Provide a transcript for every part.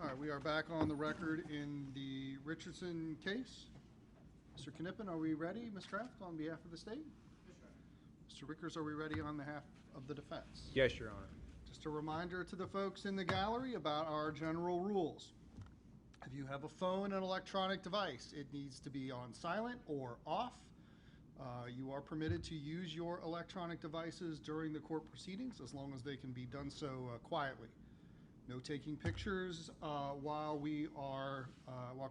right, we are back on the record in the Richardson case. Mr. Knippen, are we ready, Ms. Kraft, on behalf of the state? Yes, sir. Mr. Rickers, are we ready on behalf of the defense? Yes, Your Honor. Just a reminder to the folks in the gallery about our general rules. If you have a phone and electronic device, it needs to be on silent or off. You are permitted to use your electronic devices during the court proceedings as long as they can be done so quietly. No taking pictures while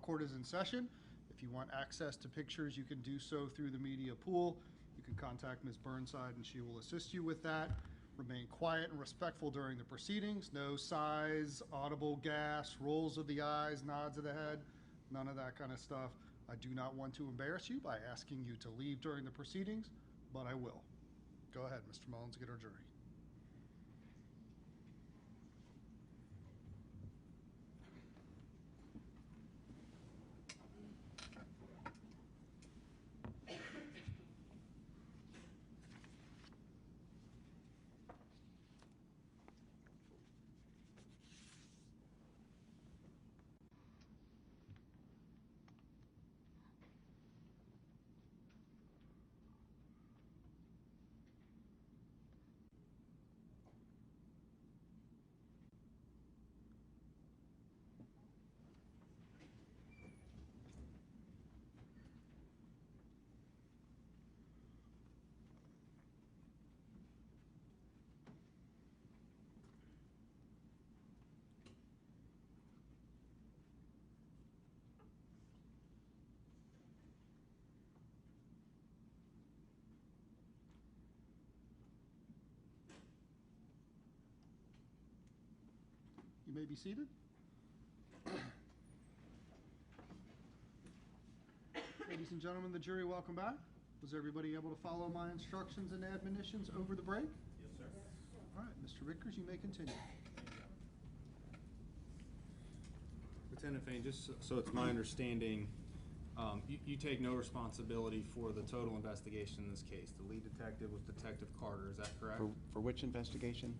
court is in session. If you want access to pictures, you can do so through the media pool. You can contact Ms. Burnside and she will assist you with that. Remain quiet and respectful during the proceedings. No sighs, audible gasps, rolls of the eyes, nods of the head, none of that kind of stuff. I do not want to embarrass you by asking you to leave during the proceedings, but I will. Go ahead, Mr. Mullins, get our jury. You may be seated. Ladies and gentlemen, the jury, welcome back. Was everybody able to follow my instructions and admonitions over the break? Yes, sir. All right, Mr. Rickers, you may continue. Lieutenant Fain, just so it's my understanding, you take no responsibility for the total investigation in this case. The lead detective was Detective Carter, is that correct? For which investigation?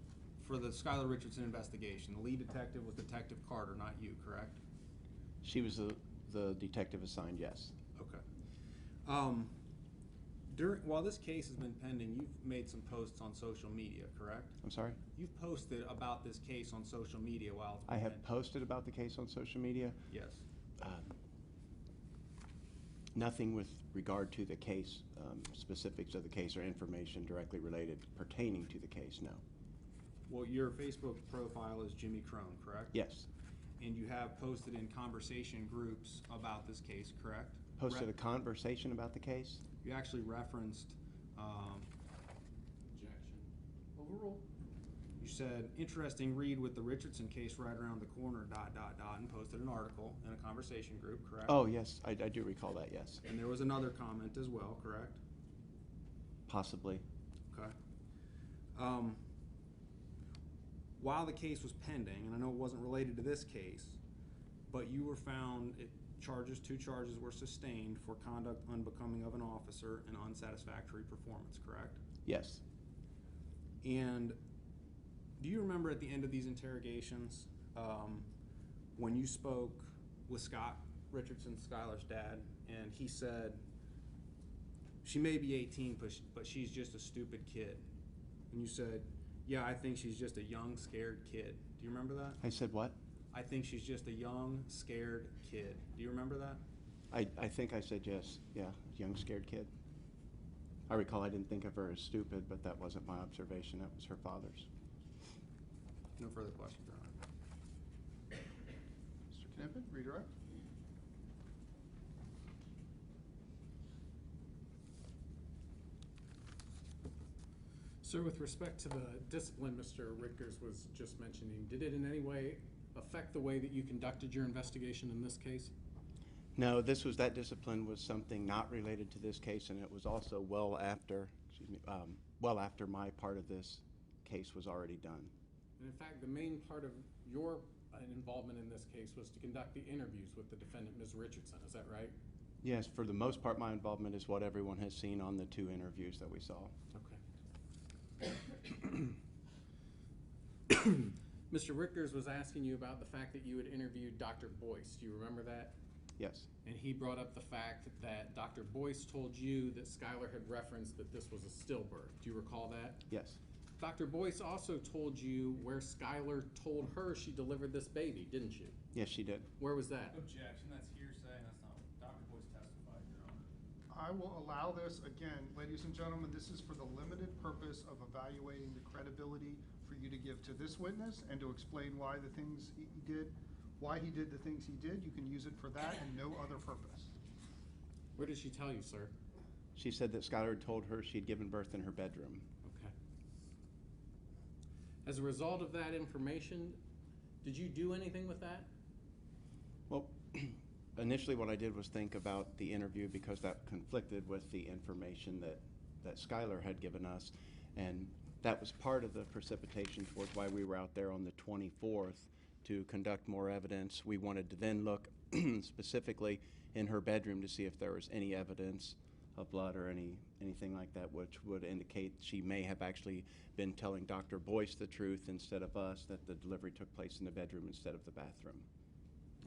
For the Skylar Richardson investigation, the lead detective was Detective Carter, not you, correct? She was the detective assigned, yes. Okay. While this case has been pending, you've made some posts on social media, correct? I'm sorry? You've posted about this case on social media while it's been I have pending. posted about the case on social media. Yes. Nothing with regard to the case, specifics of the case or information directly related pertaining to the case, no. Well, your Facebook profile is Jimmy Crone, correct? Yes. And you have posted in conversation groups about this case, correct? Posted a conversation about the case? You actually referenced, Objection. Overruled. you said, interesting read with the Richardson case right around the corner, ... and posted an article in a conversation group, correct? Oh, yes, I do recall that, yes. And there was another comment as well, correct? Possibly. Okay. While the case was pending, and I know it wasn't related to this case, but you were found, two charges were sustained for conduct unbecoming of an officer and unsatisfactory performance, correct? Yes. And do you remember at the end of these interrogations, when you spoke with Scott Richardson, Skylar's dad, and he said, she may be 18, but she's just a stupid kid. And you said, yeah, I think she's just a young, scared kid. Do you remember that? I said what? I think she's just a young, scared kid. Do you remember that? I think I said yes. Yeah, young, scared kid. I recall I didn't think of her as stupid, but that wasn't my observation. That was her father's. No further questions, Your Honor. Mr. Knippen, redirect. Sir, with respect to the discipline Mr. Rickers was just mentioning, did it in any way affect the way that you conducted your investigation in this case? No, that discipline was something not related to this case, and it was also well after my part of this case was already done. And in fact, the main part of your involvement in this case was to conduct the interviews with the defendant, Ms. Richardson, is that right? Yes, for the most part, my involvement is what everyone has seen on the 2 interviews that we saw. Okay. Mr. Rickers was asking you about the fact that you had interviewed Dr. Boyce. Do you remember that? Yes, And he brought up the fact that Dr. Boyce told you that Skylar had referenced that this was a stillbirth. Do you recall that? yes, Dr. Boyce also told you where Skylar told her she delivered this baby, didn't you? yes, she did. Where was that? Objection, that's hearsay, and that's not what Dr. Boyce testified, Your Honor. I will allow this, again, ladies and gentlemen, this is for the limited purpose of evaluating the credibility for you to give to this witness and to explain why the things he did, why he did the things he did. You can use it for that and no other purpose. Where did she tell you, sir? She said that Skylar had told her she'd given birth in her bedroom. Okay. As a result of that information, did you do anything with that? Well, initially what I did was think about the interview because that conflicted with the information that Skylar had given us. And that was part of the precipitation towards why we were out there on the 24th to conduct more evidence. We wanted to then look specifically in her bedroom to see if there was any evidence of blood or anything like that, which would indicate she may have actually been telling Dr. Boyce the truth instead of us, that the delivery took place in the bedroom instead of the bathroom.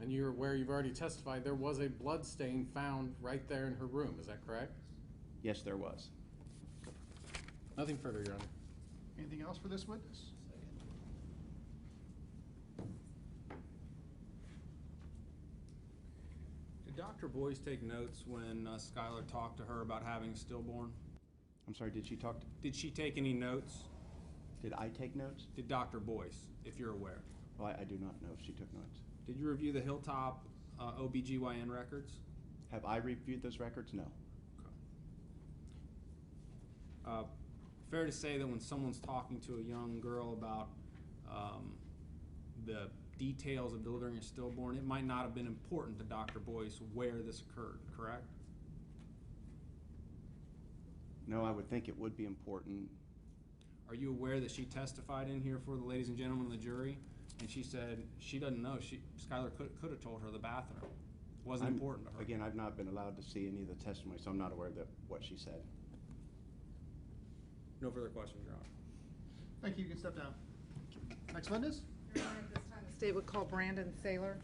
And you're aware, you've already testified, there was a blood stain found right there in her room, is that correct? Yes, there was. Nothing further, Your Honor. Anything else for this witness? Did Dr. Boyce take notes when Skylar talked to her about having a stillborn? I'm sorry, did she talk to, Did she take any notes? did I take notes? Did Dr. Boyce, if you're aware? Well, I do not know if she took notes. Did you review the Hilltop OBGYN records? Have I reviewed those records? No. Fair to say that when someone's talking to a young girl about the details of delivering a stillborn, it might not have been important to Dr. Boyce where this occurred, correct? No, I would think it would be important. Are you aware that she testified in here for the ladies and gentlemen of the jury? And she said she doesn't know. Skylar could have told her the bathroom. Wasn't important to her. Again, I've not been allowed to see any of the testimony, so I'm not aware of what she said. No further questions, Your Honor. Thank you. You can step down. Next witness? Your Honor, at this time, the state would call Brandon Saylor.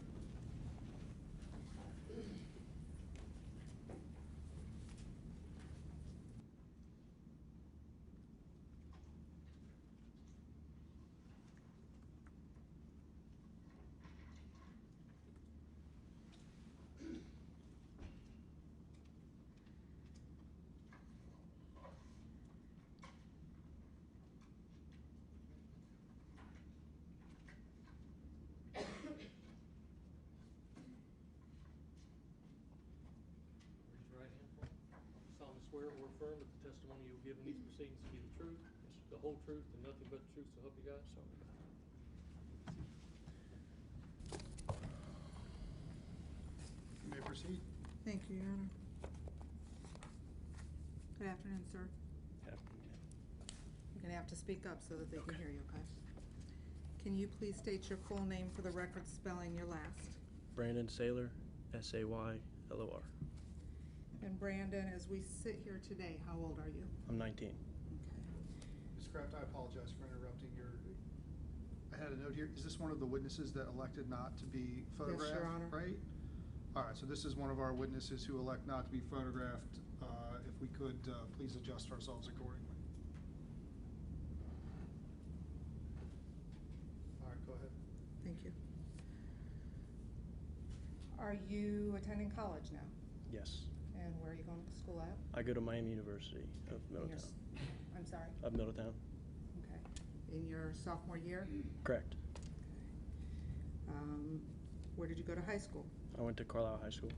Raise your right hand for me. Solemnly swear or affirm that the testimony you will give in these proceedings will be the truth, the whole truth, and nothing but the truth, so help you God? So help me God. You may proceed. Thank you, Your Honor. Good afternoon, sir. You're going to have to speak up so that they can hear you, okay? Can you please state your full name for the record, spelling your last? Brandon Saylor, Saylor. And Brandon, as we sit here today, how old are you? I'm 19. Okay. Ms. Kraft, I apologize for interrupting your, I had a note here. Is this one of the witnesses that elected not to be photographed? Your Honor. Right? All right, so this is one of our witnesses who elect not to be photographed. If we could, please adjust ourselves accordingly. All right, go ahead. Thank you. Are you attending college now? Yes. And where are you going to school at? I go to Miami University of In your Middletown. I'm sorry? Of Middletown. Okay. In your sophomore year? Correct. Where did you go to high school? I went to Carlisle High School.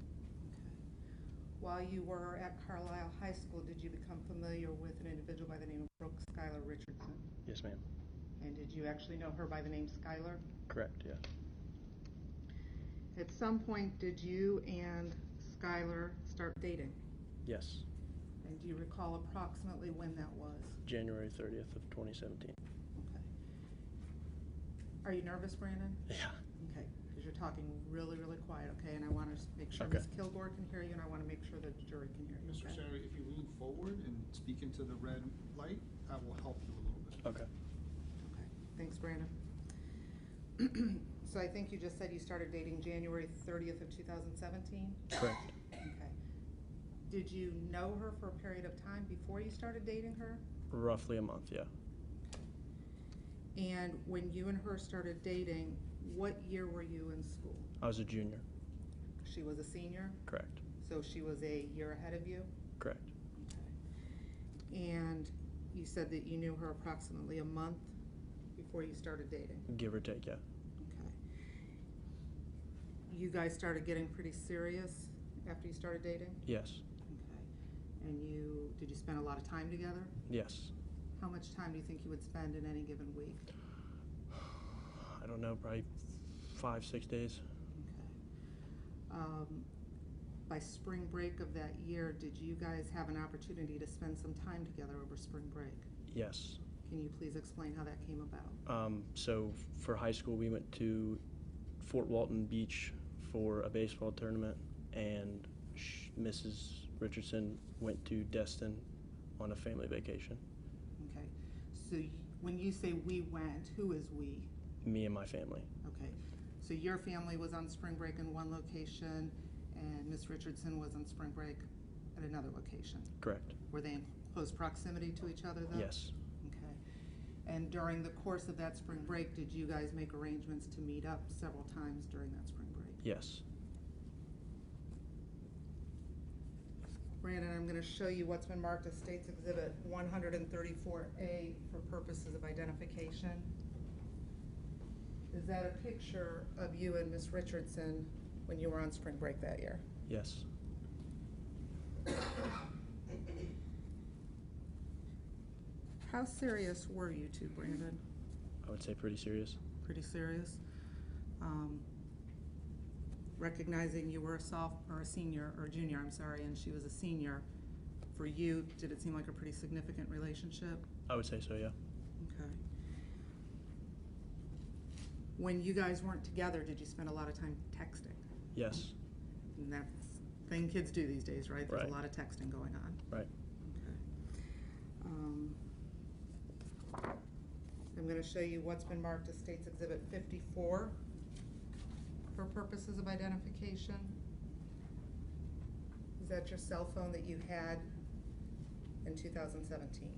While you were at Carlisle High School, did you become familiar with an individual by the name of Skylar Richardson? Yes, ma'am. And did you actually know her by the name Skylar? Correct, yeah. At some point, did you and Skylar start dating? Yes. And do you recall approximately when that was? January 30th of 2017. Okay. Are you nervous, Brandon? Yeah. Okay, because you're talking really, really quiet, okay? And I want to make sure Okay. Ms. Kilgore can hear you, and I want to make sure that the jury can hear you, Mr. okay? Senator, if you lean forward and speak into the red light, that will help you a little bit. Okay. Okay, thanks, Brandon. So I think you just said you started dating January 30th of 2017? Correct. Okay. Did you know her for a period of time before you started dating her? Roughly a month, yeah. And when you and her started dating, what year were you in school? I was a junior. She was a senior, Correct. so she was a year ahead of you? Correct. Okay. And you said that you knew her approximately a month before you started dating? Give or take, yeah. Okay. You guys started getting pretty serious after you started dating? Yes. Okay. And did you spend a lot of time together? Yes. How much time do you think you would spend in any given week? I don't know, probably 5-6 days. Okay. By spring break of that year, did you guys have an opportunity to spend some time together over spring break? Yes. Can you please explain how that came about? So for high school, we went to Fort Walton Beach for a baseball tournament, and Mrs. Richardson went to Destin on a family vacation. Okay. So when you say we went, who is we? Me and my family. Okay. So your family was on spring break in one location, and Miss Richardson was on spring break at another location? Correct. Were they in close proximity to each other, though? Yes. Okay. And during the course of that spring break, did you guys make arrangements to meet up several times during that spring break? Yes. Brandon, I'm going to show you what's been marked as State's Exhibit 134A for purposes of identification. Is that a picture of you and Miss Richardson when you were on spring break that year? Yes. How serious were you two, Brandon? I would say pretty serious. Pretty serious? Recognizing you were a senior, or junior, I'm sorry, and she was a senior, for you, did it seem like a pretty significant relationship? I would say so, yeah. Okay. When you guys weren't together, did you spend a lot of time texting? Yes. And that's the thing kids do these days, right? There's Right. a lot of texting going on. Right. Okay. I'm going to show you what's been marked as State's Exhibit 54 for purposes of identification. Is that your cell phone that you had in 2017?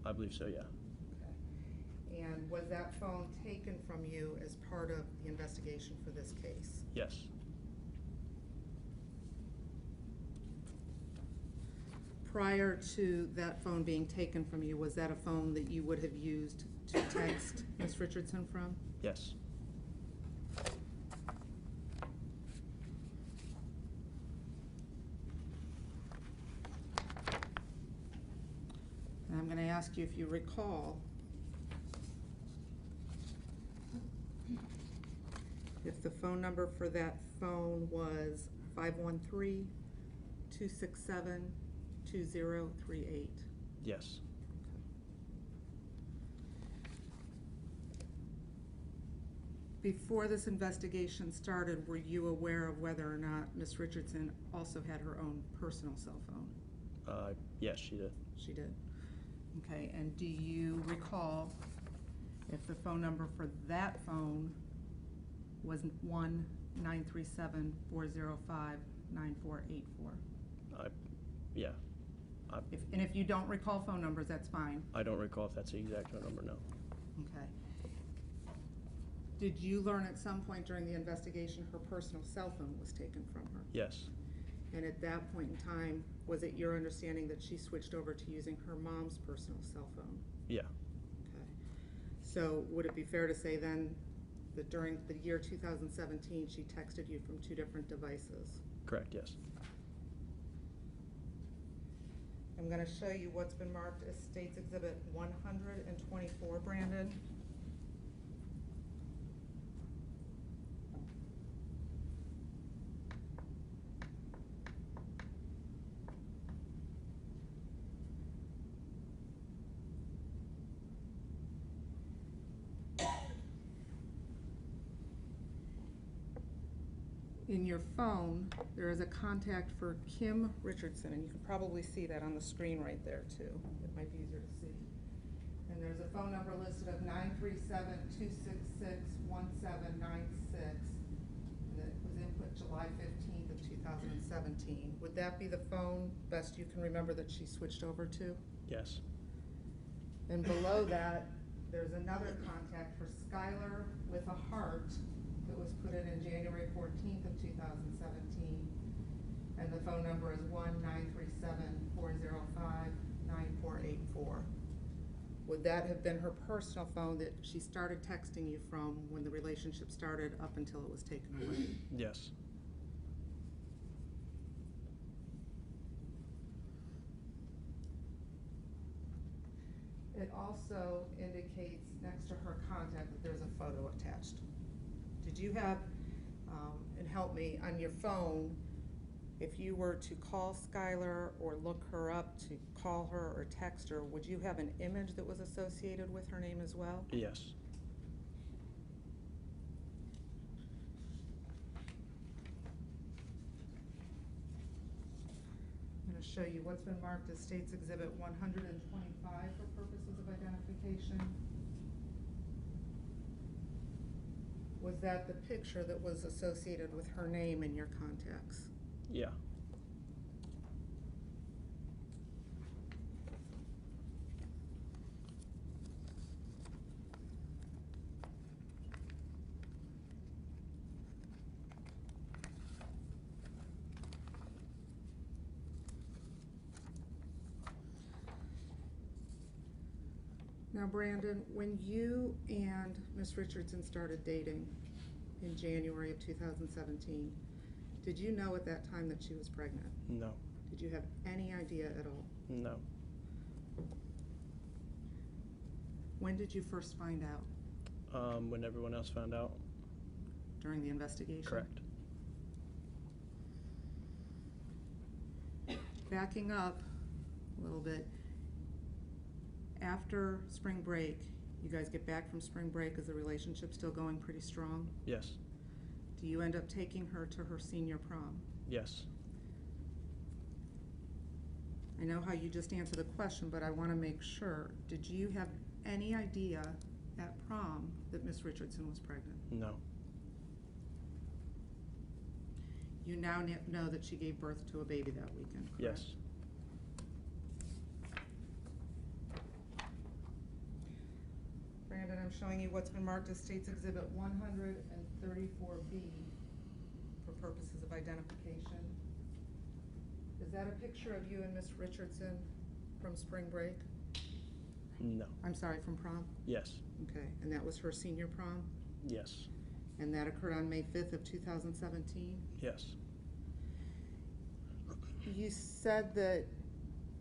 I believe so, yeah. Okay. And was that phone taken from you as part of the investigation for this case? Yes. Prior to that phone being taken from you, was that a phone that you would have used to text Ms. Richardson from? Yes. And I'm going to ask you if you recall if the phone number for that phone was 513-267-2038. Yes. Before this investigation started, were you aware of whether or not Ms. Richardson also had her own personal cell phone? Yes, she did. She did. Okay, and do you recall if the phone number for that phone was 1-937-405-9484? Yeah. And if you don't recall phone numbers, that's fine. I don't recall if that's the exact phone number, no. Okay. Did you learn at some point during the investigation her personal cell phone was taken from her? Yes. And at that point in time, was it your understanding that she switched over to using her mom's personal cell phone? Yeah. Okay. So would it be fair to say then that during the year 2017, she texted you from 2 different devices? Correct, yes. I'm going to show you what's been marked as State's Exhibit 124, Brandon. In your phone, there is a contact for Kim Richardson, and you can probably see that on the screen right there too. It might be easier to see. And And there's a phone number listed of 937-266-1796. And it was input July 15th of 2017. Would that be the phone, best you can remember, that she switched over to? Yes. And below that, there's another contact for Skylar with a heart that was put in January 14th of 2017. And the phone number is 1-937-405-9484. Would that have been her personal phone that she started texting you from when the relationship started up until it was taken away? Yes. It also indicates next to her contact that there's a photo attached. Did you have, and help me, on your phone, if you were to call Skylar or look her up to call her or text her, would you have an image that was associated with her name as well? Yes. I'm going to show you what's been marked as State's Exhibit 125 for purposes of identification. Was that the picture that was associated with her name in your contacts? Yeah. Now, Brandon, when you and Miss Richardson started dating in January of 2017, did you know at that time that she was pregnant? No. Did you have any idea at all? No. When did you first find out? When everyone else found out. During the investigation? Correct. Backing up a little bit, after spring break, you guys get back from spring break, is the relationship still going pretty strong? Yes. Do you end up taking her to her senior prom? Yes. I know how you just answered the question, but I want to make sure. Did you have any idea at prom that Miss Richardson was pregnant? No. You now know that she gave birth to a baby that weekend, correct? Yes. Brandon, I'm showing you what's been marked as State's Exhibit 134B for purposes of identification. Is that a picture of you and Miss Richardson from spring break? No. I'm sorry, from prom? Yes. Okay, and that was her senior prom? Yes. And that occurred on May 5th of 2017? Yes. You said that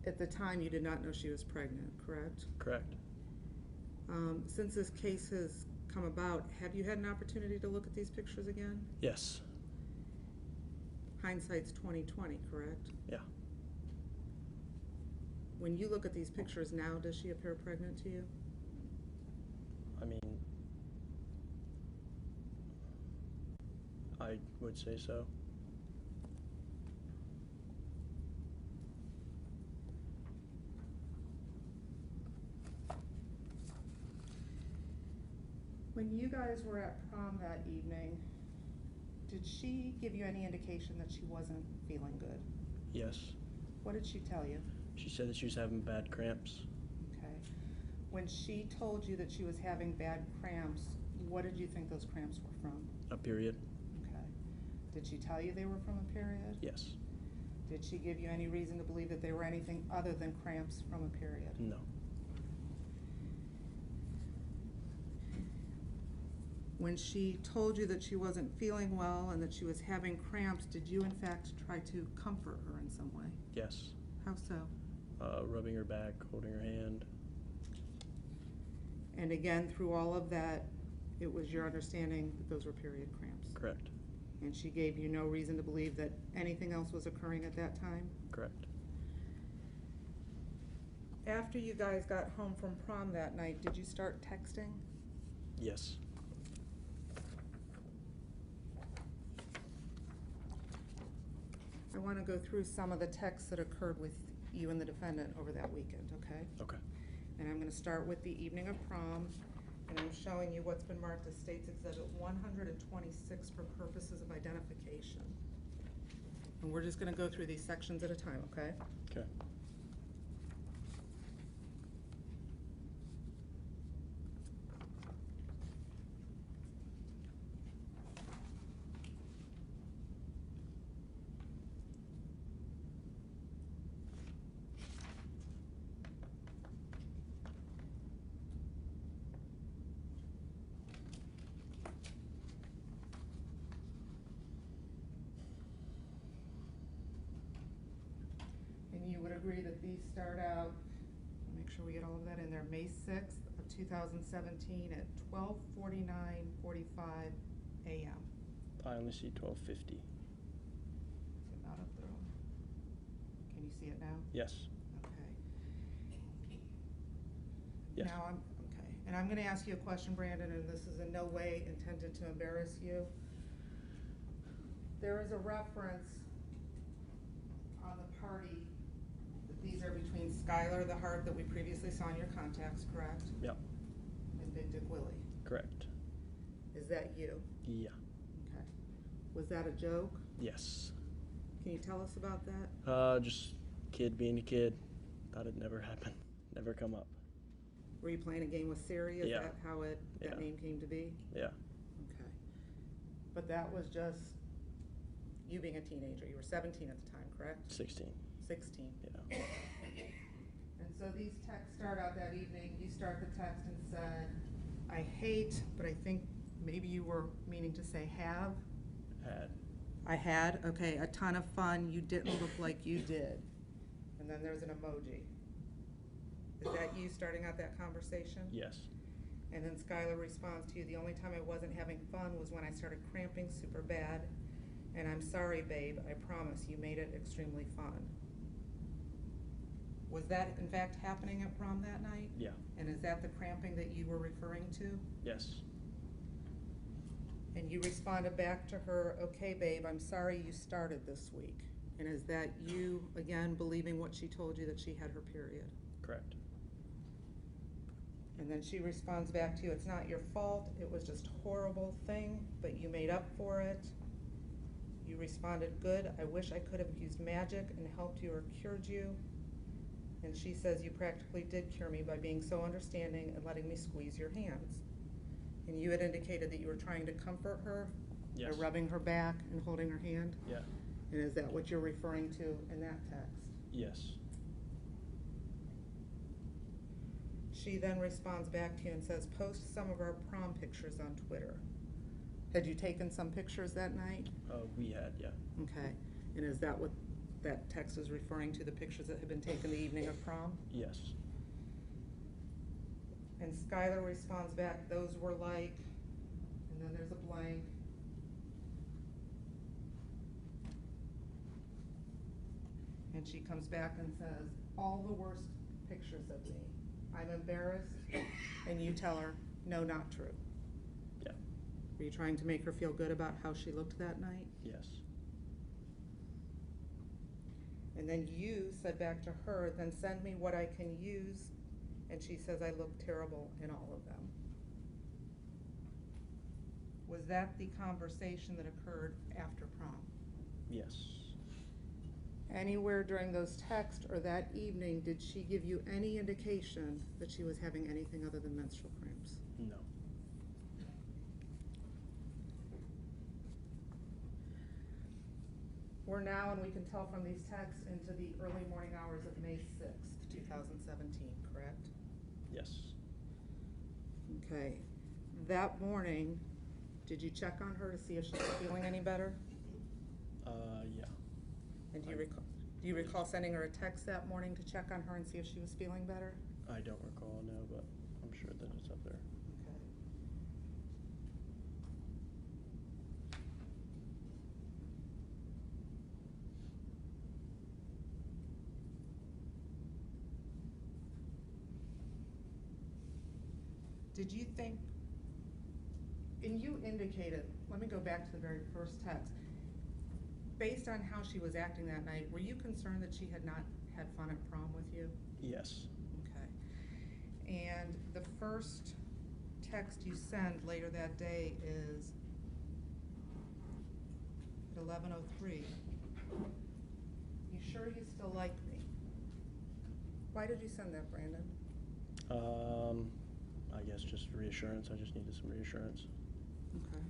at the time you did not know she was pregnant, correct? Correct. Since this case has come about, have you had an opportunity to look at these pictures again? Yes. Hindsight's 20/20, correct? Yeah. When you look at these pictures now, does she appear pregnant to you? I mean, I would say so. When you guys were at prom that evening, did she give you any indication that she wasn't feeling good? Yes. What did she tell you? She said that she was having bad cramps. Okay. When she told you that she was having bad cramps, what did you think those cramps were from? A period. Okay. Did she tell you they were from a period? Yes. Did she give you any reason to believe that they were anything other than cramps from a period? No. When she told you that she wasn't feeling well and that she was having cramps, did you in fact try to comfort her in some way? Yes. How so? Rubbing her back, holding her hand. And again, through all of that, it was your understanding that those were period cramps? Correct. And she gave you no reason to believe that anything else was occurring at that time? Correct. After you guys got home from prom that night, did you start texting? Yes. I want to go through some of the texts that occurred with you and the defendant over that weekend, okay? Okay. And I'm gonna start with the evening of prom, and I'm showing you what's been marked as State's Exhibit 126 for purposes of identification. And we're just gonna go through these sections at a time, okay? Okay. And you would agree that these start out, make sure we get all of that in there, May 6th of 2017 at 12:49:45 a.m. I only see 1250. Is it not up there? Can you see it now? Yes. Okay. Yes. Now okay. And I'm gonna ask you a question, Brandon, and this is in no way intended to embarrass you. There is a reference on the party that these are between Skylar, the heart that we previously saw in your contacts, correct? Yep. And Big Dick Willie. Correct. Is that you? Yeah. Okay. Was that a joke? Yes. Can you tell us about that? Just kid being a kid. Thought it'd never happen. Never come up. Were you playing a game with Siri? Is Yeah. that how that Yeah. name came to be? Yeah. Okay. But that was just you being a teenager. You were 17 at the time, correct? 16. 16. Yeah. And so these texts start out that evening. You start the text and said, I hate, but I think maybe you were meaning to say have. Had. I had, okay, a ton of fun. You didn't look like you did. And then there's an emoji. Is that you starting out that conversation? Yes. And then Skylar responds to you, the only time I wasn't having fun was when I started cramping super bad. And I'm sorry, babe, I promise you made it extremely fun. Was that in fact happening at prom that night? Yeah. And is that the cramping that you were referring to? Yes. And you responded back to her, okay, babe, I'm sorry you started this week. And is that you, again, believing what she told you, that she had her period? Correct. And then she responds back to you, it's not your fault, it was just a horrible thing, but you made up for it. You responded, good, I wish I could have used magic and helped you or cured you. And she says, you practically did cure me by being so understanding and letting me squeeze your hands. And you had indicated that you were trying to comfort her Yes. by rubbing her back and holding her hand. Yeah. And is that what you're referring to in that text? Yes. She then responds back to you and says, post some of our prom pictures on Twitter. Had you taken some pictures that night? We had, yeah. Okay. And is that what that text is referring to, the pictures that had been taken the evening of prom? Yes. And Skylar responds back, those were like, and then there's a blank. And she comes back and says, all the worst pictures of me. I'm embarrassed. And you tell her, no, not true. Yeah. Were you trying to make her feel good about how she looked that night? Yes. And then you said back to her, then send me what I can use. And she says, I look terrible in all of them. Was that the conversation that occurred after prom? Yes. Anywhere during those texts or that evening, did she give you any indication that she was having anything other than menstrual cramps? No. We're now, and we can tell from these texts, into the early morning hours of May 6th, 2017, correct? Yes. Okay. That morning, did you check on her to see if she was feeling any better? Yeah. And do you recall sending her a text that morning to check on her and see if she was feeling better? I don't recall now, but I'm sure that it's up there. Okay. Did you think, and you indicated, let me go back to the very first text. Based on how she was acting that night, were you concerned that she had not had fun at prom with you? Yes. Okay. And the first text you send later that day is at 11:03. You sure you still like me? Why did you send that, Brandon? I guess just reassurance. I just needed some reassurance. Okay.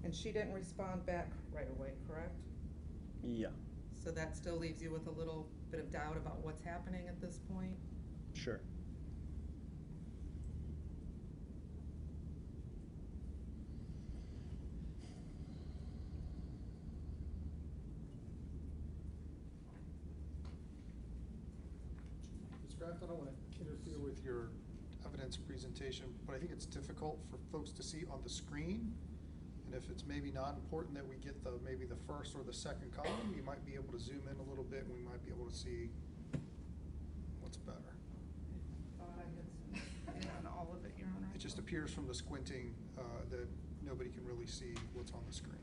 And she didn't respond back right away, correct? Yeah, So that still leaves you with a little bit of doubt about what's happening at this point? sure. Ms. Kraft, I don't want to interfere with your evidence presentation, but I think it's difficult for folks to see on the screen. And if it's maybe not important that we get maybe the first or the second column, you might be able to zoom in a little bit and we might be able to see what's better. Thought I had zoomed in on all of it, Your Honor. It just appears from the squinting that nobody can really see what's on the screen.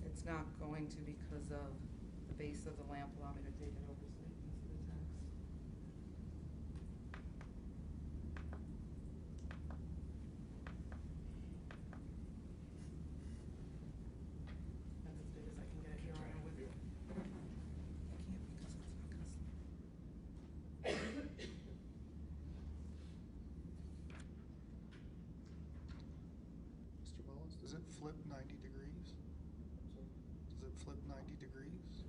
It's not going to because of the base of the lamp. Allow me to take it over so you can see the text. That's as big as I can get it, Your Honor, with you. I can't because it's not gonna Mr. Mullins, does it flip 90 degrees? Does it flip 90 degrees?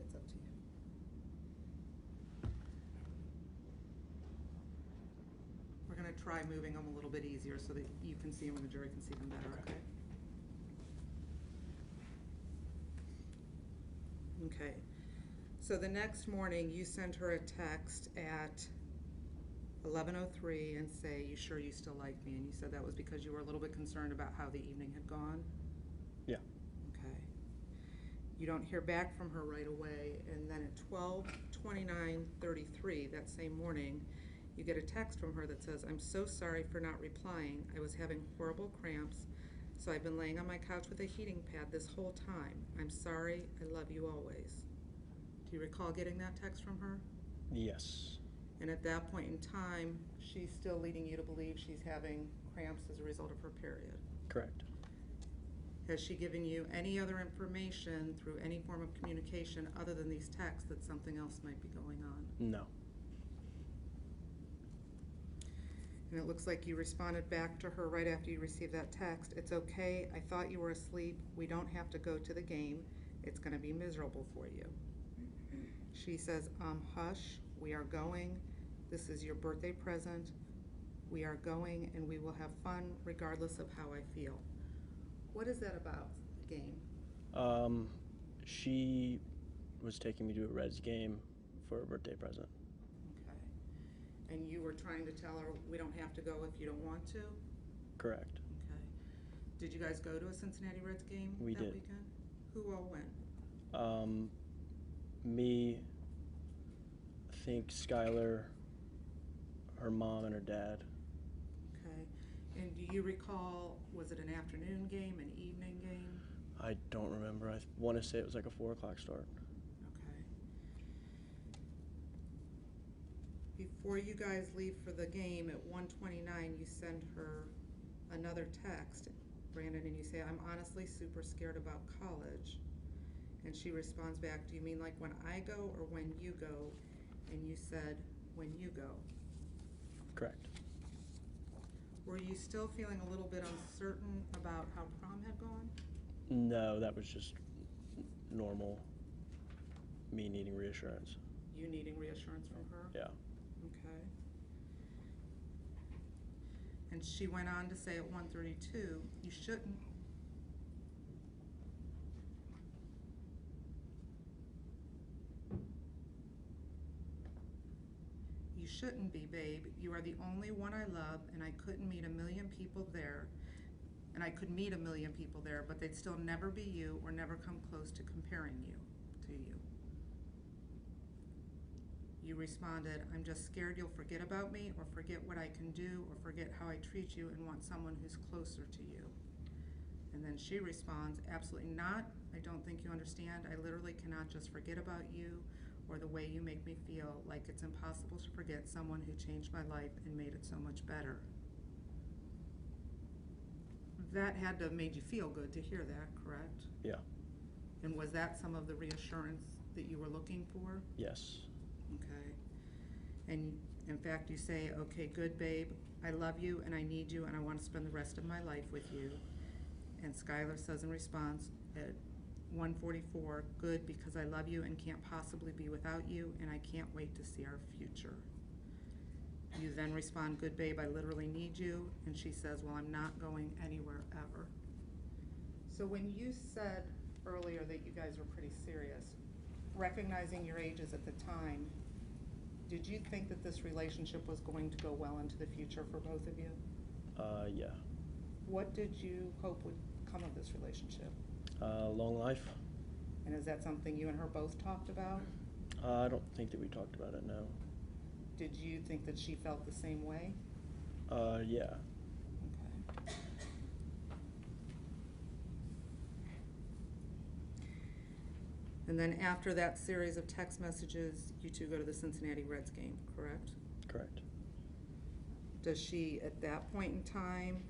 It's up to you. We're gonna try moving them a little bit easier so that you can see them and the jury can see them better, okay? Okay. So the next morning, you send her a text at 11:03 and say, "You sure you still like me?" And you said that was because you were a little bit concerned about how the evening had gone? Yeah. Okay. You don't hear back from her right away, and then at 12:29:33 that same morning, you get a text from her that says, "I'm so sorry for not replying. I was having horrible cramps, so I've been laying on my couch with a heating pad this whole time. I'm sorry. I love you always." Do you recall getting that text from her? Yes. And at that point in time, she's still leading you to believe she's having cramps as a result of her period. Correct. Has she given you any other information through any form of communication other than these texts that something else might be going on? No. And it looks like you responded back to her right after you received that text. "It's okay. I thought you were asleep. We don't have to go to the game. It's going to be miserable for you." She says, "Hush. We are going. This is your birthday present. We are going and we will have fun regardless of how I feel." What is that about, the game? She was taking me to a Reds game for a birthday present. Okay. And you were trying to tell her, "We don't have to go if you don't want to"? Correct. Okay. Did you guys go to a Cincinnati Reds game We that did. weekend? Who all went? Me, I think Skylar, her mom, and her dad. Okay. And do you recall, was it an afternoon game, an evening game? I don't remember. I want to say it was like a 4 o'clock start. Okay. Before you guys leave for the game at 1:29, you send her another text, Brandon, and you say, "I'm honestly super scared about college." And she responds back, "Do you mean like when I go or when you go?" And you said, "When you go." Correct. Were you still feeling a little bit uncertain about how prom had gone? No, that was just normal. Me needing reassurance. You needing reassurance from her? Yeah. Okay. And she went on to say at 1:32, you shouldn't. You shouldn't be, babe. You are the only one I love, and I couldn't meet a million people there. And I could meet a million people there, but they'd still never be you or never come close to comparing you to you. You responded, I'm just scared you'll forget about me or forget what I can do or forget how I treat you and want someone who's closer to you. And then she responds, absolutely not. I don't think you understand. I literally cannot just forget about you or the way you make me feel, like it's impossible to forget someone who changed my life and made it so much better. That had to have made you feel good to hear that, correct? Yeah. And was that some of the reassurance that you were looking for? Yes. Okay. And in fact, you say, okay, good, babe. I love you and I need you and I want to spend the rest of my life with you. And Skylar says in response at 1:44, good, because I love you and can't possibly be without you and I can't wait to see our future. You then respond, good, babe, I literally need you. And she says, well, I'm not going anywhere ever. So when you said earlier that you guys were pretty serious, recognizing your ages at the time, did you think that this relationship was going to go well into the future for both of you? Yeah. What did you hope would come of this relationship? Long life. And is that something you and her both talked about? I don't think that we talked about it, no. Did you think that she felt the same way? Yeah. Okay. And then after that series of text messages, you two go to the Cincinnati Reds game, correct? Correct. Does she, at that point in time,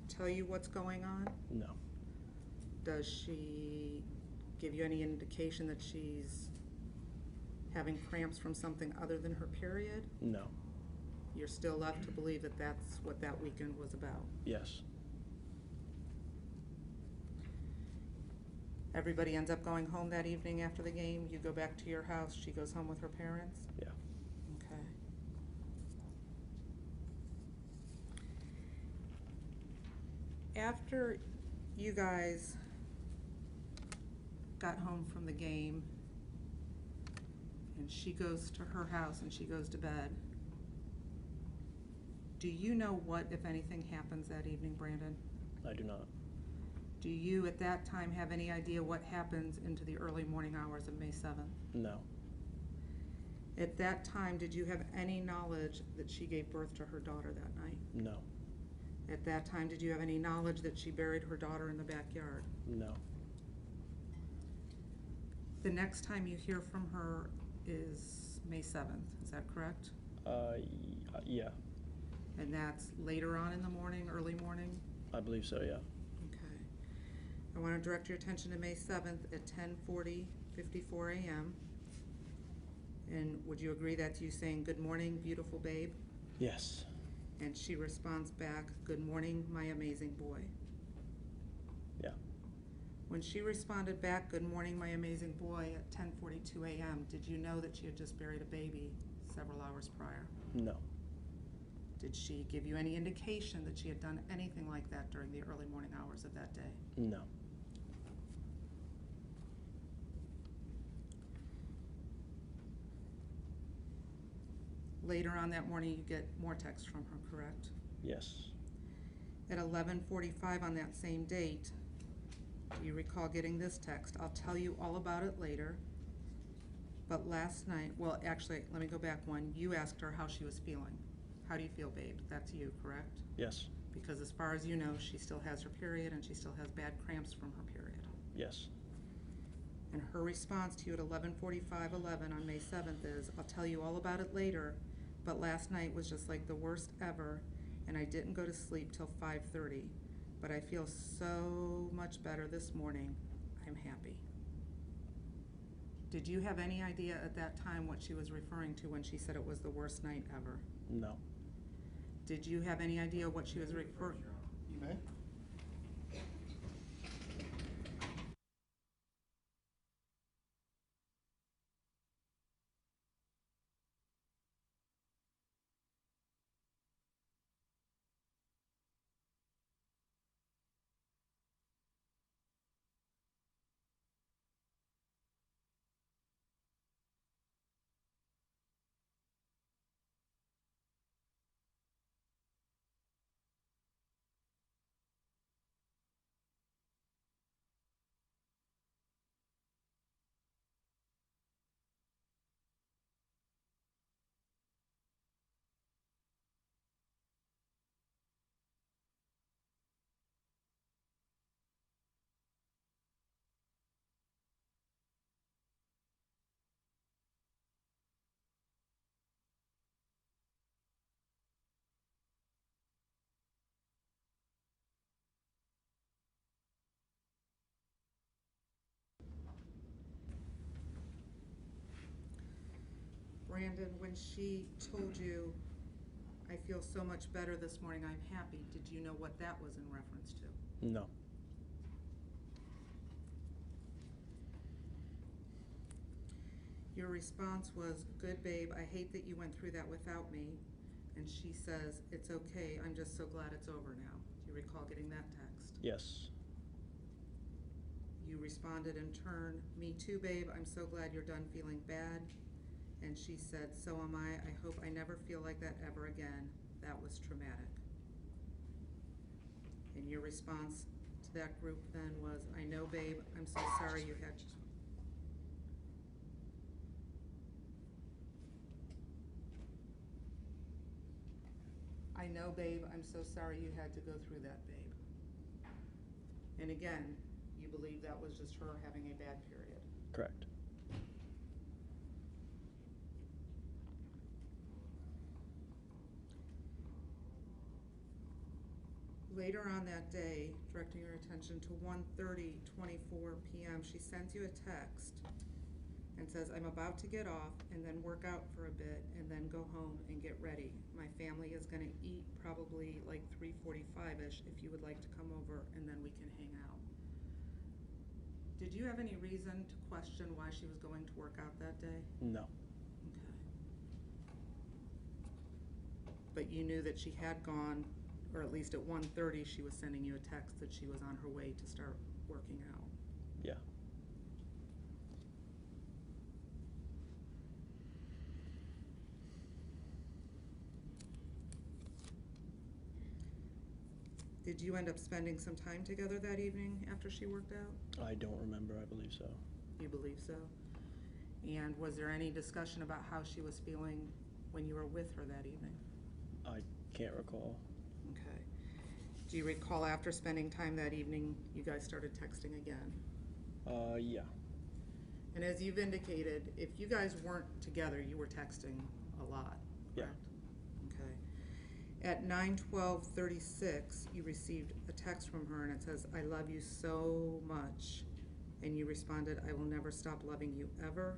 tell you what's going on? No. Does she give you any indication that she's having cramps from something other than her period? No. You're still left to believe that that's what that weekend was about? Yes. Everybody ends up going home that evening after the game? You go back to your house, she goes home with her parents? Yeah. Okay. After you guys got home from the game and she goes to her house and she goes to bed, do you know what, if anything, happens that evening, Brandon? I do not. Do you at that time have any idea what happens into the early morning hours of May 7th? No. At that time, did you have any knowledge that she gave birth to her daughter that night? No. At that time, did you have any knowledge that she buried her daughter in the backyard? No. The next time you hear from her is May 7th, is that correct? Yeah. And that's later on in the morning, early morning? I believe so, yeah. Okay. I want to direct your attention to May 7th at 10:54 a.m. And would you agree that's you saying, good morning, beautiful babe? Yes. And she responds back, good morning, my amazing boy. Yeah. When she responded back, good morning, my amazing boy, at 10:42 a.m., did you know that she had just buried a baby several hours prior? No. Did she give you any indication that she had done anything like that during the early morning hours of that day? No. Later on that morning, you get more text from her, correct? Yes. At 11:45 on that same date, do you recall getting this text? I'll tell you all about it later. But last night, well, actually, let me go back one. You asked her how she was feeling. How do you feel, babe? That's you, correct? Yes. Because as far as you know, she still has her period and she still has bad cramps from her period. Yes. And her response to you at 11:45:11 on May 7th is, I'll tell you all about it later, but last night was just like the worst ever, and I didn't go to sleep till 5:30, but I feel so much better this morning. I'm happy. Did you have any idea at that time what she was referring to when she said it was the worst night ever? No. Did you have any idea what she was referring? You may. Brandon, when she told you, I feel so much better this morning, I'm happy, did you know what that was in reference to? No. Your response was, good babe, I hate that you went through that without me. And she says, it's okay, I'm just so glad it's over now. Do you recall getting that text? Yes. You responded in turn, me too, babe, I'm so glad you're done feeling bad. And she said, so am I hope I never feel like that ever again. That was traumatic. And your response to that group then was, I know, babe, I'm so sorry you had. I know, babe, I'm so sorry you had to go through that, babe. And again, you believe that was just her having a bad period. Correct. Later on that day, directing your attention to 1:30:24 p.m., she sends you a text and says, I'm about to get off and then work out for a bit and then go home and get ready. My family is going to eat probably like 3:45-ish if you would like to come over and then we can hang out. Did you have any reason to question why she was going to work out that day? No. Okay. But you knew that she had gone, or at least at 1:30 she was sending you a text that she was on her way to start working out. Yeah. Did you end up spending some time together that evening after she worked out? I don't remember. I believe so. You believe so? And was there any discussion about how she was feeling when you were with her that evening? I can't recall. Okay. Do you recall after spending time that evening, you guys started texting again? Yeah. And as you've indicated, if you guys weren't together, you were texting a lot, Yeah. correct? Okay. At 9:12:36, you received a text from her and it says, I love you so much. And you responded, I will never stop loving you ever.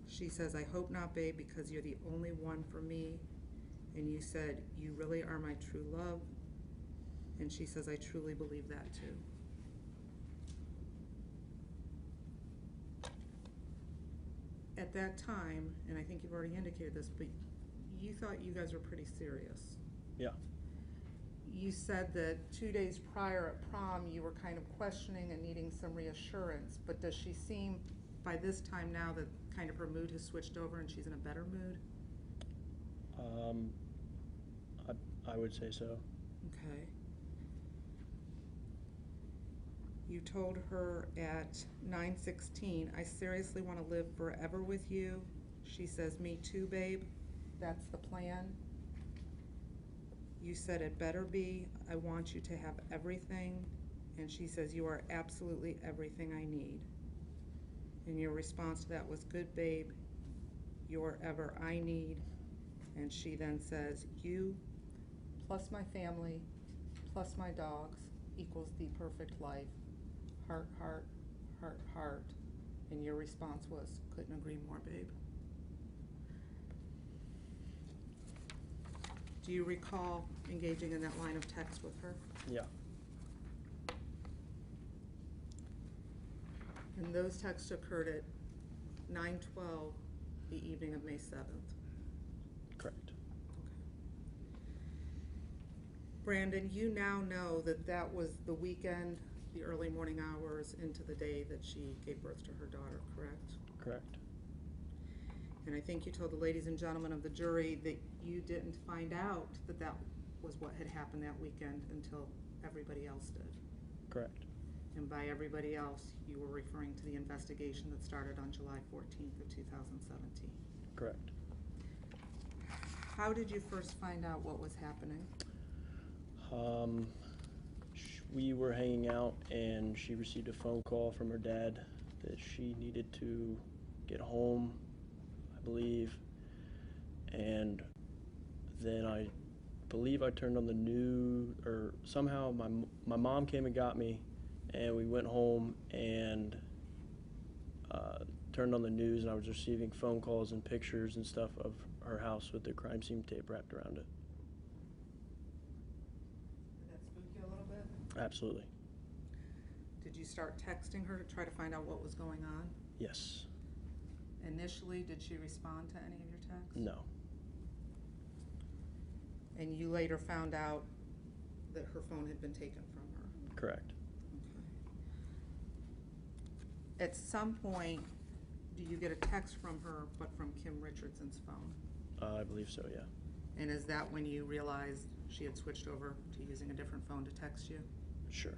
She says, I hope not, babe, because you're the only one for me. And you said, you really are my true love. And she says, I truly believe that too. At that time, and I think you've already indicated this, but you thought you guys were pretty serious. Yeah. You said that 2 days prior at prom, you were kind of questioning and needing some reassurance, but does she seem, by this time now, that kind of her mood has switched over and she's in a better mood? I would say so. Okay. You told her at 9:16, I seriously want to live forever with you. She says, me too, babe. That's the plan. You said it better be. I want you to have everything. And she says, you are absolutely everything I need. And your response to that was, good, babe. You're ever I need. And she then says, you plus my family plus my dogs equals the perfect life. Heart, heart, heart, heart. And your response was, couldn't agree more, babe. Do you recall engaging in that line of text with her? Yeah. And those texts occurred at 9:12 the evening of May 7th. Correct. Brandon, you now know that that was the weekend, the early morning hours into the day that she gave birth to her daughter, correct? Correct. And I think you told the ladies and gentlemen of the jury that you didn't find out that that was what had happened that weekend until everybody else did. Correct. And by everybody else, you were referring to the investigation that started on July 14th of 2017. Correct. How did you first find out what was happening? We were hanging out and she received a phone call from her dad that she needed to get home, I believe. And then I believe I turned on the news, or somehow my mom came and got me, and we went home and turned on the news and I was receiving phone calls and pictures and stuff of her house with the crime scene tape wrapped around it. Did that spook you a little bit? Absolutely. Did you start texting her to try to find out what was going on? Yes. Initially, did she respond to any of your texts? No. And you later found out that her phone had been taken from her? Correct. Okay. At some point, do you get a text from her, but from Kim Richardson's phone? I believe so, yeah. And is that when you realized she had switched over to using a different phone to text you? Sure.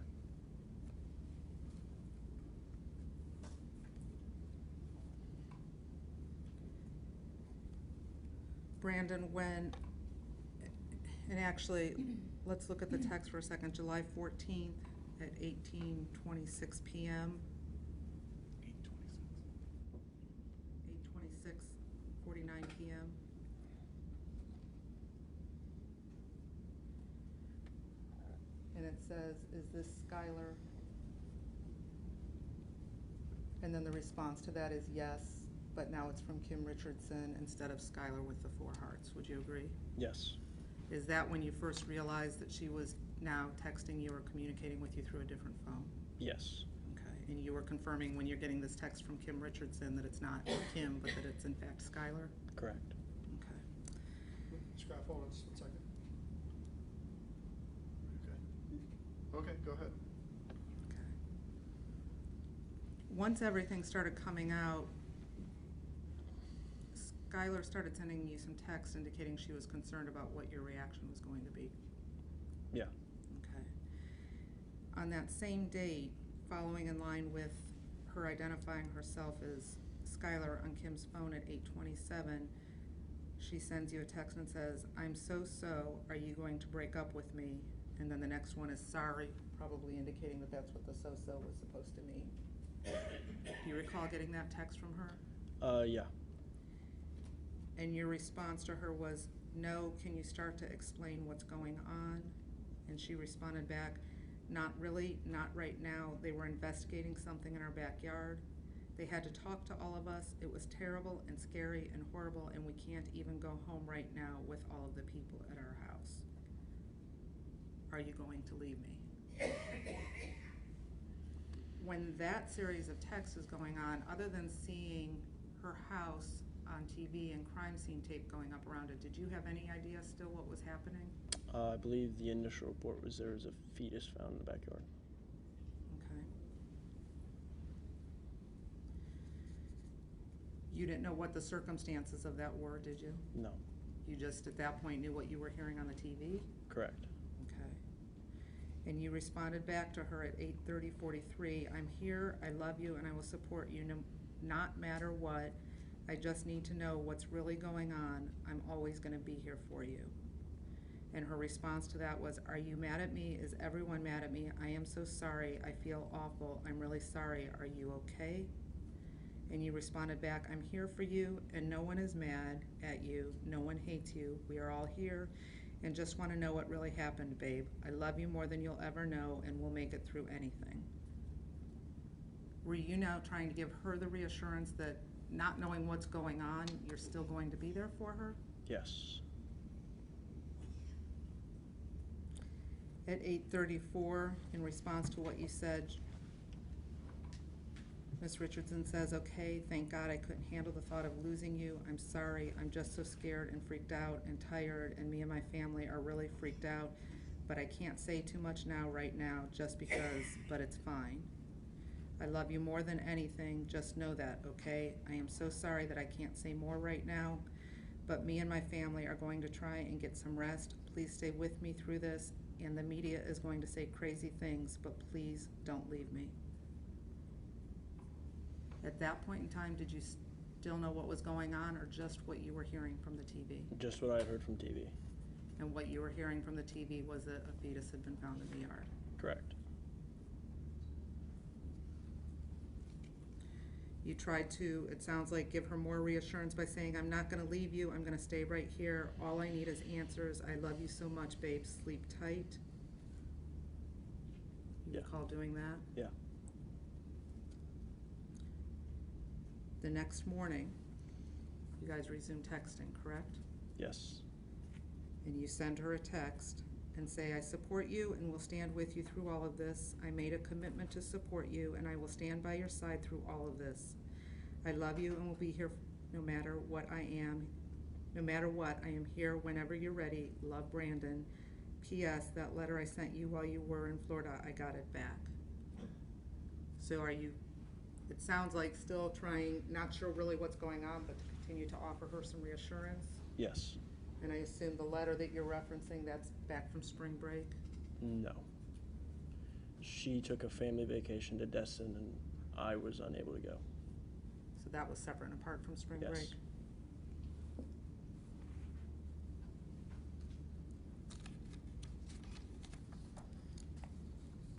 Brandon, and actually, let's look at the text for a second. July 14th at 18:26 p.m. 8:49 p.m. And it says, "Is this Skylar?" And then the response to that is yes, but now it's from Kim Richardson instead of Skylar with the 4 hearts. Would you agree? Yes. Is that when you first realized that she was now texting you or communicating with you through a different phone? Yes. Okay, and you were confirming when you're getting this text from Kim Richardson that it's not Kim, but that it's in fact Skylar? Correct. Okay. Scrap, hold on just 1 second. Okay, go ahead. Okay. Once everything started coming out, Skylar started sending you some text indicating she was concerned about what your reaction was going to be. Yeah. Okay. On that same date, following in line with her identifying herself as Skylar on Kim's phone at 8:27, she sends you a text and says, "I'm so, are you going to break up with me?" And then the next one is sorry, probably indicating that that's what the so was supposed to mean. Do you recall getting that text from her? Yeah. And your response to her was, "No, can you start to explain what's going on?" And she responded back, "Not really, not right now. They were investigating something in our backyard. They had to talk to all of us. It was terrible and scary and horrible, and we can't even go home right now with all of the people at our house. Are you going to leave me?" When that series of texts is going on, other than seeing her house on TV and crime scene tape going up around it, did you have any idea still what was happening? I believe the initial report was there was a fetus found in the backyard. Okay. You didn't know what the circumstances of that were, did you? No. You just at that point knew what you were hearing on the TV? Correct. Okay. And you responded back to her at 8:43, "I'm here, I love you, and I will support you not matter what. I just need to know what's really going on. I'm always going to be here for you." And her response to that was, "Are you mad at me? Is everyone mad at me? I am so sorry. I feel awful. I'm really sorry. Are you okay?" And you responded back, "I'm here for you, and no one is mad at you. No one hates you. We are all here and just want to know what really happened, babe. I love you more than you'll ever know, and we'll make it through anything." Were you now trying to give her the reassurance that not knowing what's going on, you're still going to be there for her? Yes. At 8:34, in response to what you said, Ms. Richardson says, "Okay, thank God I couldn't handle the thought of losing you. I'm sorry. I'm just so scared and freaked out and tired, and me and my family are really freaked out, but I can't say too much now right now just because, but it's fine. I love you more than anything. Just know that, okay? I am so sorry that I can't say more right now, but me and my family are going to try and get some rest. Please stay with me through this, and the media is going to say crazy things, but please don't leave me." At that point in time, did you still know what was going on, or just what you were hearing from the TV? Just what I had heard from TV. And what you were hearing from the TV was that a fetus had been found in the yard. Correct. You tried to, it sounds like, give her more reassurance by saying, "I'm not going to leave you. I'm going to stay right here. All I need is answers. I love you so much, babe. Sleep tight." You Yeah. recall doing that? Yeah. The next morning, you guys resumed texting, correct? Yes. And you send her a text and say, I support you and will stand with you through all of this. I made a commitment to support you and I will stand by your side through all of this. I love you and will be here no matter what I am. No matter what, I am here whenever you're ready. Love, Brandon. P.S. That letter I sent you while you were in Florida, I got it back. So are you, it sounds like still trying, not sure really what's going on, but to continue to offer her some reassurance? Yes. And I assume the letter that you're referencing, that's back from spring break? No. She took a family vacation to Destin, and I was unable to go. So that was separate and apart from spring Yes. break?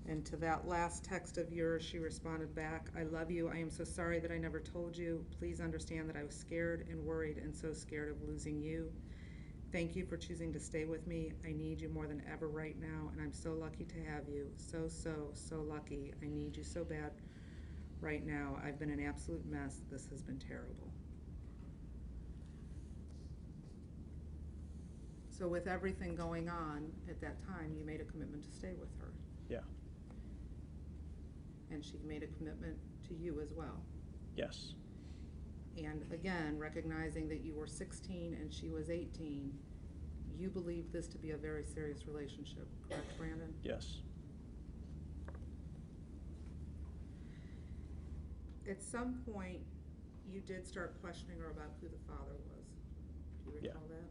And to that last text of yours, she responded back, I love you. I am so sorry that I never told you. Please understand that I was scared and worried and so scared of losing you. Thank you for choosing to stay with me. I need you more than ever right now, and I'm so lucky to have you. So lucky. I need you so bad right now. I've been an absolute mess. This has been terrible. So with everything going on at that time, you made a commitment to stay with her. Yeah. And she made a commitment to you as well. Yes. And again, recognizing that you were 16 and she was 18, you believed this to be a very serious relationship, correct, Brandon? Yes. At some point, you did start questioning her about who the father was. Do you recall that?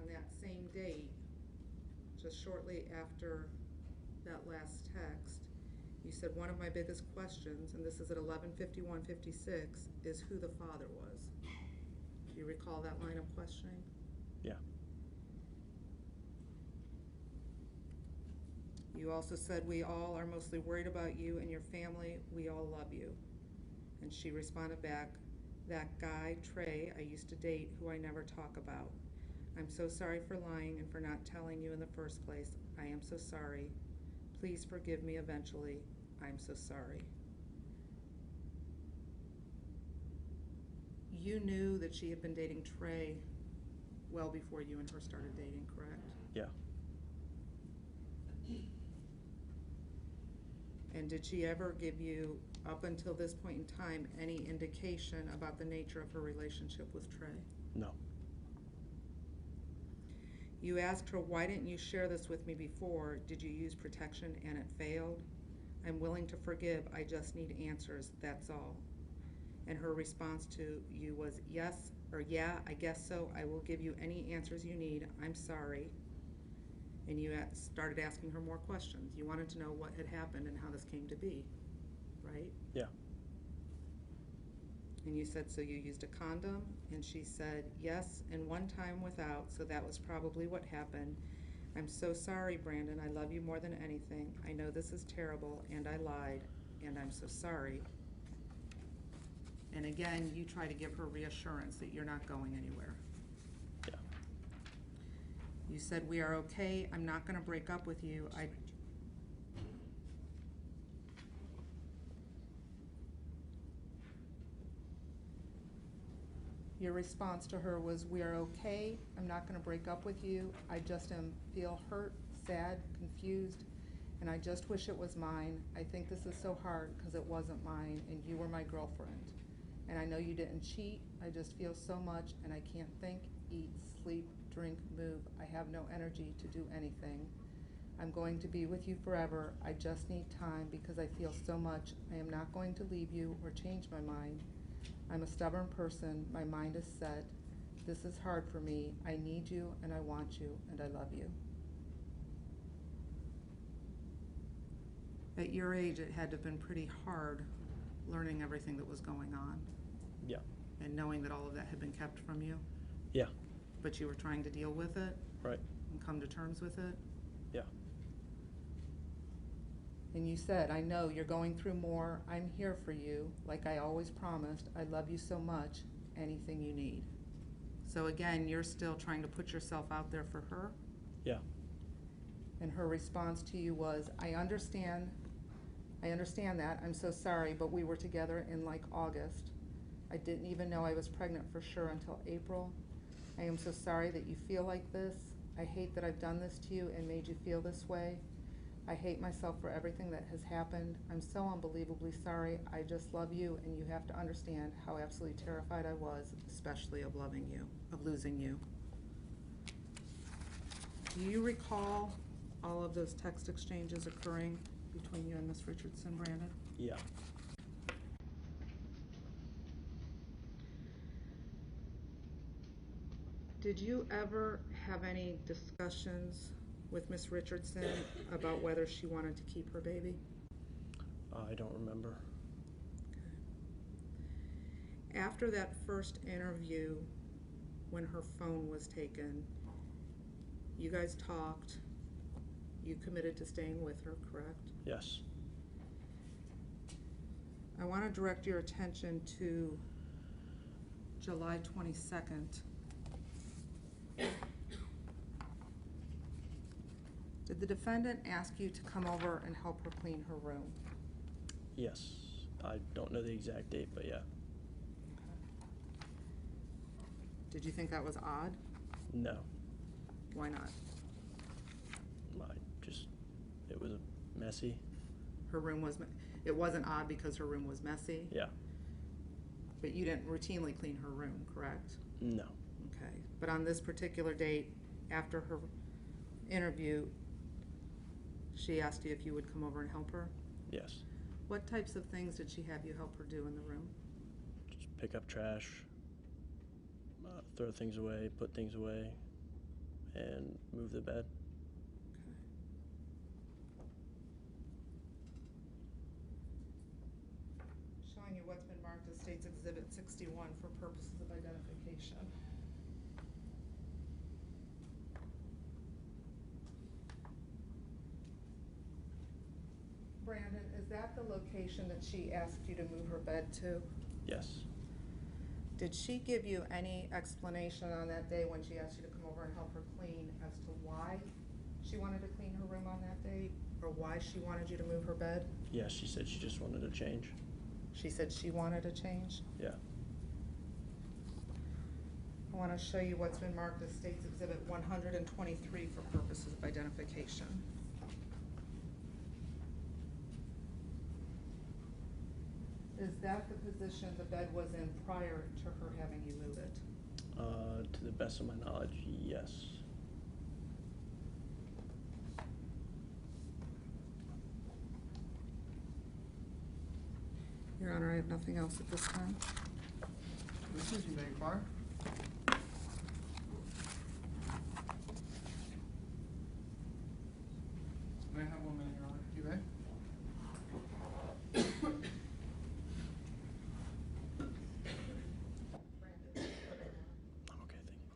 On that same date, just shortly after that last text, you said one of my biggest questions, and this is at 11:51:56, is who the father was. Do you recall that line of questioning? Yeah. You also said, we all are mostly worried about you and your family. We all love you. And she responded back, that guy, Trey, I used to date, who I never talk about. I'm so sorry for lying and for not telling you in the first place. I am so sorry. Please forgive me eventually. I'm so sorry. You knew that she had been dating Trey well before you and her started dating, correct? Yeah. And did she ever give you, up until this point in time, any indication about the nature of her relationship with Trey? No. You asked her, why didn't you share this with me before? Did you use protection and it failed? I'm willing to forgive, I just need answers, that's all. And her response to you was, yes, or yeah, I guess so, I will give you any answers you need, I'm sorry. And you started asking her more questions. You wanted to know what had happened and how this came to be, right? Yeah. And you said, so you used a condom? And she said, yes, and one time without, so that was probably what happened. I'm so sorry, Brandon. I love you more than anything. I know this is terrible, and I lied, and I'm so sorry. And again, you try to give her reassurance that you're not going anywhere. Yeah. You said, we are okay. I'm not going to break up with you. Your response to her was, we are okay, I'm not going to break up with you, I just feel hurt, sad, confused, and I just wish it was mine. I think this is so hard because it wasn't mine and you were my girlfriend. And I know you didn't cheat, I just feel so much and I can't think, eat, sleep, drink, move. I have no energy to do anything. I'm going to be with you forever. I just need time because I feel so much. I am not going to leave you or change my mind. I'm a stubborn person. My mind is set. This is hard for me. I need you and I want you and I love you. At your age, it had to have been pretty hard learning everything that was going on. Yeah. And knowing that all of that had been kept from you. Yeah. But you were trying to deal with it. Right. And come to terms with it. Yeah. And you said, I know you're going through more. I'm here for you, like I always promised. I love you so much. Anything you need. So again, you're still trying to put yourself out there for her? Yeah. And her response to you was, I understand. I understand that. I'm so sorry, but we were together in like August. I didn't even know I was pregnant for sure until April. I am so sorry that you feel like this. I hate that I've done this to you and made you feel this way. I hate myself for everything that has happened. I'm so unbelievably sorry. I just love you, and you have to understand how absolutely terrified I was, especially of loving you, of losing you. Do you recall all of those text exchanges occurring between you and Miss Richardson, Brandon? Yeah. Did you ever have any discussions with Miss Richardson about whether she wanted to keep her baby? I don't remember. Okay. After that first interview, when her phone was taken, you guys talked. You committed to staying with her, correct? Yes. I want to direct your attention to July 22nd. Did the defendant ask you to come over and help her clean her room? Yes. I don't know the exact date, but yeah. Okay. Did you think that was odd? No. Why not? It was messy. Her room was, it wasn't odd because her room was messy? Yeah. But you didn't routinely clean her room, correct? No. Okay. But on this particular date, after her interview, she asked you if you would come over and help her? Yes. What types of things did she have you help her do in the room? Just pick up trash, throw things away, put things away, and move the bed. Showing you what's been marked as State's Exhibit 61 for purposes of identification. Brandon, is that the location that she asked you to move her bed to? Yes. Did she give you any explanation on that day when she asked you to come over and help her clean as to why she wanted to clean her room on that day, or why she wanted you to move her bed? Yes, she said she just wanted to change. She said she wanted a change? Yeah. I want to show you what's been marked as State's Exhibit 123 for purposes of identification. Is that the position the bed was in prior to her having you move it? To the best of my knowledge, yes. Your Honor, I have nothing else at this time. Witnesses, you may inquire. May I have 1 minute, Your Honor? You may. I'm okay, thank you.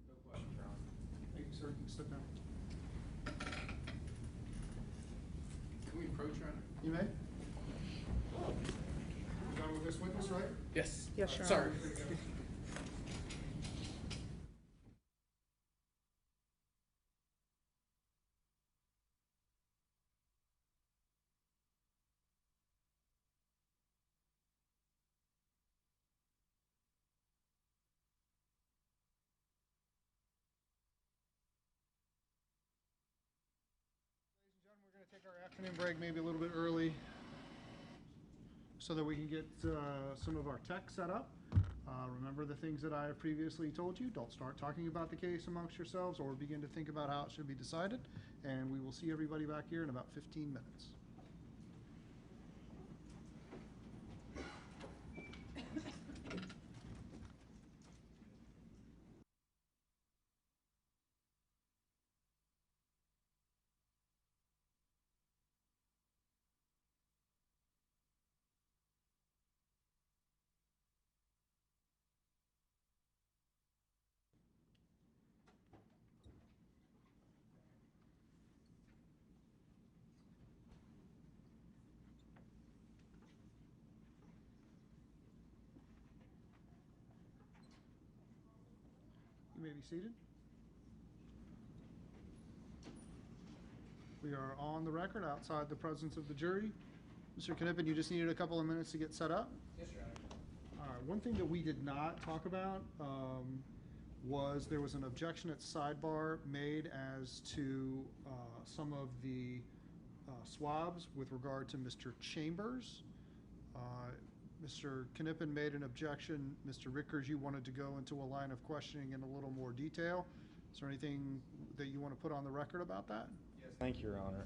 No questions, Your Honor. Thank you, sir. You can step down. Can we approach, Your Honor? You may. You done with this witness, right? Yes. Yes, Your Sorry. Honor. Ladies and gentlemen, we're going to take our afternoon break maybe a little bit early so that we can get some of our tech set up. Remember the things that I have previously told you. Don't start talking about the case amongst yourselves or begin to think about how it should be decided. And we will see everybody back here in about 15 minutes. may be seated. We are on the record outside the presence of the jury. Mr. Knippen, you just needed a couple of minutes to get set up? Yes, Your Honor. All right, one thing that we did not talk about was there was an objection at sidebar made as to some of the swabs with regard to Mr. Chambers. Mr. Knippen made an objection. Mr. Rickers, you wanted to go into a line of questioning in a little more detail. Is there anything that you want to put on the record about that? Yes, thank you, Your Honor.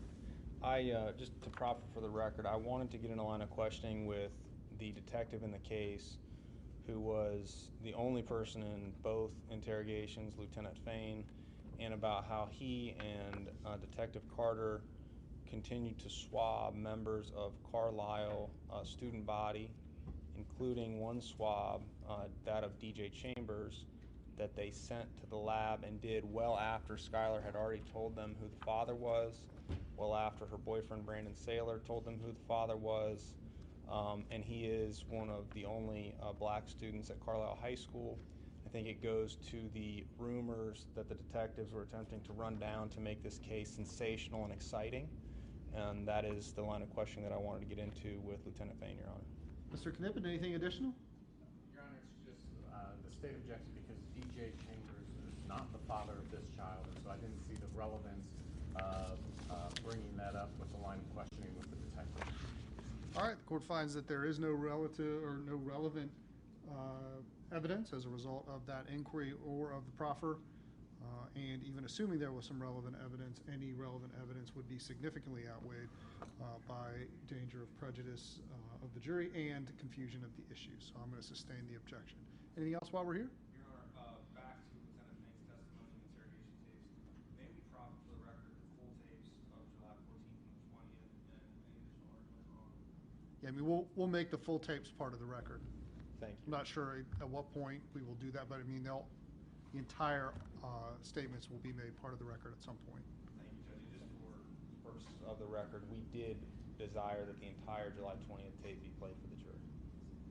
Just to proffer for the record, I wanted to get in a line of questioning with the detective in the case who was the only person in both interrogations, Lieutenant Fain, and about how he and Detective Carter continued to swab members of Carlisle student body, including one swab, that of DJ Chambers, that they sent to the lab and did well after Skylar had already told them who the father was, well after her boyfriend Brandon Saylor told them who the father was, and he is one of the only black students at Carlisle High School. I think it goes to the rumors that the detectives were attempting to run down to make this case sensational and exciting, and that is the line of questioning that I wanted to get into with Lieutenant Fain, Your Honor. Mr. Knippen, anything additional? Your Honor, it's just the state objects because DJ Chambers is not the father of this child, and so I didn't see the relevance of bringing that up with the line of questioning with the detective. All right, the court finds that there is no relative or no relevant evidence as a result of that inquiry or of the proffer. And even assuming there was some relevant evidence, any relevant evidence would be significantly outweighed by danger of prejudice of the jury and confusion of the issues. So I'm going to sustain the objection. Anything else while we're here? Your Honor, back to Lieutenant Fain's testimony and interrogation tapes. May we proffer for the record the full tapes of July 14th and 20th and any additional argument on? Yeah, I mean, we'll make the full tapes part of the record. Thank I'm not sure at what point we will do that, but I mean, the entire statements will be made part of the record at some point. Thank you, Judge. And just for purposes of the record, we did desire that the entire July 20th tape be played for the jury.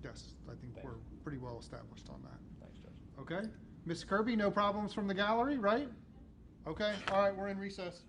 Yes, I think Thank we're you. pretty well established on that. Thanks, Judge. Okay. Ms. Kirby, no problems from the gallery, right? Okay. All right, we're in recess.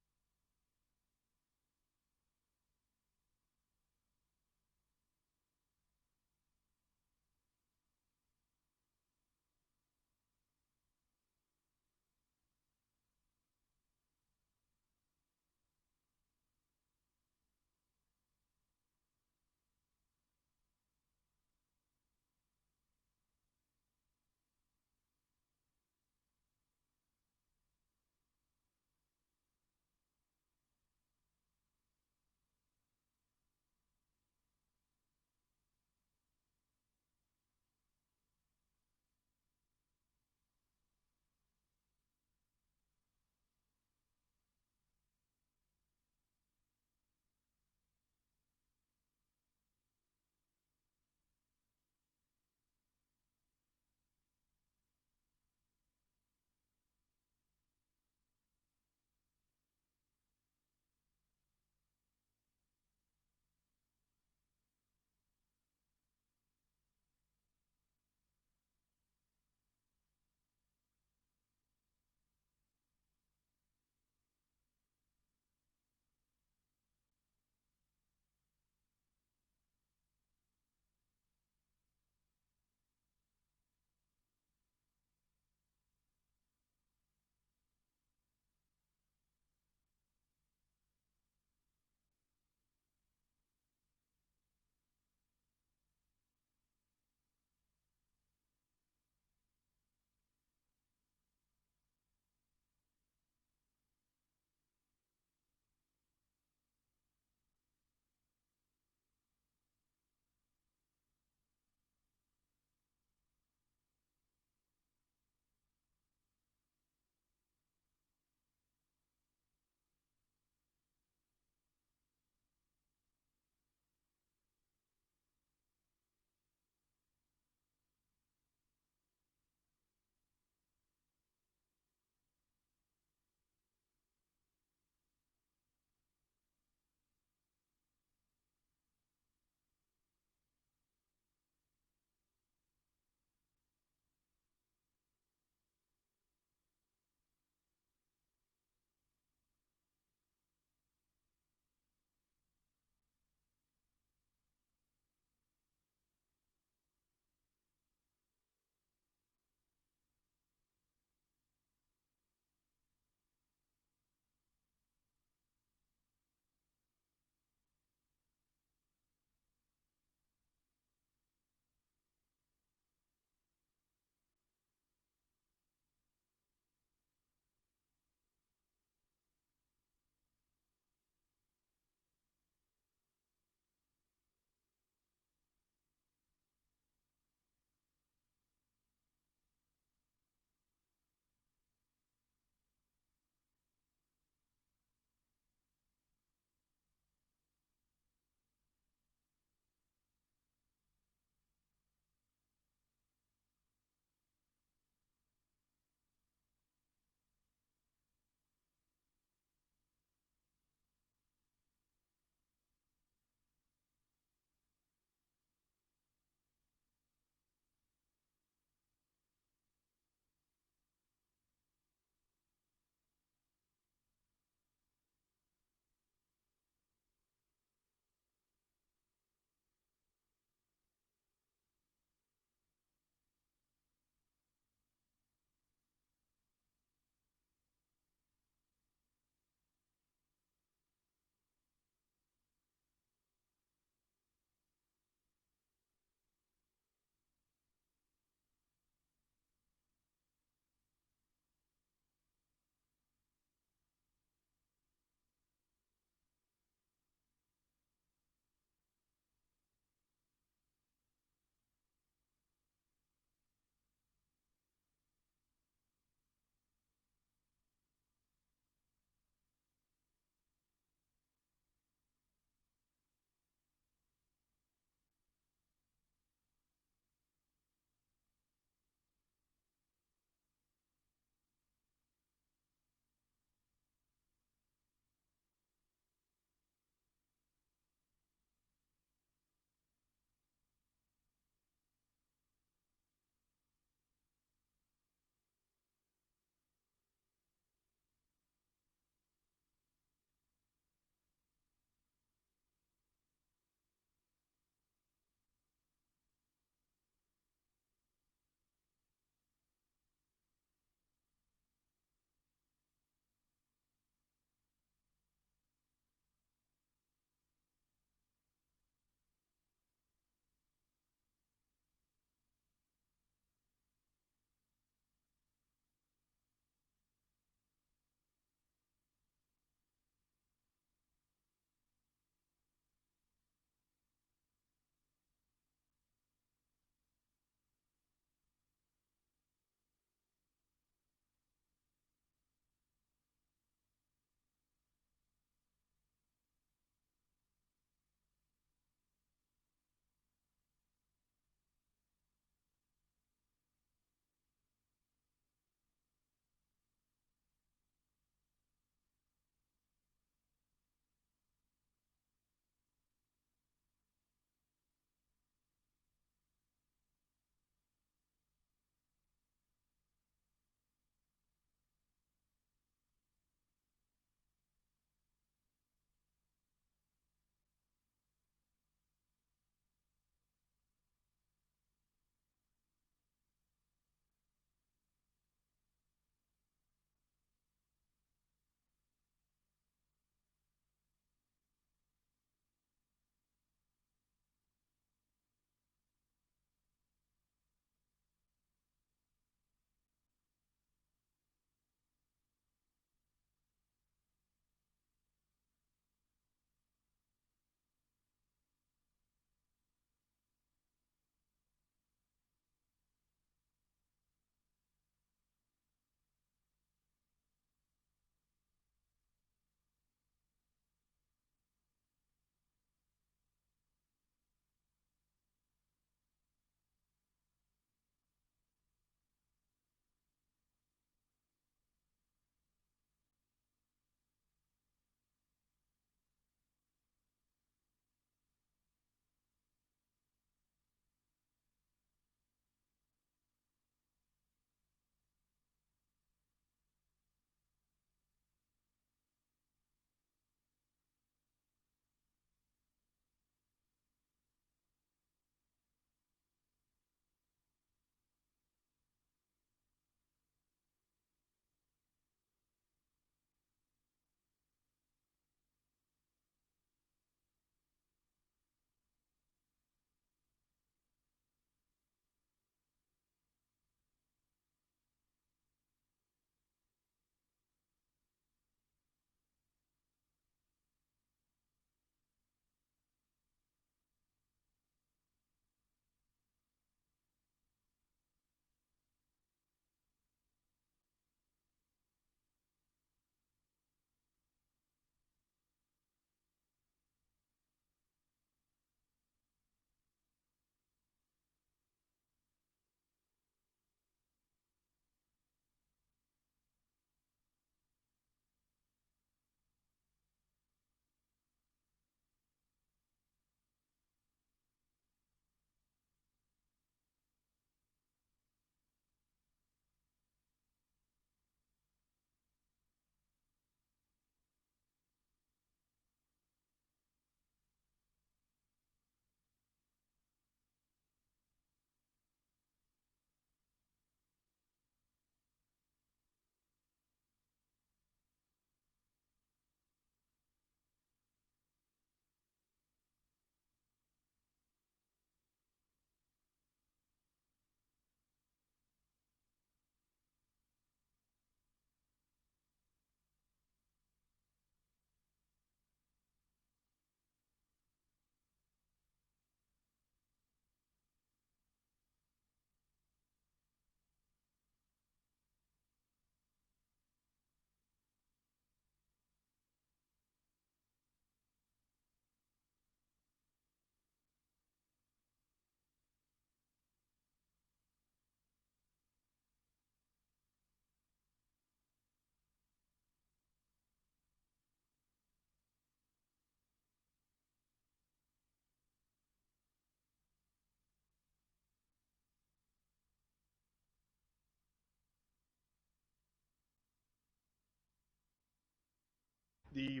The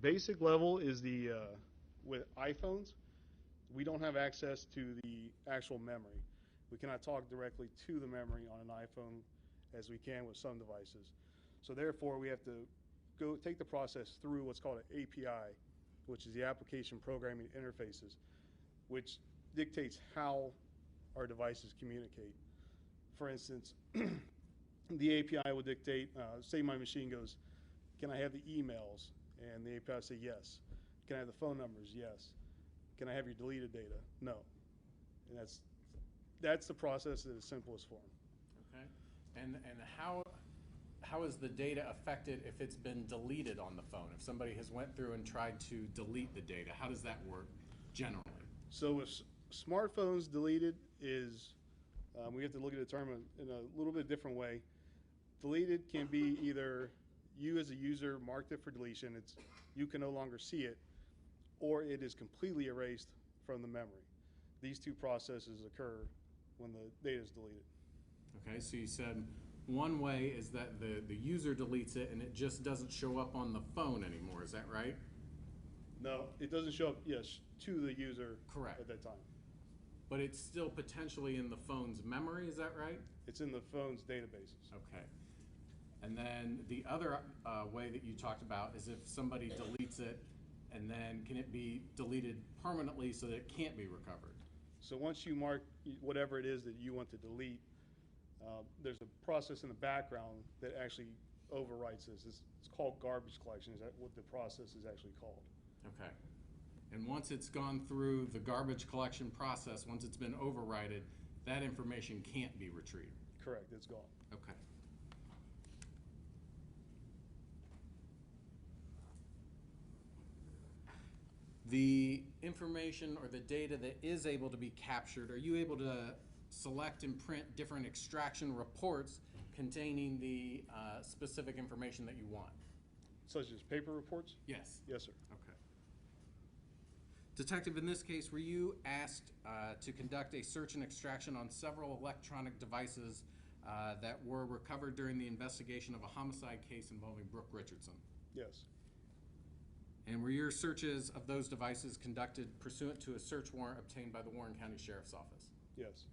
basic level is with iPhones, we don't have access to the actual memory. We cannot talk directly to the memory on an iPhone as we can with some devices. So therefore, we have to go take the process through what's called an API, which is the Application Programming Interfaces, which dictates how our devices communicate. For instance, the API will dictate, say my machine goes, can I have the emails? And the API will say yes. Can I have the phone numbers? Yes. Can I have your deleted data? No. And that's the process in its simplest form. Okay. And how is the data affected if it's been deleted on the phone? If somebody has went through and tried to delete the data, how does that work generally? So with smartphones, deleted is, we have to look at the term in a little bit different way. Deleted can be either you as a user marked it for deletion, you can no longer see it, or it is completely erased from the memory. These two processes occur when the data is deleted. Okay, so you said one way is that the user deletes it and it just doesn't show up on the phone anymore, is that right? No, it doesn't show up, yes, to the user. Correct. At that time. But it's still potentially in the phone's memory, is that right? It's in the phone's databases. Okay. And then the other way that you talked about is if somebody deletes it, and then can it be deleted permanently so that it can't be recovered? So once you mark whatever it is that you want to delete, there's a process in the background that actually overwrites this. It's called garbage collection, is that what the process is actually called. Okay. And once it's gone through the garbage collection process, once it's been overwritten, that information can't be retrieved. Correct, it's gone. Okay. The information or the data that is able to be captured, are you able to select and print different extraction reports containing the specific information that you want? Such as paper reports? Yes. Yes, sir. Okay. Detective, in this case, were you asked to conduct a search and extraction on several electronic devices that were recovered during the investigation of a homicide case involving Brooke Richardson? Yes. And were your searches of those devices conducted pursuant to a search warrant obtained by the Warren County Sheriff's Office? Yes.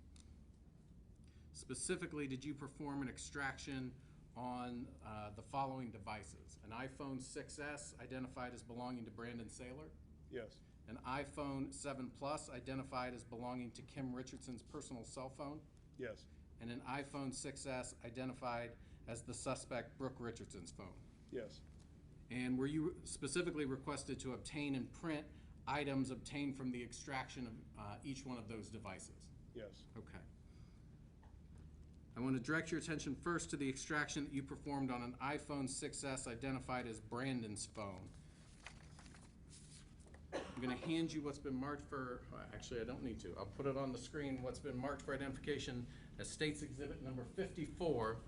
Specifically, did you perform an extraction on the following devices? An iPhone 6S identified as belonging to Brandon Saylor? Yes. An iPhone 7 Plus identified as belonging to Kim Richardson's personal cell phone? Yes. And an iPhone 6S identified as the suspect Brooke Richardson's phone? Yes. And were you specifically requested to obtain and print items obtained from the extraction of each one of those devices? Yes. Okay. I want to direct your attention first to the extraction that you performed on an iPhone 6S identified as Brandon's phone. I'm going to hand you what's been marked for, actually I don't need to, I'll put it on the screen, what's been marked for identification as State's Exhibit number 54.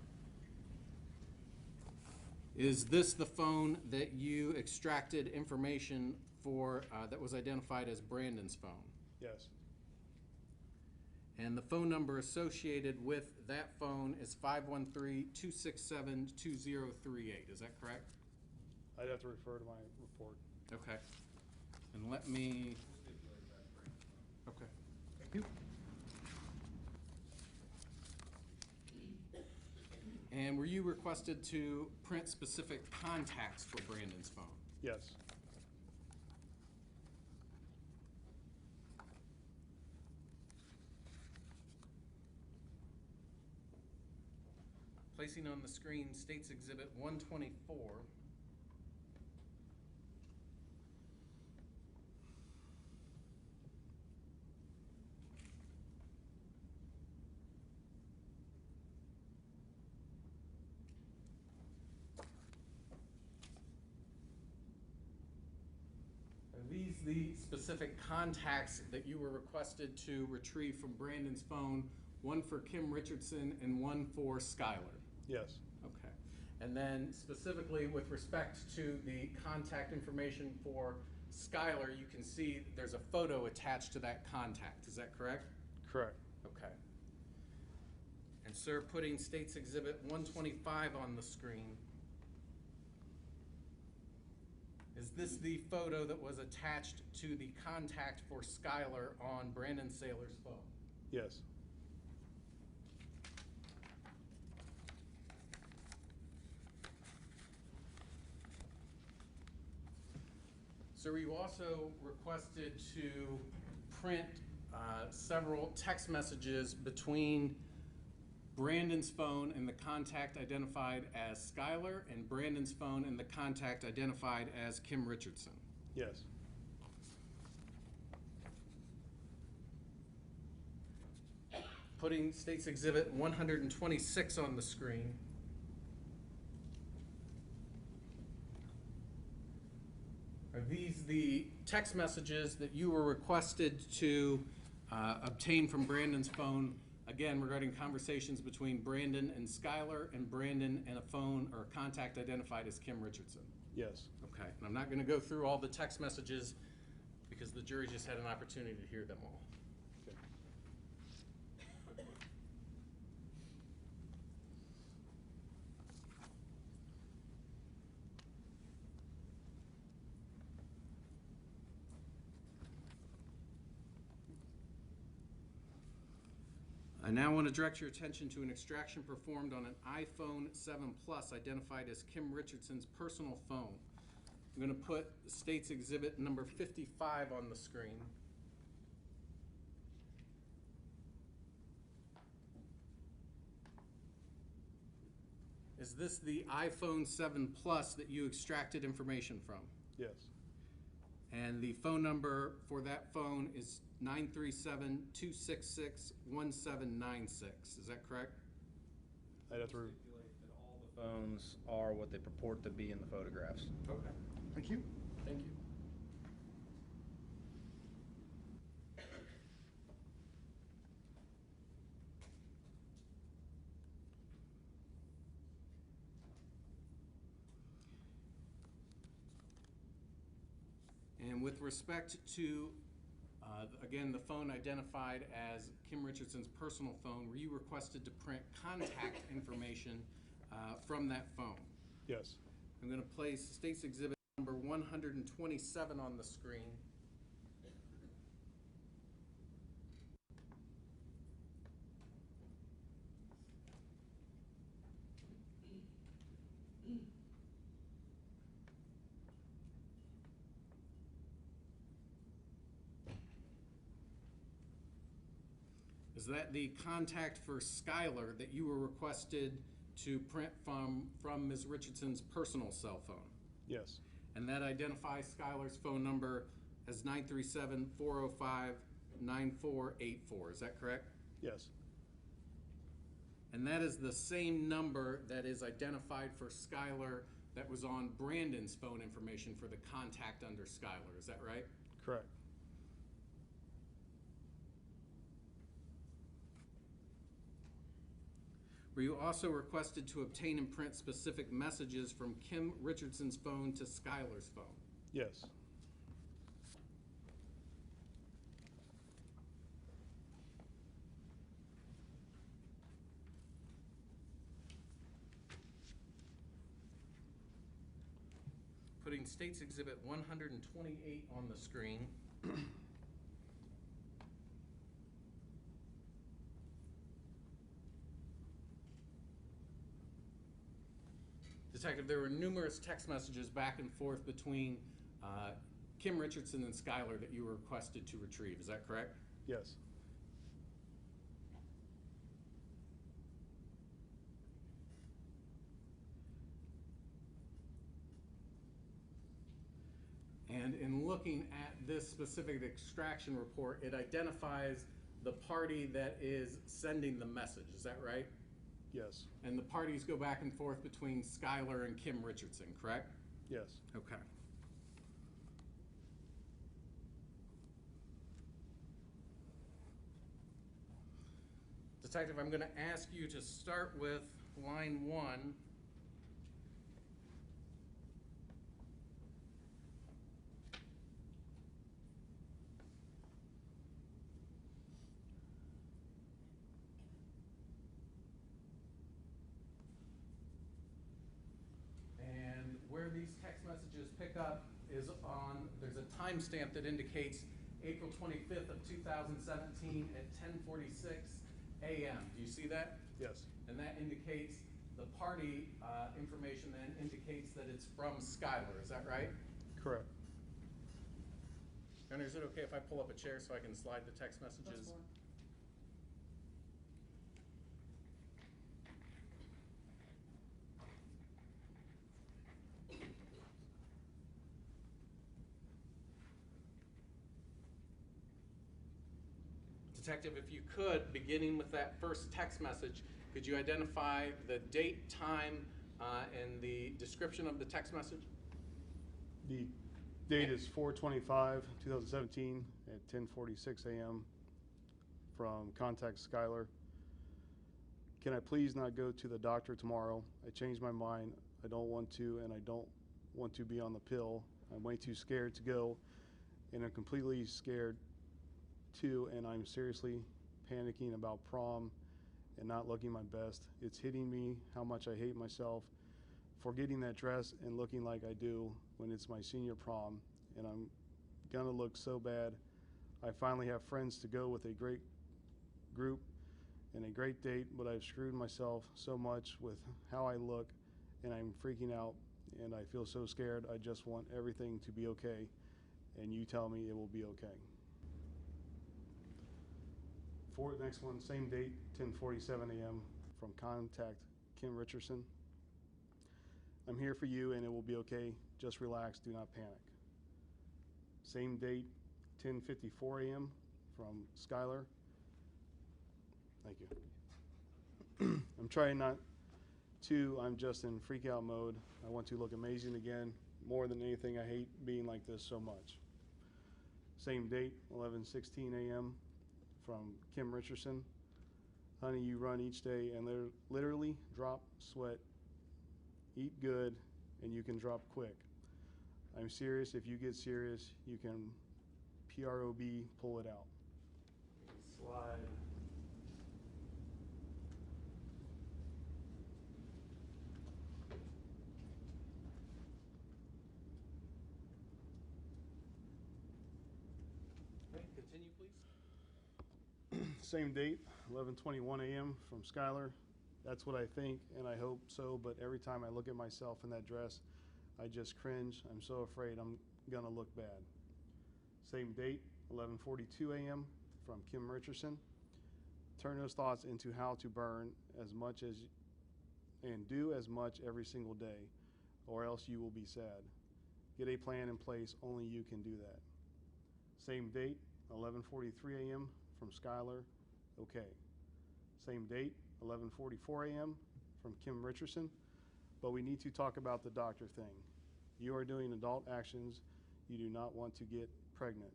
Is this the phone that you extracted information for that was identified as Brandon's phone? Yes. And the phone number associated with that phone is 513-267-2038. Is that correct? I'd have to refer to my report. Okay. And let me... Okay. Thank you. And were you requested to print specific contacts for Brandon's phone? Yes. Placing on the screen State's Exhibit 124. Are these the specific contacts that you were requested to retrieve from Brandon's phone, one for Kim Richardson and one for Skylar? Yes. Okay. And then specifically with respect to the contact information for Skylar, you can see there's a photo attached to that contact. Is that correct? Correct. Okay. And sir, putting State's Exhibit 125 on the screen. Is this the photo that was attached to the contact for Skylar on Brandon Saylor's phone? Yes. Sir, you also requested to print several text messages between Brandon's phone and the contact identified as Skylar, and Brandon's phone and the contact identified as Kim Richardson. Yes. Putting State's Exhibit 126 on the screen. Are these the text messages that you were requested to obtain from Brandon's phone, again, regarding conversations between Brandon and Skylar, and Brandon and a phone or a contact identified as Kim Richardson? Yes. Okay, and I'm not going to go through all the text messages because the jury just had an opportunity to hear them all. Okay. I now want to direct your attention to an extraction performed on an iPhone 7 Plus identified as Kim Richardson's personal phone. I'm going to put State's Exhibit number 55 on the screen. Is this the iPhone 7 Plus that you extracted information from? Yes. And the phone number for that phone is 937-266-1796. Is that correct? I'd have to. Stipulate that all the phones are what they purport to be in the photographs. Okay. Thank you. Thank you. And with respect to, again, the phone identified as Kim Richardson's personal phone, were you requested to print contact information from that phone? Yes. I'm going to place State's Exhibit number 127 on the screen. Is that the contact for Skylar that you were requested to print from Ms. Richardson's personal cell phone? Yes. And that identifies Skylar's phone number as 937-405-9484. Is that correct? Yes. And that is the same number that is identified for Skylar that was on Brandon's phone information for the contact under Skylar. Is that right? Correct. Were you also requested to obtain and print specific messages from Kim Richardson's phone to Skylar's phone? Yes. Putting State's Exhibit 128 on the screen. Detective, there were numerous text messages back and forth between Kim Richardson and Skylar that you were requested to retrieve. Is that correct? Yes. And in looking at this specific extraction report, it identifies the party that is sending the message. Is that right? Yes. And the parties go back and forth between Skylar and Kim Richardson, correct? Yes. Okay. Detective, I'm going to ask you to start with line 1. And where these text messages pick up is timestamp that indicates April 25th of 2017 at 10:46 a.m. Do you see that? Yes. And that indicates the party information then indicates that it's from Skylar. Is that right? Correct. And is it okay if I pull up a chair so I can slide the text messages? Detective, if you could, beginning with that first text message, could you identify the date, time, and the description of the text message? The date is 4/25/2017 at 10:46 a.m. from contact Skylar. Can I please not go to the doctor tomorrow? I changed my mind. I don't want to, and I don't want to be on the pill. I'm way too scared to go, and I'm completely scared too, and I'm seriously panicking about prom and not looking my best. It's hitting me how much I hate myself for getting that dress and looking like I do when it's my senior prom, and I'm gonna look so bad. I finally have friends to go with, a great group and a great date, but I've screwed myself so much with how I look, and I'm freaking out, and I feel so scared. I just want everything to be okay, and you tell me it will be okay. For the next one, same date, 10:47 a.m. from contact Kim Richardson. I'm here for you and it will be okay. Just relax, do not panic. Same date, 10:54 a.m. from Skylar. Thank you. I'm trying not to, I'm just in freak out mode. I want to look amazing again. More than anything, I hate being like this so much. Same date, 11:16 a.m. from Kim Richardson. Honey, you run each day and literally drop sweat, eat good, and you can drop quick. I'm serious. If you get serious, you can PROB, pull it out. Slide. Okay, continue, please. Same date, 11:21 a.m. from Skylar. That's what I think, and I hope so, but every time I look at myself in that dress, I just cringe. I'm so afraid I'm gonna look bad. Same date, 11:42 a.m. from Kim Richardson. Turn those thoughts into how to burn as much as and do as much every single day, or else you will be sad. Get a plan in place. Only you can do that. Same date, 11:43 a.m. from Skylar. Okay. Same date, 11:44 a.m. from Kim Richardson. But we need to talk about the doctor thing. You are doing adult actions. You do not want to get pregnant.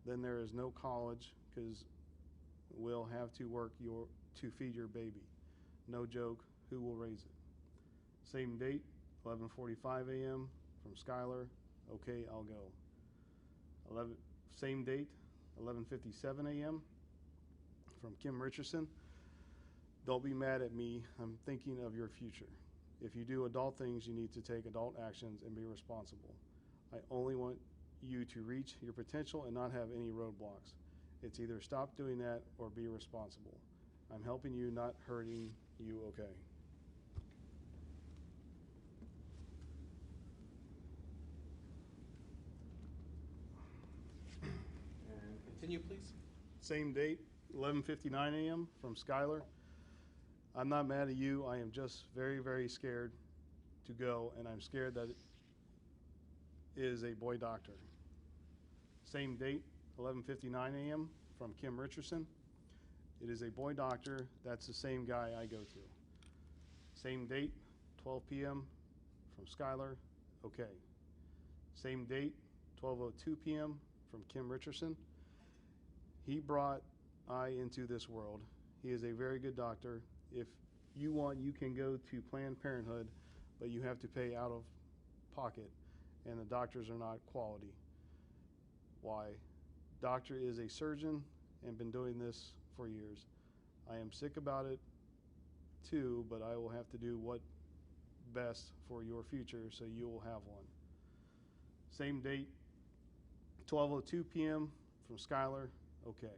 Then there is no college because we'll have to work to feed your baby. No joke. Who will raise it? Same date, 11:45 a.m. from Skylar. Okay, I'll go. Same date, 11:57 a.m. from Kim Richardson. Don't be mad at me. I'm thinking of your future. If you do adult things, you need to take adult actions and be responsible. I only want you to reach your potential and not have any roadblocks. It's either stop doing that or be responsible. I'm helping you, not hurting you, okay? And continue, please. Same date, 11:59 a.m. from Skylar. I'm not mad at you. I am just very, very scared to go, and I'm scared that it is a boy doctor. Same date, 11:59 a.m. from Kim Richardson. It is a boy doctor. That's the same guy I go to. Same date, 12 p.m. from Skylar. Okay. Same date, 12:02 p.m. from Kim Richardson. He brought I into this world. He is a very good doctor. If you want, you can go to Planned Parenthood, but you have to pay out of pocket, and the doctors are not quality. Why? Doctor is a surgeon and been doing this for years. I am sick about it too, but I will have to do what best for your future so you will have one. Same date, 12:02 p.m. from Skylar, okay.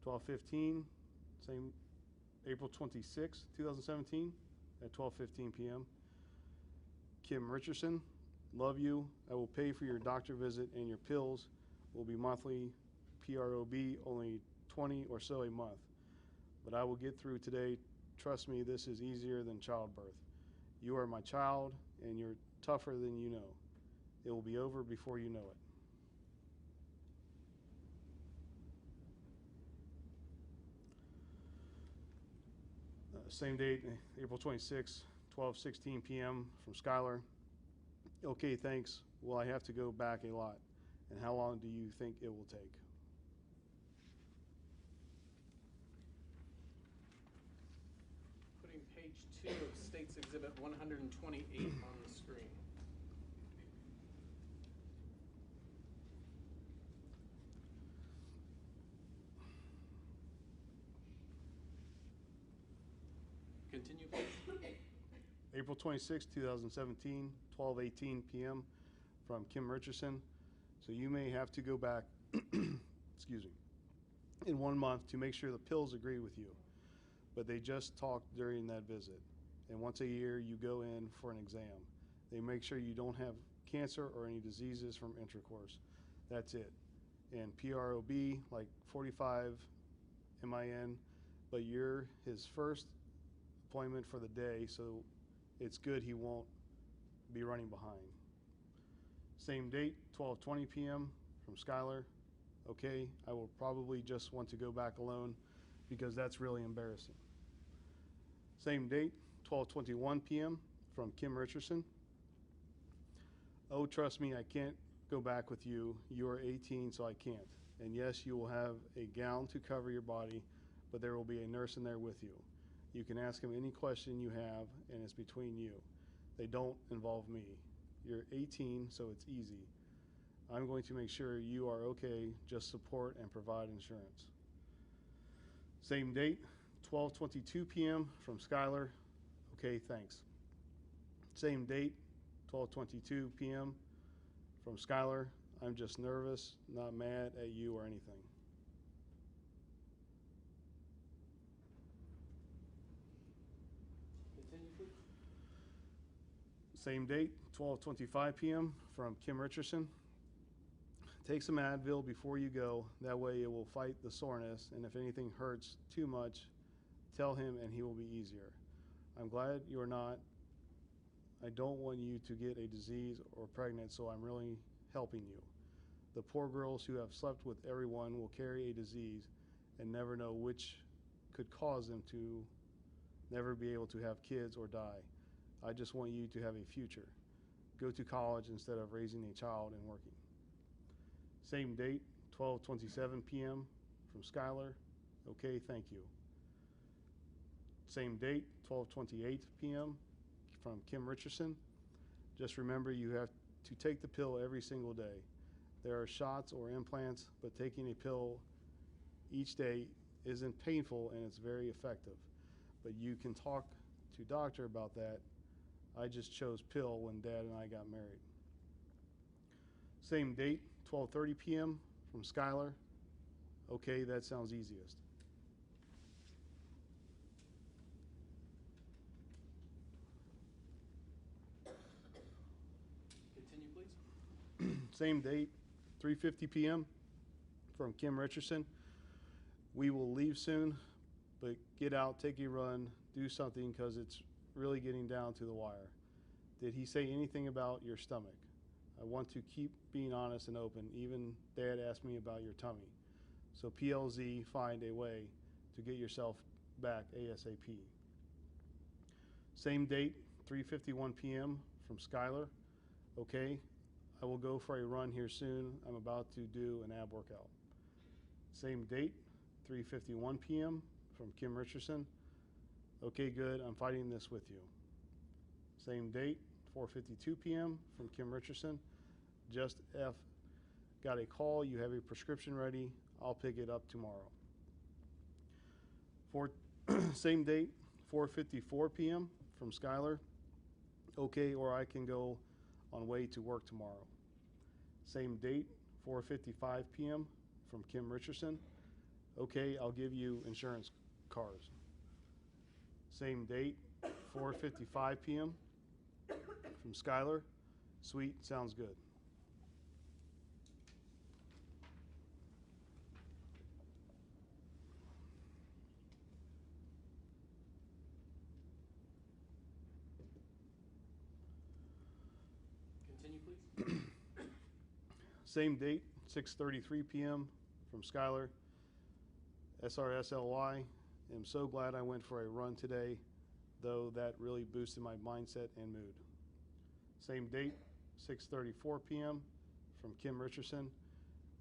12:15, same, April 26, 2017, at 12:15 p.m. Kim Richardson, love you. I will pay for your doctor visit and your pills. Will be monthly PROB, only 20 or so a month. But I will get through today. Trust me, this is easier than childbirth. You are my child, and you're tougher than you know. It will be over before you know it. Same date, April 26, 12:16 p.m. from Skylar. Okay, thanks. Will I have to go back a lot? And how long do you think it will take? Putting page 2 of State's Exhibit 128 on the screen. Continue, please. April 26, 2017, 12:18 p.m. from Kim Richardson. So you may have to go back, excuse me, in 1 month to make sure the pills agree with you. But they just talked during that visit. And once a year, you go in for an exam. They make sure you don't have cancer or any diseases from intercourse. That's it. And PROB, like 45 MIN, but you're his first appointment for the day, so it's good he won't be running behind. Same date, 12:20 p.m. from Skylar. Okay, I will probably just want to go back alone because that's really embarrassing. Same date, 12:21 p.m. from Kim Richardson. Oh, trust me, I can't go back with you. You are 18, so I can't. And yes, you will have a gown to cover your body, but there will be a nurse in there with you. You can ask him any question you have, and it's between you. They don't involve me. You're 18, so it's easy. I'm going to make sure you are okay, just support and provide insurance. Same date, 12:22 p.m. from Skylar. Okay, thanks. Same date, 12:22 p.m. from Skylar. I'm just nervous, not mad at you or anything. Continue, please. Same date, 12:25 p.m. from Kim Richardson. Take some Advil before you go. That way it will fight the soreness, and if anything hurts too much, tell him and he will be easier. I'm glad you're not. I don't want you to get a disease or pregnant, so I'm really helping you. The poor girls who have slept with everyone will carry a disease and never know which could cause them to never be able to have kids or die. I just want you to have a future. Go to college instead of raising a child and working. Same date, 12:27 p.m. from Skylar. Okay, thank you. Same date, 12:28 p.m. from Kim Richardson. Just remember you have to take the pill every single day. There are shots or implants, but taking a pill each day isn't painful and it's very effective. But you can talk to doctor about that. I just chose pill when Dad and I got married. Same date, 12:30 p.m. from Skylar. Okay, that sounds easiest. Continue, please. Same date, 3:50 p.m. from Kim Richardson. We will leave soon, but get out, take a run, do something because it's really getting down to the wire. Did he say anything about your stomach? I want to keep being honest and open. Even Dad asked me about your tummy. So PLZ, find a way to get yourself back ASAP. Same date, 3:51 p.m. from Skylar. Okay, I will go for a run here soon. I'm about to do an ab workout. Same date, 3:51 p.m. from Kim Richardson. Okay, good. I'm fighting this with you. Same date, 4:52 p.m. from Kim Richardson. Just F. Got a call. You have a prescription ready. I'll pick it up tomorrow. Same date, 4:54 p.m. from Skylar. Okay, or I can go on way to work tomorrow. Same date, 4:55 p.m. from Kim Richardson. Okay, I'll give you insurance cars. Same date, 4:55 p.m. from Skylar. Sweet, sounds good. Continue, please. Same date, 6:33 p.m. from Skylar. SRSLY. Am so glad I went for a run today, though that really boosted my mindset and mood. Same date, 6:34 p.m. from Kim Richardson.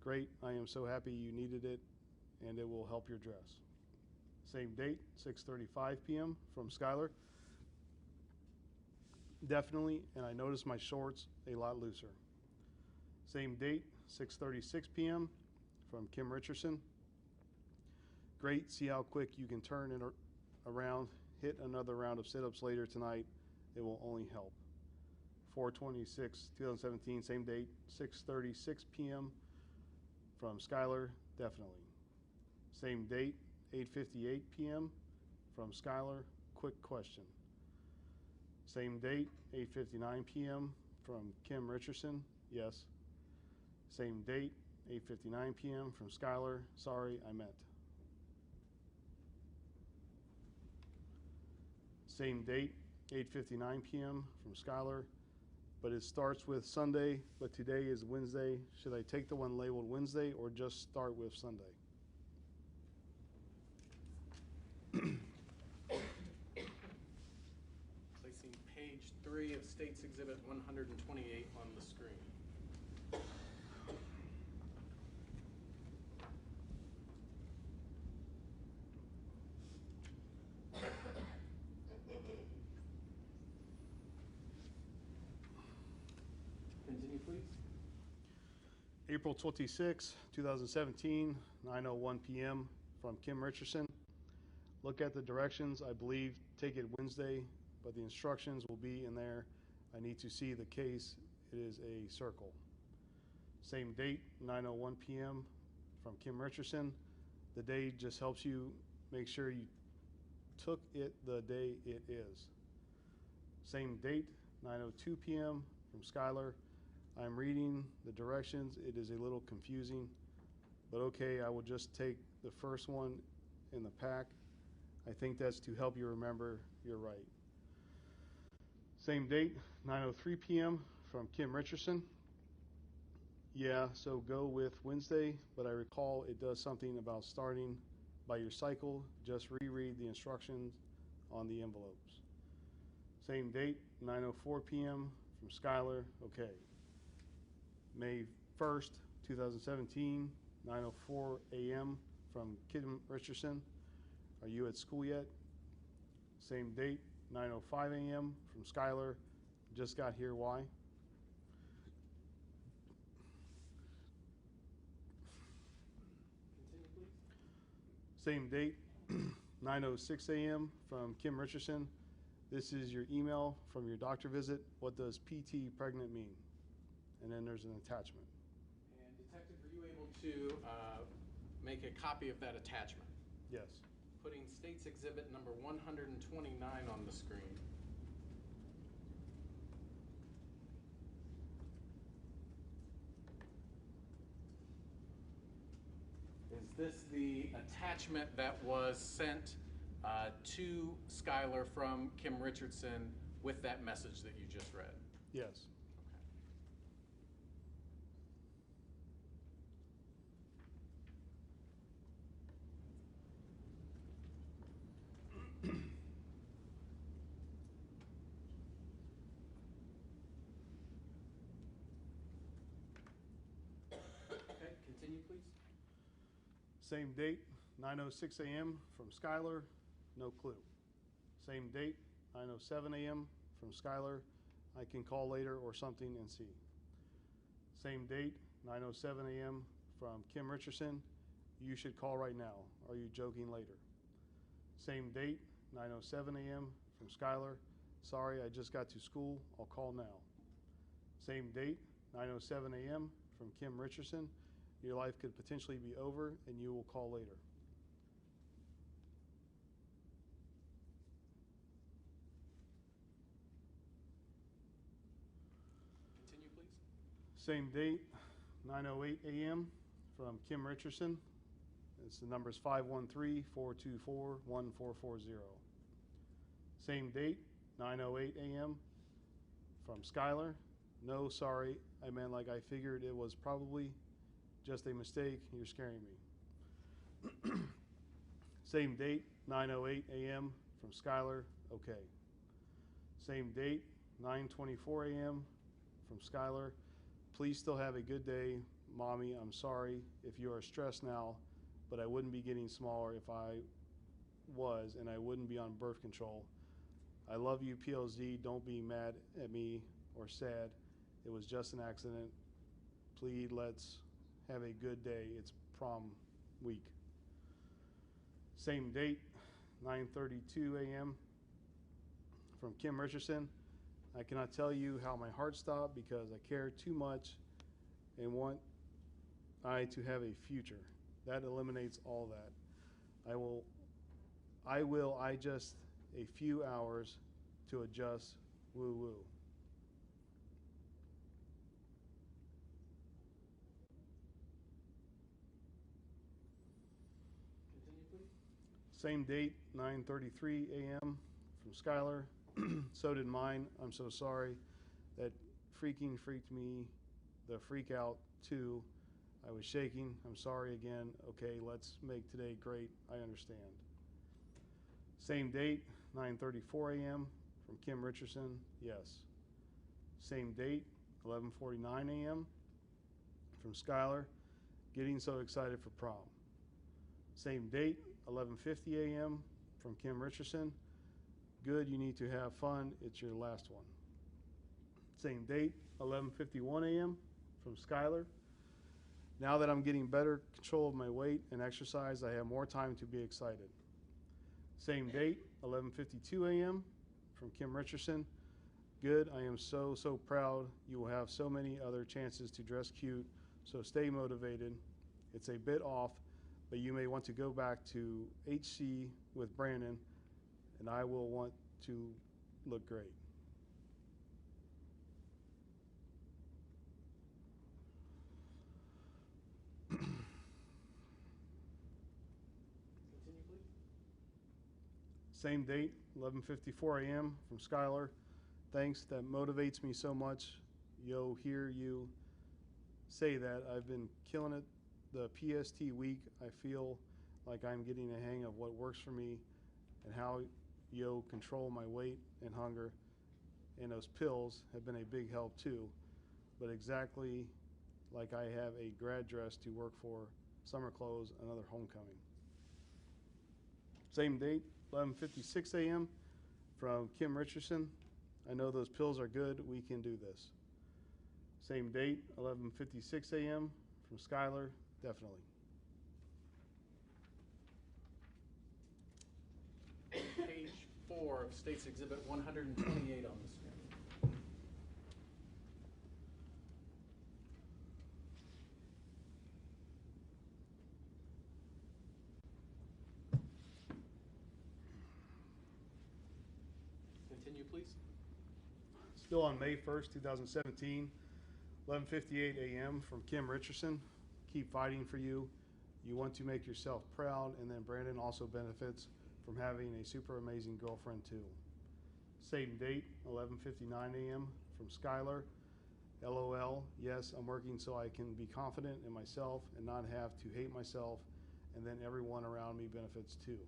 Great, I am so happy you needed it, and it will help your dress. Same date, 6:35 p.m. from Skylar. Definitely, and I noticed my shorts a lot looser. Same date, 6:36 p.m. from Kim Richardson. Great, see how quick you can turn it around. Hit another round of sit-ups later tonight. It will only help. 4/26/2017, same date, 6:36 p.m. from Skylar, definitely. Same date, 8:58 p.m. from Skylar, quick question. Same date, 8:59 p.m. from Kim Richardson, yes. Same date, 8:59 p.m. from Skylar, sorry, I meant. Same date, 8:59 p.m. from Skylar, but it starts with Sunday, but today is Wednesday. Should I take the one labeled Wednesday or just start with Sunday? Placing page 3 of State's Exhibit 128 on the screen. Continue, please. April 26, 2017, 9:01 p.m. from Kim Richardson. Look at the directions. I believe take it Wednesday, but the instructions will be in there. I need to see the case. It is a circle. Same date, 9:01 p.m. from Kim Richardson. The day just helps you make sure you took it the day it is. Same date, 9:02 p.m. from Skylar. I'm reading the directions. It is a little confusing, but okay, I will just take the first one in the pack. I think that's to help you remember you're right. Same date, 9:03 p.m. from Kim Richardson. Yeah, so go with Wednesday, but I recall it does something about starting by your cycle. Just reread the instructions on the envelopes. Same date, 9:04 p.m. from Skylar. Okay. May 1st, 2017, 9:04 a.m. from Kim Richardson. Are you at school yet? Same date, 9:05 a.m. from Skylar. Just got here, why? Continue, please. Same date, 9:06 a.m. from Kim Richardson. This is your email from your doctor visit. What does PT pregnant mean? And then there's an attachment. And Detective, were you able to make a copy of that attachment? Yes. Putting State's Exhibit number 129 on the screen. Is this the attachment that was sent to Skylar from Kim Richardson with that message that you just read? Yes. Okay, continue, please. Same date, 9:06 a.m. from Skylar, no clue. Same date, 9:07 a.m. from Skylar, I can call later or something and see. Same date, 9:07 a.m. from Kim Richardson, you should call right now. Are you joking later? Same date, 9:07 a.m. from Skylar, sorry, I just got to school, I'll call now. Same date, 9:07 a.m. from Kim Richardson. Your life could potentially be over, and you will call later. Continue, please. Same date, 9:08 a.m. from Kim Richardson. It's the numbers 513-424-1440. Same date, 9:08 a.m. from Skylar. No, sorry, I meant like I figured it was probably just a mistake. You're scaring me. Same date, 9:08 a.m. from Skylar. Okay. Same date, 9:24 a.m. from Skylar. Please still have a good day. Mommy, I'm sorry if you are stressed now, but I wouldn't be getting smaller if I was, and I wouldn't be on birth control. I love you, PLZ. Don't be mad at me or sad. It was just an accident. Please, let's have a good day. It's prom week. Same date, 9:32 a.m. from Kim Richardson. I cannot tell you how my heart stopped because I care too much and want I to have a future. That eliminates all that. I just a few hours to adjust. Woo woo. Continue, please. Same date, 9:33 a.m. from Skylar. So did mine. I'm so sorry. That freaked me the freak out too. I was shaking. I'm sorry again. Okay, let's make today great. I understand. Same date, 9:34 a.m. from Kim Richardson. Yes. Same date, 11:49 a.m. from Skylar. Getting so excited for prom. Same date, 11:50 a.m. from Kim Richardson. Good, you need to have fun. It's your last one. Same date, 11:51 a.m. from Skylar. Now that I'm getting better control of my weight and exercise, I have more time to be excited. Same date, 11:52 a.m. from Kim Richardson. Good, I am so proud. You will have so many other chances to dress cute, so stay motivated. It's a bit off, but you may want to go back to HC with Brandon, and I will want to look great. Continue, please. Same date, 11:54 a.m. from Skylar. Thanks, that motivates me so much. Yo, hear you say that. I've been killing it the PST week. I feel like I'm getting a hang of what works for me and how yo control my weight and hunger. And those pills have been a big help too. But exactly like I have a grad dress to work for, summer clothes, another homecoming. Same date, 11:56 a.m. from Kim Richardson. I know those pills are good. We can do this. Same date, 11:56 a.m. from Skylar. Definitely. Page 4 of State's Exhibit 128 on the screen. Continue, please. Still on May 1st, 2017, 11:58 a.m. from Kim Richardson. Keep fighting for you. You want to make yourself proud, and then Brandon also benefits from having a super amazing girlfriend too. Same date, 11:59 a.m. from Skylar. LOL, yes, I'm working so I can be confident in myself and not have to hate myself, and then everyone around me benefits too.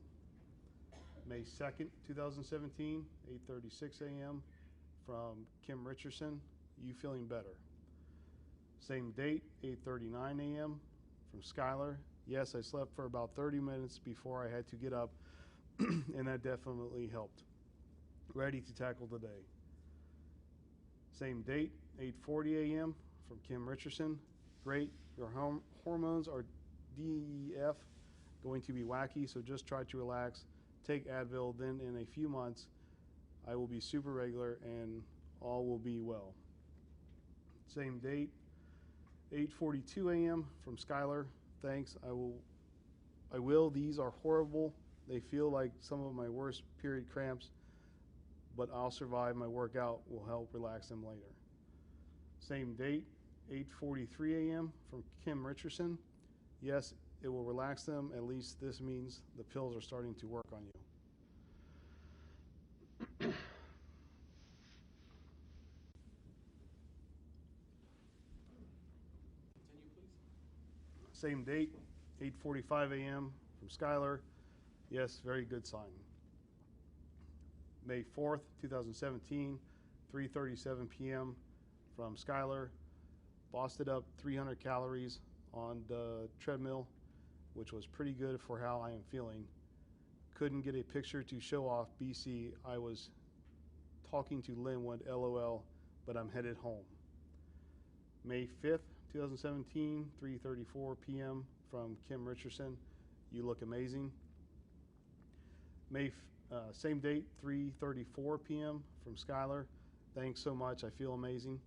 May 2nd, 2017, 8:36 a.m. from Kim Richardson. You feeling better? Same date, 8:39 a.m. from Skylar. Yes, I slept for about 30 minutes before I had to get up, and that definitely helped. Ready to tackle the day. Same date, 8:40 a.m. from Kim Richardson. Great, your hormones are DEF, going to be wacky, so just try to relax. Take Advil, then in a few months, I will be super regular and all will be well. Same date, 8:42 a.m. from Skylar. Thanks. I will. These are horrible. They feel like some of my worst period cramps, but I'll survive. My workout will help relax them later. Same date, 8:43 a.m. from Kim Richardson. Yes, it will relax them. At least this means the pills are starting to work on you. Continue, please. Same date, 8:45 a.m. from Skylar. Yes, very good sign. May 4th, 2017, 3:37 p.m. from Skylar. Bossed up 300 calories on the treadmill, which was pretty good for how I am feeling. Couldn't get a picture to show off BC. I was talking to Linwood, LOL, but I'm headed home. May 5th, 2017, 3:34 p.m. from Kim Richardson. You look amazing. Same date, 3:34 p.m. from Skylar. Thanks so much. I feel amazing.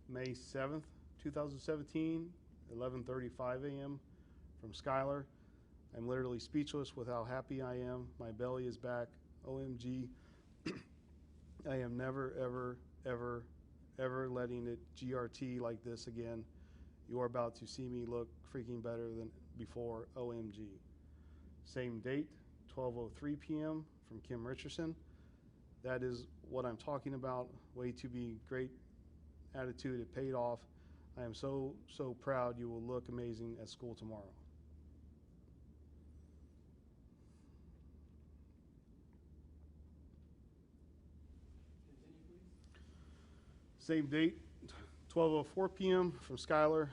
May 7th, 2017, 11:35 a.m. from Skylar. I'm literally speechless with how happy I am. My belly is back. OMG. I am never, ever, ever, ever letting it GRT like this again. You are about to see me look freaking better than before. OMG. Same date, 12:03 p.m. from Kim Richardson. That is what I'm talking about. Way to be great attitude. It paid off. I am so, so proud. You will look amazing at school tomorrow. Continue, please. Same date, 12:04 p.m. from Skylar.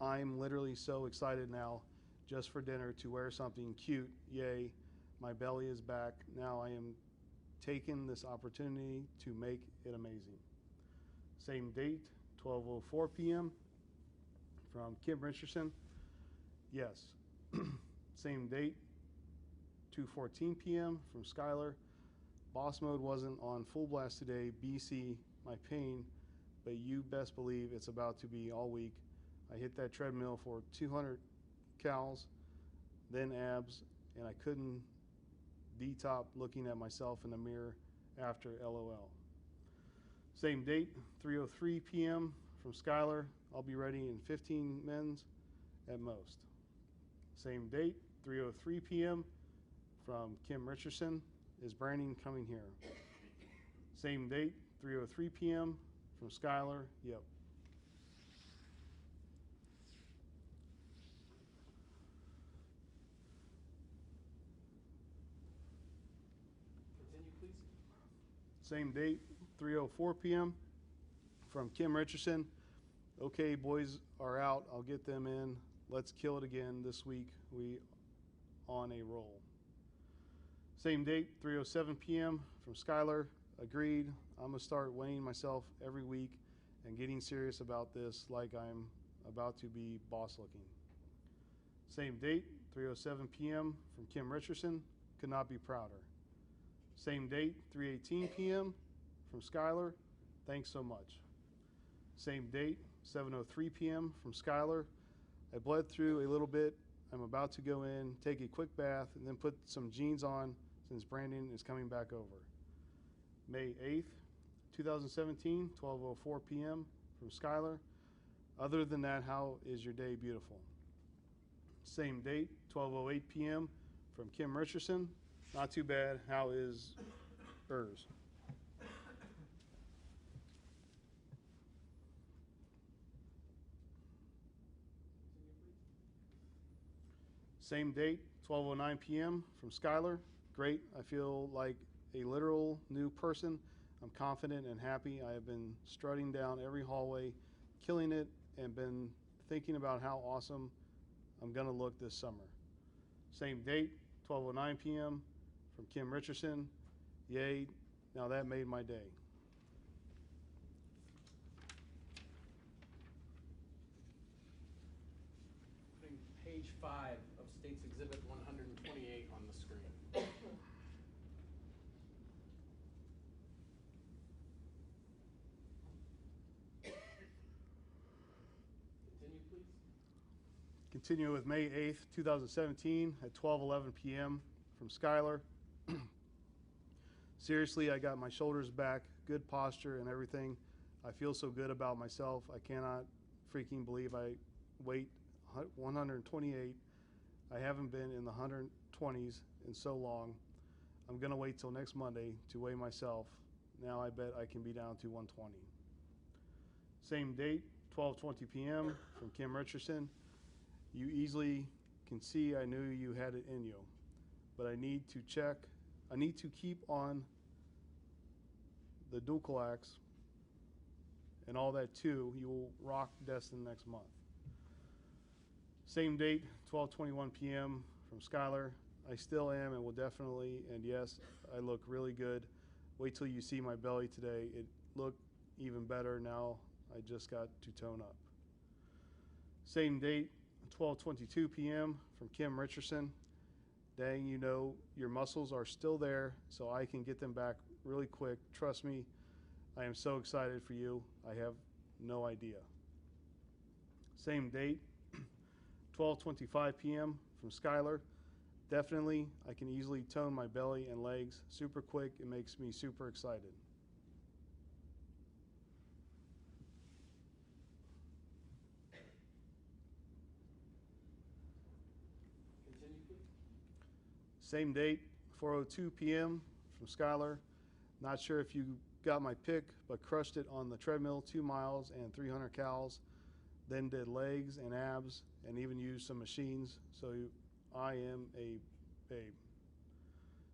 I'm literally so excited now just for dinner to wear something cute. Yay, my belly is back. Now I am taking this opportunity to make it amazing. Same date, 12:04 p.m. from Kim Richardson. Yes. Same date, 2:14 p.m. from Skylar. Boss mode wasn't on full blast today. BC, my pain, but you best believe it's about to be all week. I hit that treadmill for 200 cals, then abs, and I couldn't detop looking at myself in the mirror after LOL. Same date, 3:03 p.m. from Skylar. I'll be ready in 15 minutes at most. Same date, 3:03 p.m. from Kim Richardson. Is Brandon coming here? Same date, 3:03 p.m. from Skylar. Yep. Continue, please. Same date, 3:04 p.m. from Kim Richardson. Okay, boys are out. I'll get them in. Let's kill it again this week. We on a roll. Same date, 3:07 p.m. from Skylar. Agreed. I'm going to start weighing myself every week and getting serious about this like I'm about to be boss looking. Same date, 3:07 p.m. from Kim Richardson. Could not be prouder. Same date, 3:18 p.m. from Skylar. Thanks so much. Same date, 7:03 p.m. from Skylar. I bled through a little bit. I'm about to go in, take a quick bath, and then put some jeans on since Brandon is coming back over. May 8th, 2017, 12:04 p.m. from Skylar. Other than that, how is your day? Beautiful. Same date, 12:08 p.m. from Kim Richardson. Not too bad. How is hers? Same date, 12:09 p.m. from Skylar. Great. I feel like a literal new person. I'm confident and happy. I have been strutting down every hallway, killing it, and been thinking about how awesome I'm going to look this summer. Same date, 12:09 p.m. from Kim Richardson. Yay. Now that made my day. Putting page 5 of State's Exhibit 128 on the screen. Continue with May 8th, 2017 at 12:11 p.m. from Skylar. Seriously, I got my shoulders back, good posture and everything. I feel so good about myself. I cannot freaking believe I weighed 128. I haven't been in the 120s in so long. I'm going to wait till next Monday to weigh myself. Now I bet I can be down to 120. Same date, 12:20 p.m. from Kim Richardson. You easily can see I knew you had it in you, but I need to keep on the Dulcolax and all that too. You will rock Destin next month. Same date, 12:21 p.m. from Skylar. I still am and will definitely, and yes, I look really good. Wait till you see my belly today. It looked even better now. I just got to tone up. Same date, 12:22 p.m. from Kim Richardson. Dang, you know your muscles are still there, so I can get them back really quick. Trust me, I am so excited for you. I have no idea. Same date, 12:25 p.m. from Skylar. Definitely, I can easily tone my belly and legs super quick. It makes me super excited. Continue, please. Same date, 4:02 p.m. from Skylar. Not sure if you got my pic, but crushed it on the treadmill, 2 miles and 300 cals. Then did legs and abs and even used some machines. So I am a babe.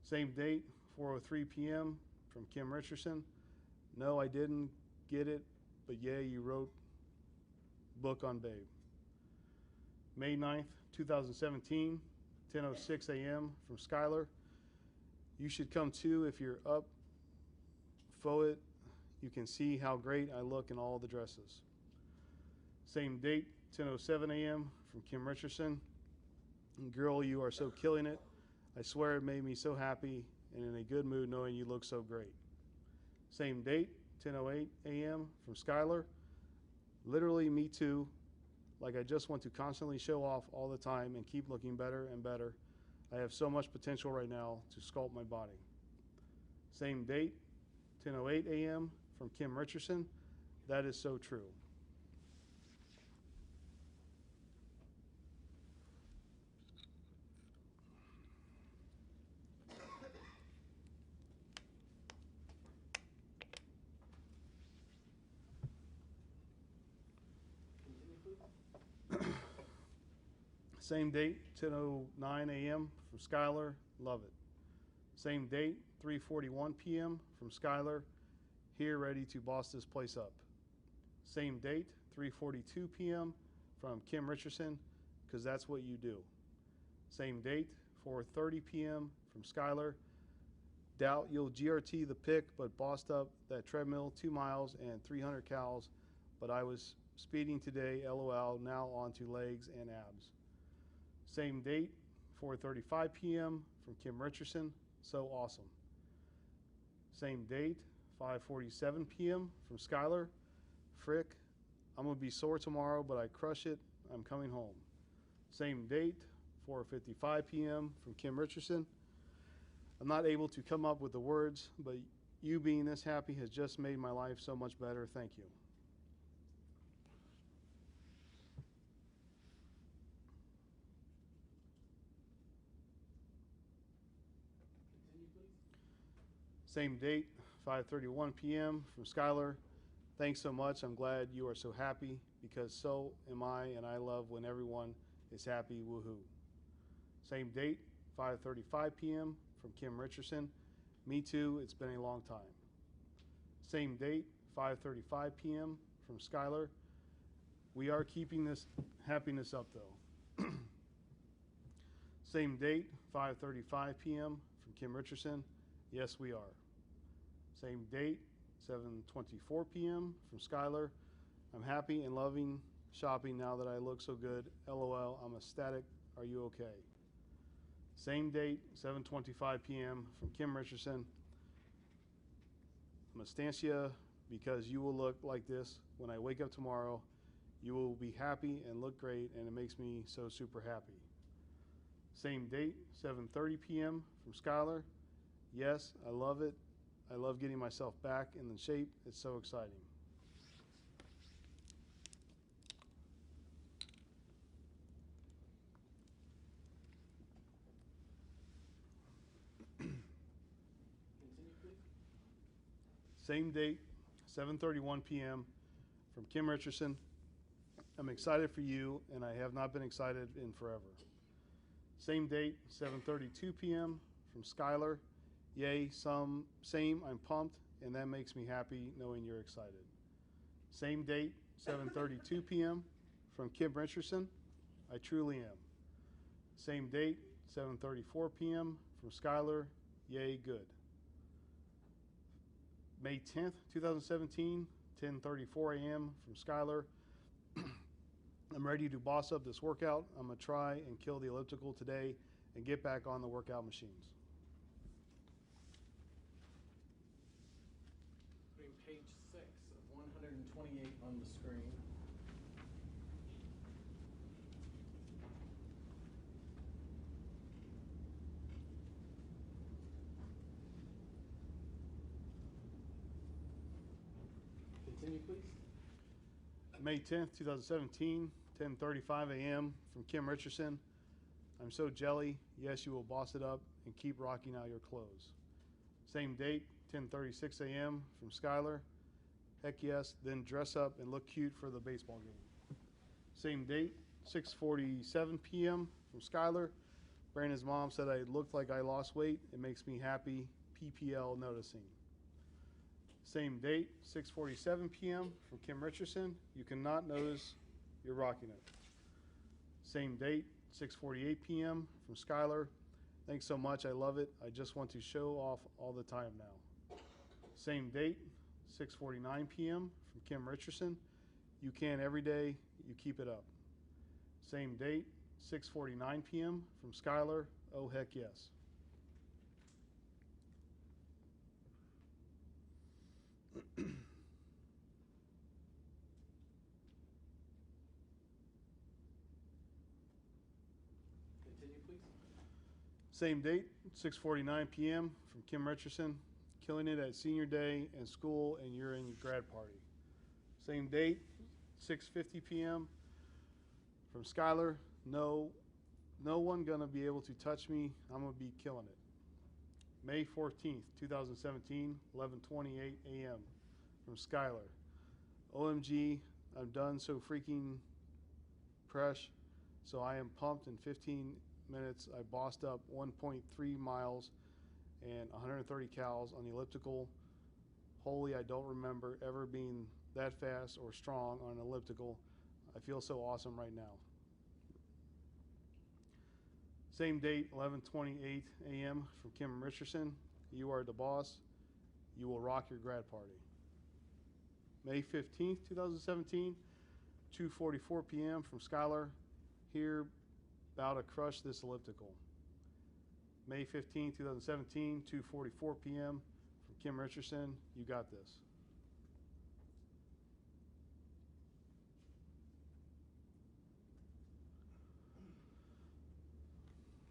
Same date, 4:03 p.m. from Kim Richardson. No, I didn't get it, but yeah, you wrote book on babe. May 9th, 2017, 10:06 a.m. from Skylar. You should come too if you're up for it. You can see how great I look in all the dresses. Same date, 10:07 a.m. from Kim Richardson. Girl, you are so killing it. I swear it made me so happy and in a good mood knowing you look so great. Same date, 10:08 a.m. from Skylar. Literally me too. Like I just want to constantly show off all the time and keep looking better and better. I have so much potential right now to sculpt my body. Same date, 10:08 a.m. from Kim Richardson. That is so true. Same date, 10:09 a.m. from Skylar. Love it. Same date, 3:41 p.m. from Skylar. Here, ready to boss this place up. Same date, 3:42 p.m. from Kim Richardson, because that's what you do. Same date, 4:30 p.m. from Skylar. Doubt you'll GRT the pick, but bossed up that treadmill, 2 miles and 300 cals. But I was speeding today, LOL. Now on to legs and abs. Same date, 4:35 p.m. from Kim Richardson. So awesome. Same date, 5:47 p.m. from Skylar. Frick, I'm going to be sore tomorrow, but I crush it. I'm coming home. Same date, 4:55 p.m. from Kim Richardson. I'm not able to come up with the words, but you being this happy has just made my life so much better. Thank you. Same date, 5:31 p.m. from Skylar. Thanks so much. I'm glad you are so happy because so am I, and I love when everyone is happy. Woohoo. Same date, 5:35 p.m. from Kim Richardson. Me too. It's been a long time. Same date, 5:35 p.m. from Skylar. We are keeping this happiness up though. Same date, 5:35 p.m. from Kim Richardson. Yes, we are. Same date, 7:24 p.m. from Skylar. I'm happy and loving shopping now that I look so good. LOL, I'm ecstatic. Are you okay? Same date, 7:25 p.m. from Kim Richardson. I'm ecstasia because you will look like this when I wake up tomorrow. You will be happy and look great, and it makes me so super happy. Same date, 7:30 p.m. from Skylar. Yes, I love it. I love getting myself back in the shape. It's so exciting. Continue, please. Same date, 7:31 p.m. from Kim Richardson. I'm excited for you, and I have not been excited in forever. Same date, 7:32 p.m. from Skylar. Yay, same, I'm pumped, and that makes me happy knowing you're excited. Same date, 7:32 p.m. from Kim Richardson. I truly am. Same date, 7:34 p.m. from Skylar. Yay, good. May 10th, 2017, 10:34 a.m. from Skylar. I'm ready to boss up this workout. I'm going to try and kill the elliptical today and get back on the workout machines. Putting page 6 of 128 on the screen. Continue, please. May 10th, 2017, 10:35 a.m. from Kim Richardson. I'm so jelly. Yes, you will boss it up and keep rocking out your clothes. Same date, 10:36 a.m. from Skylar. Heck yes, then dress up and look cute for the baseball game. Same date, 6:47 p.m. from Skylar. Brandon's mom said I looked like I lost weight. It makes me happy. PPL noticing. Same date, 6:47 p.m. from Kim Richardson. You cannot notice you're rocking it. Same date, 6:48 p.m. from Skylar. Thanks so much. I love it. I just want to show off all the time now. Same date, 6:49 p.m. from Kim Richardson. You can every day. You keep it up. Same date, 6:49 p.m. from Skylar. Oh, heck yes. Continue, please. Same date, 6:49 p.m. from Kim Richardson. Killing it at senior day and school, and you're in your grad party. Same date, 6:50 p.m. from Skylar. No one gonna be able to touch me. I'm gonna be killing it. May 14th, 2017, 11:28 a.m. from Skylar. OMG, I'm done so freaking fresh, so I am pumped. In 15 minutes, I bossed up 1.3 miles and 130 cals on the elliptical. Holy, I don't remember ever being that fast or strong on an elliptical. I feel so awesome right now. Same date, 11:28 a.m. from Kim Richardson. You are the boss. You will rock your grad party. May 15th, 2017, 2:44 p.m. from Skylar. Here, about to crush this elliptical. May 15th, 2017, 2:44 p.m. from Kim Richardson. You got this.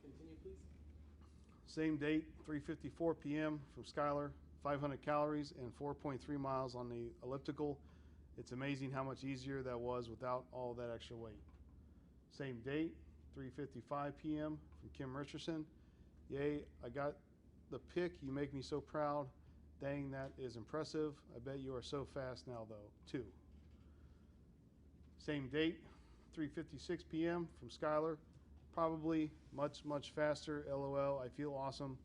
Continue, please. Same date, 3:54 p.m. from Skylar. 500 calories and 4.3 miles on the elliptical. It's amazing how much easier that was without all that extra weight. Same date, 3:55 p.m. from Kim Richardson. Yay, I got the pick. You make me so proud. Dang, that is impressive. I bet you are so fast now, though, too. Same date, 3:56 p.m. from Skylar. Probably much faster. LOL. I feel awesome.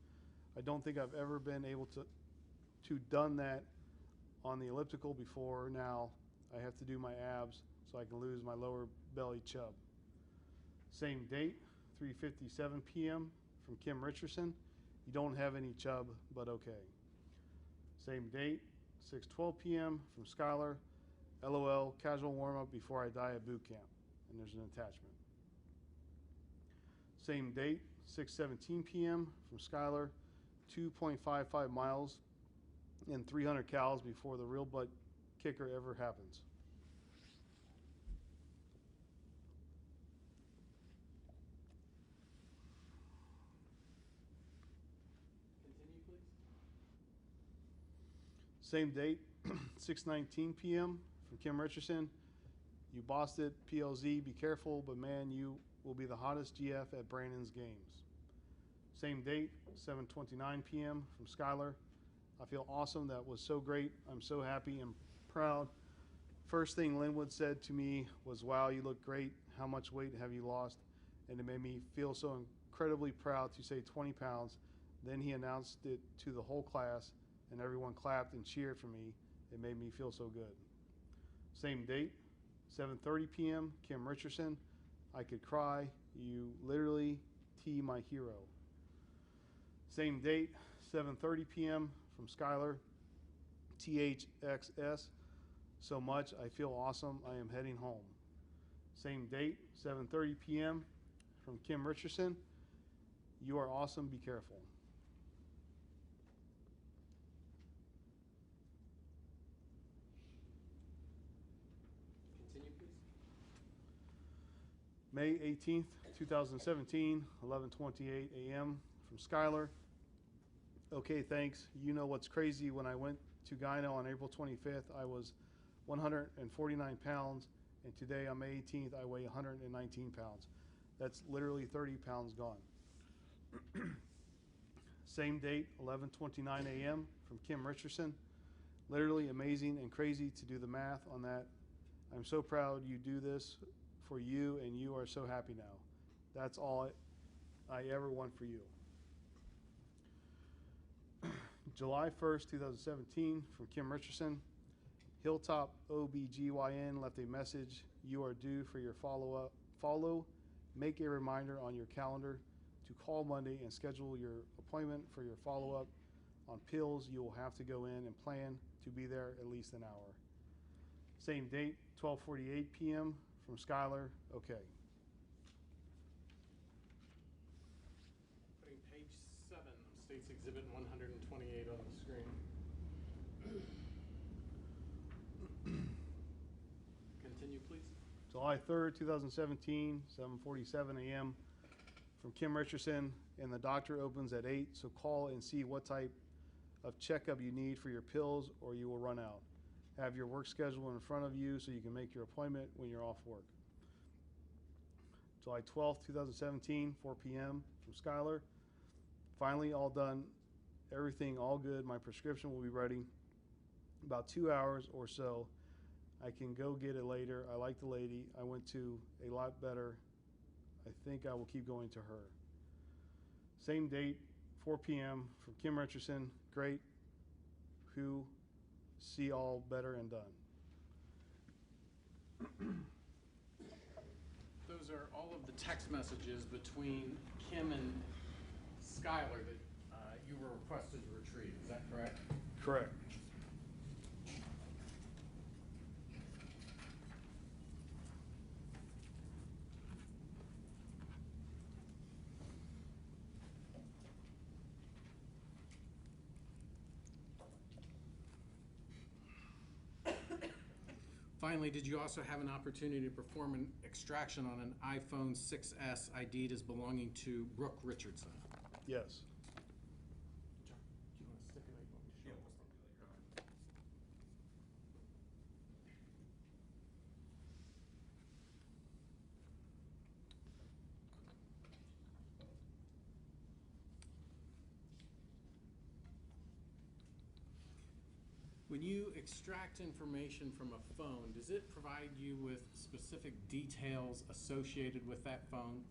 I don't think I've ever been able to done that on the elliptical before. Now I have to do my abs so I can lose my lower belly chub. Same date, 3:57 p.m. from Kim Richardson. You don't have any chub, but okay. Same date, 6:12 p.m. from Skylar. LOL, casual warm-up before I die at boot camp. And there's an attachment. Same date, 6:17 p.m. from Skylar. 2.55 miles and 300 cals before the real butt kicker ever happens. Same date, 6:19 p.m. from Kim Richardson. You bossed it, PLZ, be careful, but man, you will be the hottest GF at Brandon's games. Same date, 7:29 p.m. from Skylar. I feel awesome. That was so great. I'm so happy and proud. First thing Linwood said to me was, wow, you look great. How much weight have you lost? And it made me feel so incredibly proud to say 20 pounds. Then he announced it to the whole class, and everyone clapped and cheered for me. It made me feel so good. Same date, 7:30 p.m., Kim Richardson. I could cry. You literally T my hero. Same date, 7:30 p.m. from Skylar. THXS. So much. I feel awesome. I am heading home. Same date, 7:30 p.m. from Kim Richardson. You are awesome. Be careful. Continue, please. May 18th, 2017, 11:28 a.m. from Skylar. Okay, thanks. You know what's crazy? When I went to Gyno on April 25th, I was 149 pounds, and today on May 18th, I weigh 119 pounds. That's literally 30 pounds gone. Same date, 11:29 a.m. from Kim Richardson. Literally amazing and crazy to do the math on that. I'm so proud you do this for you, and you are so happy now. That's all I ever want for you. July 1st, 2017, from Kim Richardson. Hilltop OBGYN left a message. You are due for your follow-up. Make a reminder on your calendar to call Monday and schedule your appointment for your follow-up on pills. You will have to go in and plan to be there at least an hour. Same date, 12:48 p.m. from Skylar. Okay. Putting page 7 of State's Exhibit 128 on the screen. Continue, please. July 3rd, 2017, 7:47 a.m. from Kim Richardson, and the doctor opens at 8, so call and see what type of checkup you need for your pills or you will run out. Have your work schedule in front of you so you can make your appointment when you're off work. July 12th, 2017, 4 p.m. from Skylar. Finally, all done. Everything all good. My prescription will be ready about 2 hours or so. I can go get it later. I like the lady. I went to a lot better. I think I will keep going to her. Same date, 4 p.m. from Kim Richardson. Great. Who? See all better and done. Those are all of the text messages between Kim and Skylar that you were requested to retrieve. Is that correct? Correct. Finally, did you also have an opportunity to perform an extraction on an iPhone 6S ID'd as belonging to Brooke Richardson? Yes. Do you want to stipulate what we show? Yeah, we'll stipulate, Your Honor. When you extract information from a phone, does it provide you with specific details associated with that phone?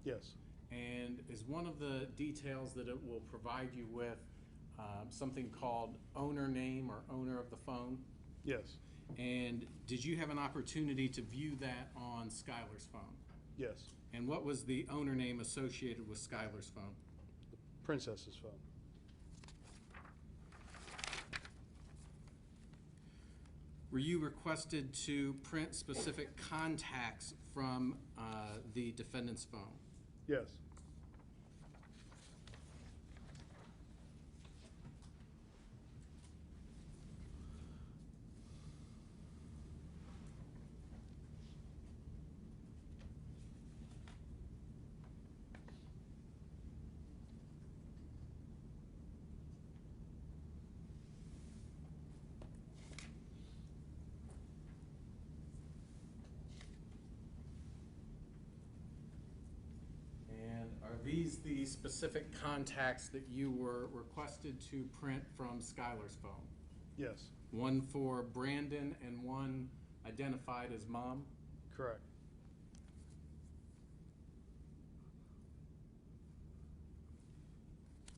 Yes. And is one of the details that it will provide you with something called owner name or owner of the phone? Yes. And did you have an opportunity to view that on Skylar's phone? Yes. And what was the owner name associated with Skylar's phone? Princess's phone. Were you requested to print specific contacts from the defendant's phone? Yes. these the specific contacts that you were requested to print from Skylar's phone? Yes, One for Brandon and one identified as mom? correct.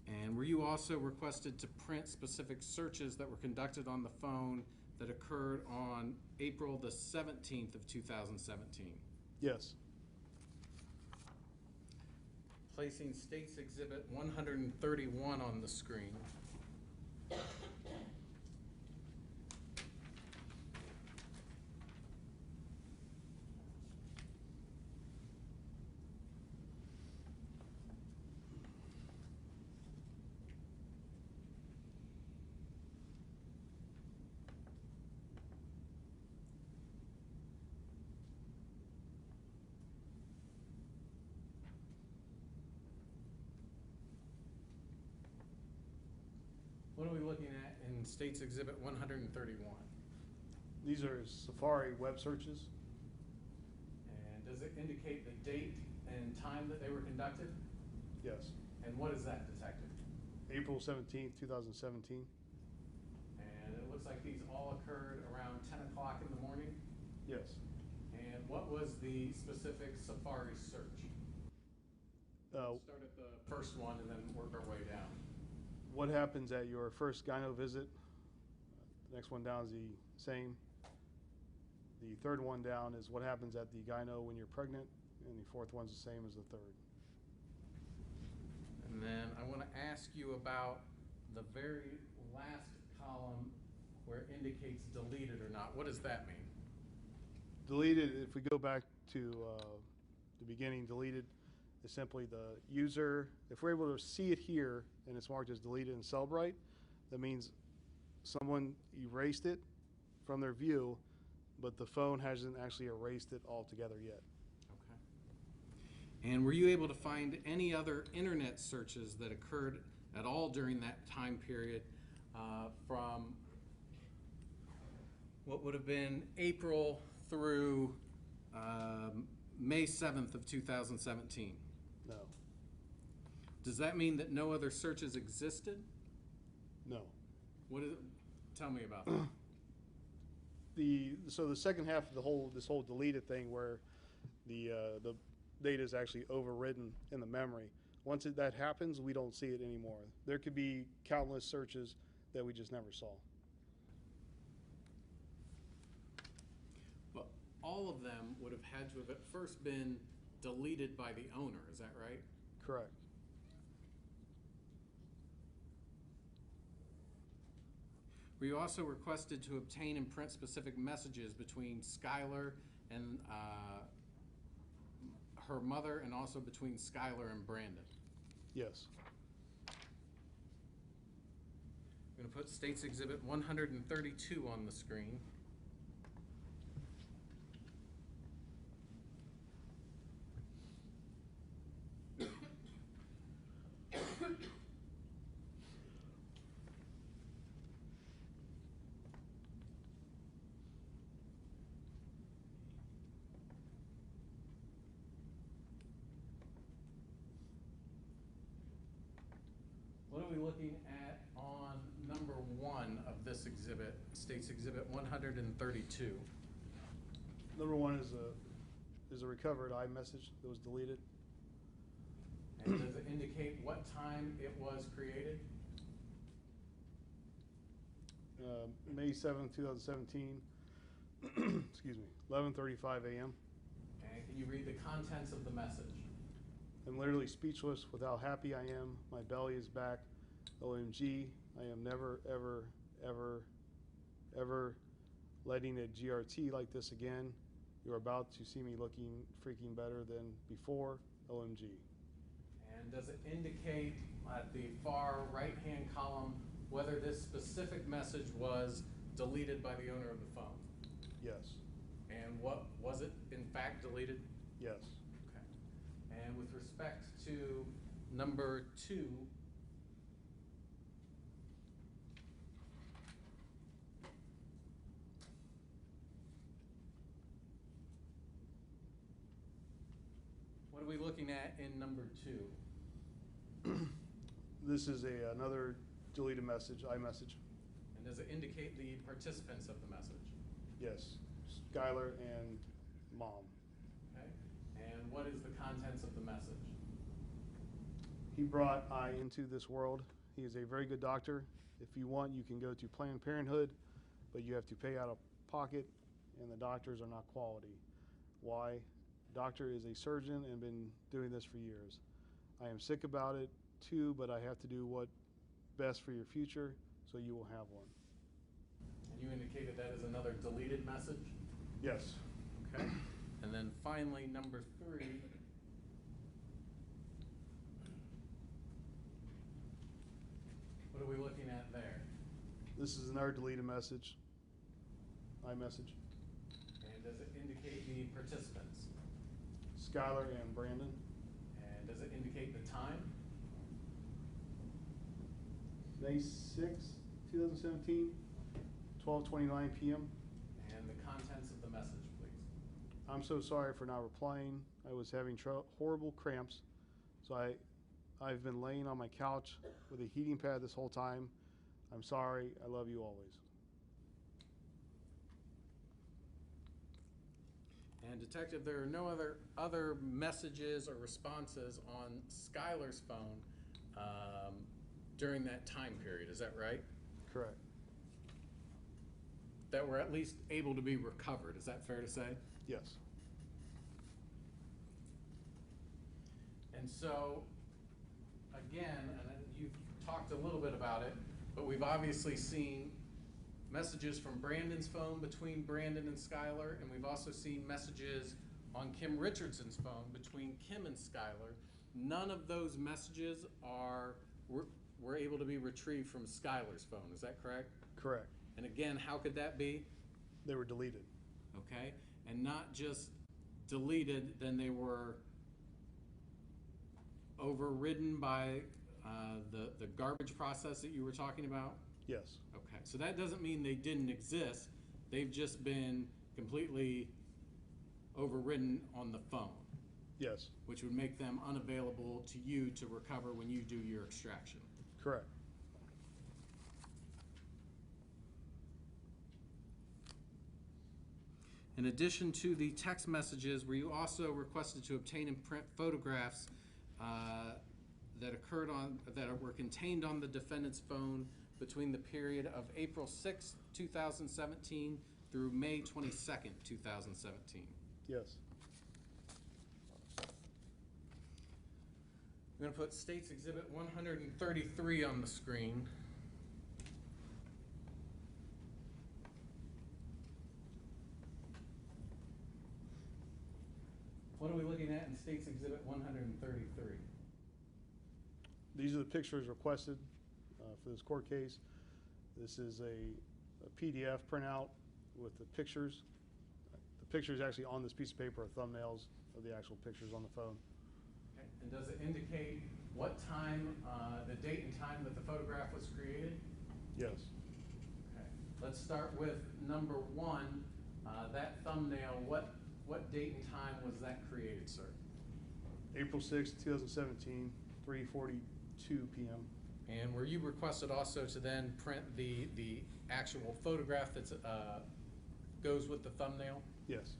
And were you also requested to print specific searches that were conducted on the phone that occurred on April the 17th of 2017? Yes, Placing State's Exhibit 131 on the screen. What are we looking at in State's Exhibit 131? these are Safari web searches. And does it indicate the date and time that they were conducted? Yes, And what is that, Detective? April 17th, 2017. And it looks like these all occurred around 10 o'clock in the morning. Yes. And what was the specific Safari search? Start at the first one and then work our way down. What happens at your first gyno visit? The next one down is the same. The third one down is what happens at the gyno when you're pregnant, and the fourth one's the same as the third. And then I want to ask you about the very last column where it indicates deleted or not. What does that mean? Deleted, if we go back to the beginning, deleted is simply the user. If we're able to see it here and it's marked as deleted in Cellbrite, that means someone erased it from their view, but the phone hasn't actually erased it altogether yet. Okay. And were you able to find any other internet searches that occurred at all during that time period from what would have been April through May 7th of 2017? No. Does that mean that no other searches existed? No. What is it? Tell me about that. So the second half of this whole deleted thing, where the data is actually overridden in the memory. Once that happens, we don't see it anymore. There could be countless searches that we just never saw. But all of them would have had to have at first been deleted by the owner, is that right? Correct. Were you also requested to obtain and print specific messages between Skylar and her mother, and also between Skylar and Brandon? Yes. I'm going to put State's Exhibit 132 on the screen. What are we looking at on number 1 of this exhibit, State's Exhibit 132? Number one is a recovered iMessage that was deleted. And does it indicate what time it was created? May 7th, 2017. Excuse me. 11:35 a.m. And can you read the contents of the message? I'm literally speechless with how happy I am. My belly is back. OMG. I am never, ever, ever, ever letting a GRT like this again. You're about to see me looking freaking better than before. OMG. And does it indicate at the far right-hand column whether this specific message was deleted by the owner of the phone? Yes. And what was it in fact deleted? Yes. Okay. And with respect to number 2, what are we looking at in number 2? This is another deleted message, iMessage. And does it indicate the participants of the message? Yes, Skylar and Mom. Okay. And what is the contents of the message? He brought I into this world. He is a very good doctor. If you want, you can go to Planned Parenthood, but you have to pay out of pocket, and the doctors are not quality. Why? Doctor is a surgeon and been doing this for years. I am sick about it too, but I have to do what best for your future, so you will have one. And you indicated that is another deleted message? Yes. Okay. And then finally, number 3. What are we looking at there? This is another deleted message, iMessage. And does it indicate the participants? Skylar and Brandon. And does it indicate the time? May 6, 2017, 12:29 p.m. And the contents of the message, please. I'm so sorry for not replying. I was having horrible cramps, so I've been laying on my couch with a heating pad this whole time. I'm sorry. I love you always. And Detective, there are no other messages or responses on Skylar's phone during that time period. Is that right? Correct. That were at least able to be recovered. Is that fair to say? Yes. And so, again, and you've talked a little bit about it, but we've obviously seen messages from Brandon's phone between Brandon and Skylar, and we've also seen messages on Kim Richardson's phone between Kim and Skylar. None of those messages were able to be retrieved from Skylar's phone. Is that correct? Correct. And again, how could that be? They were deleted. Okay, and not just deleted, then they were overridden by the garbage process that you were talking about? Yes. Okay, so that doesn't mean they didn't exist. They've just been completely overridden on the phone. Yes. Which would make them unavailable to you to recover when you do your extraction. Correct. In addition to the text messages, were you also requested to obtain and print photographs that were contained on the defendant's phone between the period of April 6, 2017 through May 22nd, 2017? Yes. I'm going to put State's Exhibit 133 on the screen. What are we looking at in State's Exhibit 133? These are the pictures requested for this court case. This is a PDF printout with the pictures. The pictures actually on this piece of paper are thumbnails of the actual pictures on the phone. Okay. And does it indicate what time, the date and time that the photograph was created? Yes. Okay. Let's start with number 1. That thumbnail, what date and time was that created, sir? April 6, 2017, 3:42 p.m. And were you requested also to then print the actual photograph that goes with the thumbnail? Yes.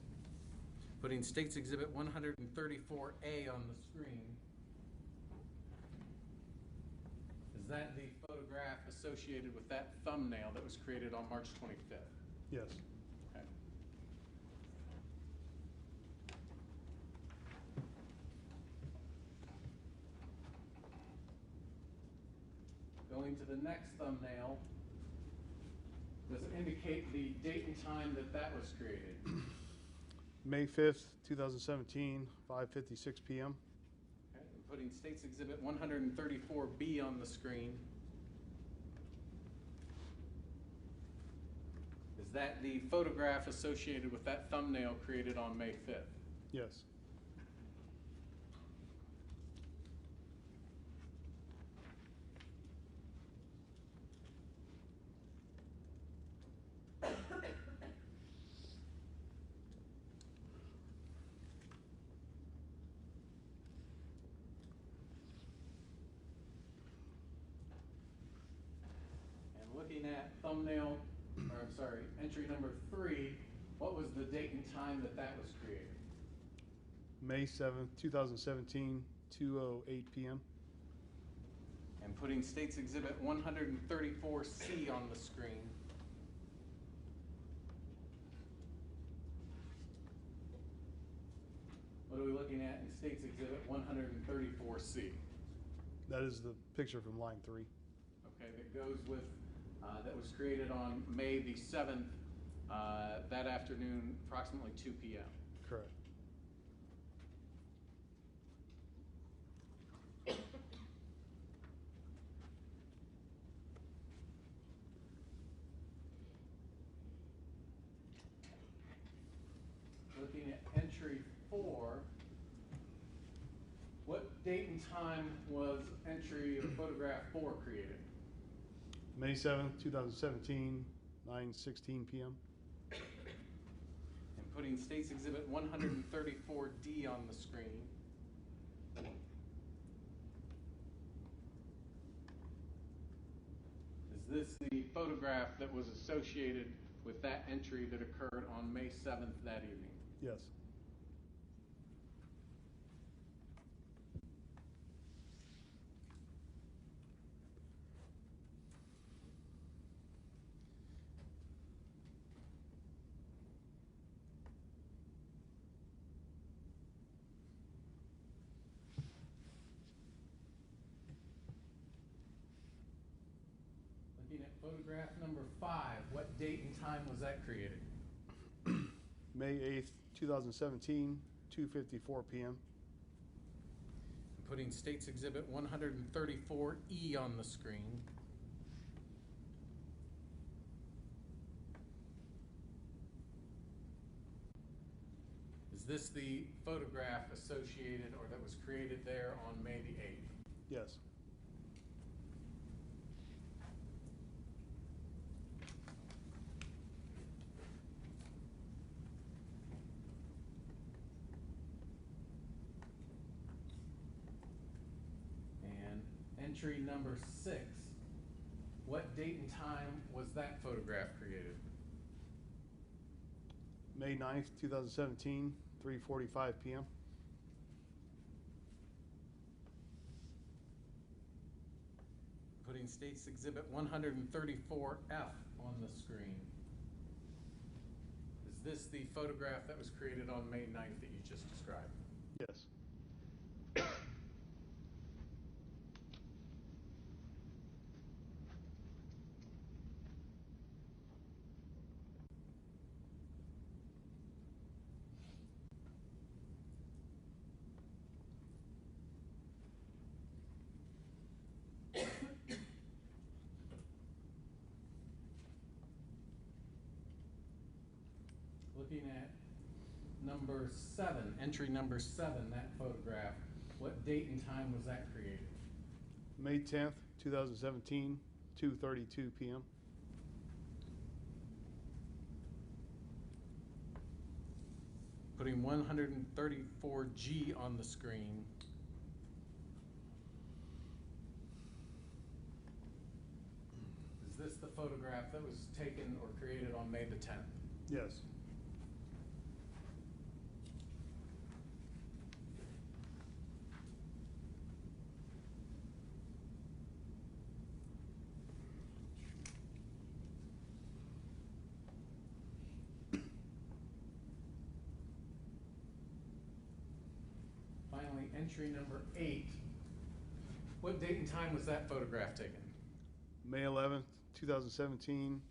Putting State's Exhibit 134A on the screen. Is that the photograph associated with that thumbnail that was created on March 25th? Yes. Okay. Going to the next thumbnail, does it indicate the date and time that that was created? May 5th, 2017, 5:56 p.m. Okay, and putting State's Exhibit 134B on the screen. Is that the photograph associated with that thumbnail created on May 5th? Yes. looking at thumbnail, or I'm sorry, entry number 3, what was the date and time that that was created? May 7th, 2017, 2:08 p.m. And putting State's Exhibit 134C on the screen. What are we looking at in State's Exhibit 134C? That is the picture from line 3. Okay, that goes with, that was created on May the 7th, that afternoon, approximately 2 p.m. Correct. Looking at entry 4, what date and time was entry of photograph 4 created? May 7th, 2017, 9:16 p.m. And putting State's Exhibit 134D on the screen. Is this the photograph that was associated with that entry that occurred on May 7th that evening? Yes. Looking at photograph number 5, what date and time was that created? May 8th, 2017, 2:54 p.m. And putting State's Exhibit 134E on the screen. Is this the photograph associated or that was created there on May the 8th? Yes. And entry number 6, what date and time was that photograph created? May 9th, 2017, 3:45 p.m. Putting State's Exhibit 134F on the screen. Is this the photograph that was created on May 9th that you just described? Yes. Looking at number 7, entry number 7, that photograph, what date and time was that created? May 10th, 2017, 2:32 p.m. Putting 134G on the screen. Is this the photograph that was taken or created on May the 10th? Yes. Finally, entry number 8. What date and time was that photograph taken? May 11th, 2017,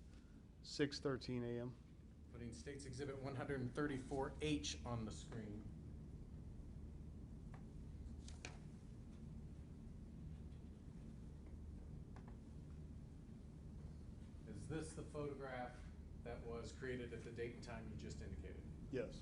6:13 a.m. Putting State's Exhibit 134H on the screen. Is this the photograph that was created at the date and time you just indicated? Yes.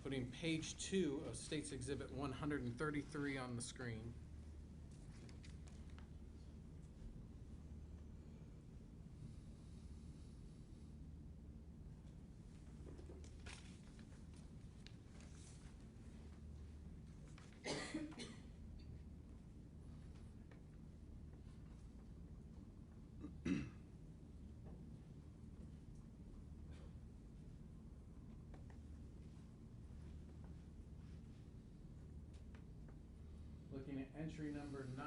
Putting page 2 of State's Exhibit 133 on the screen. entry number 9,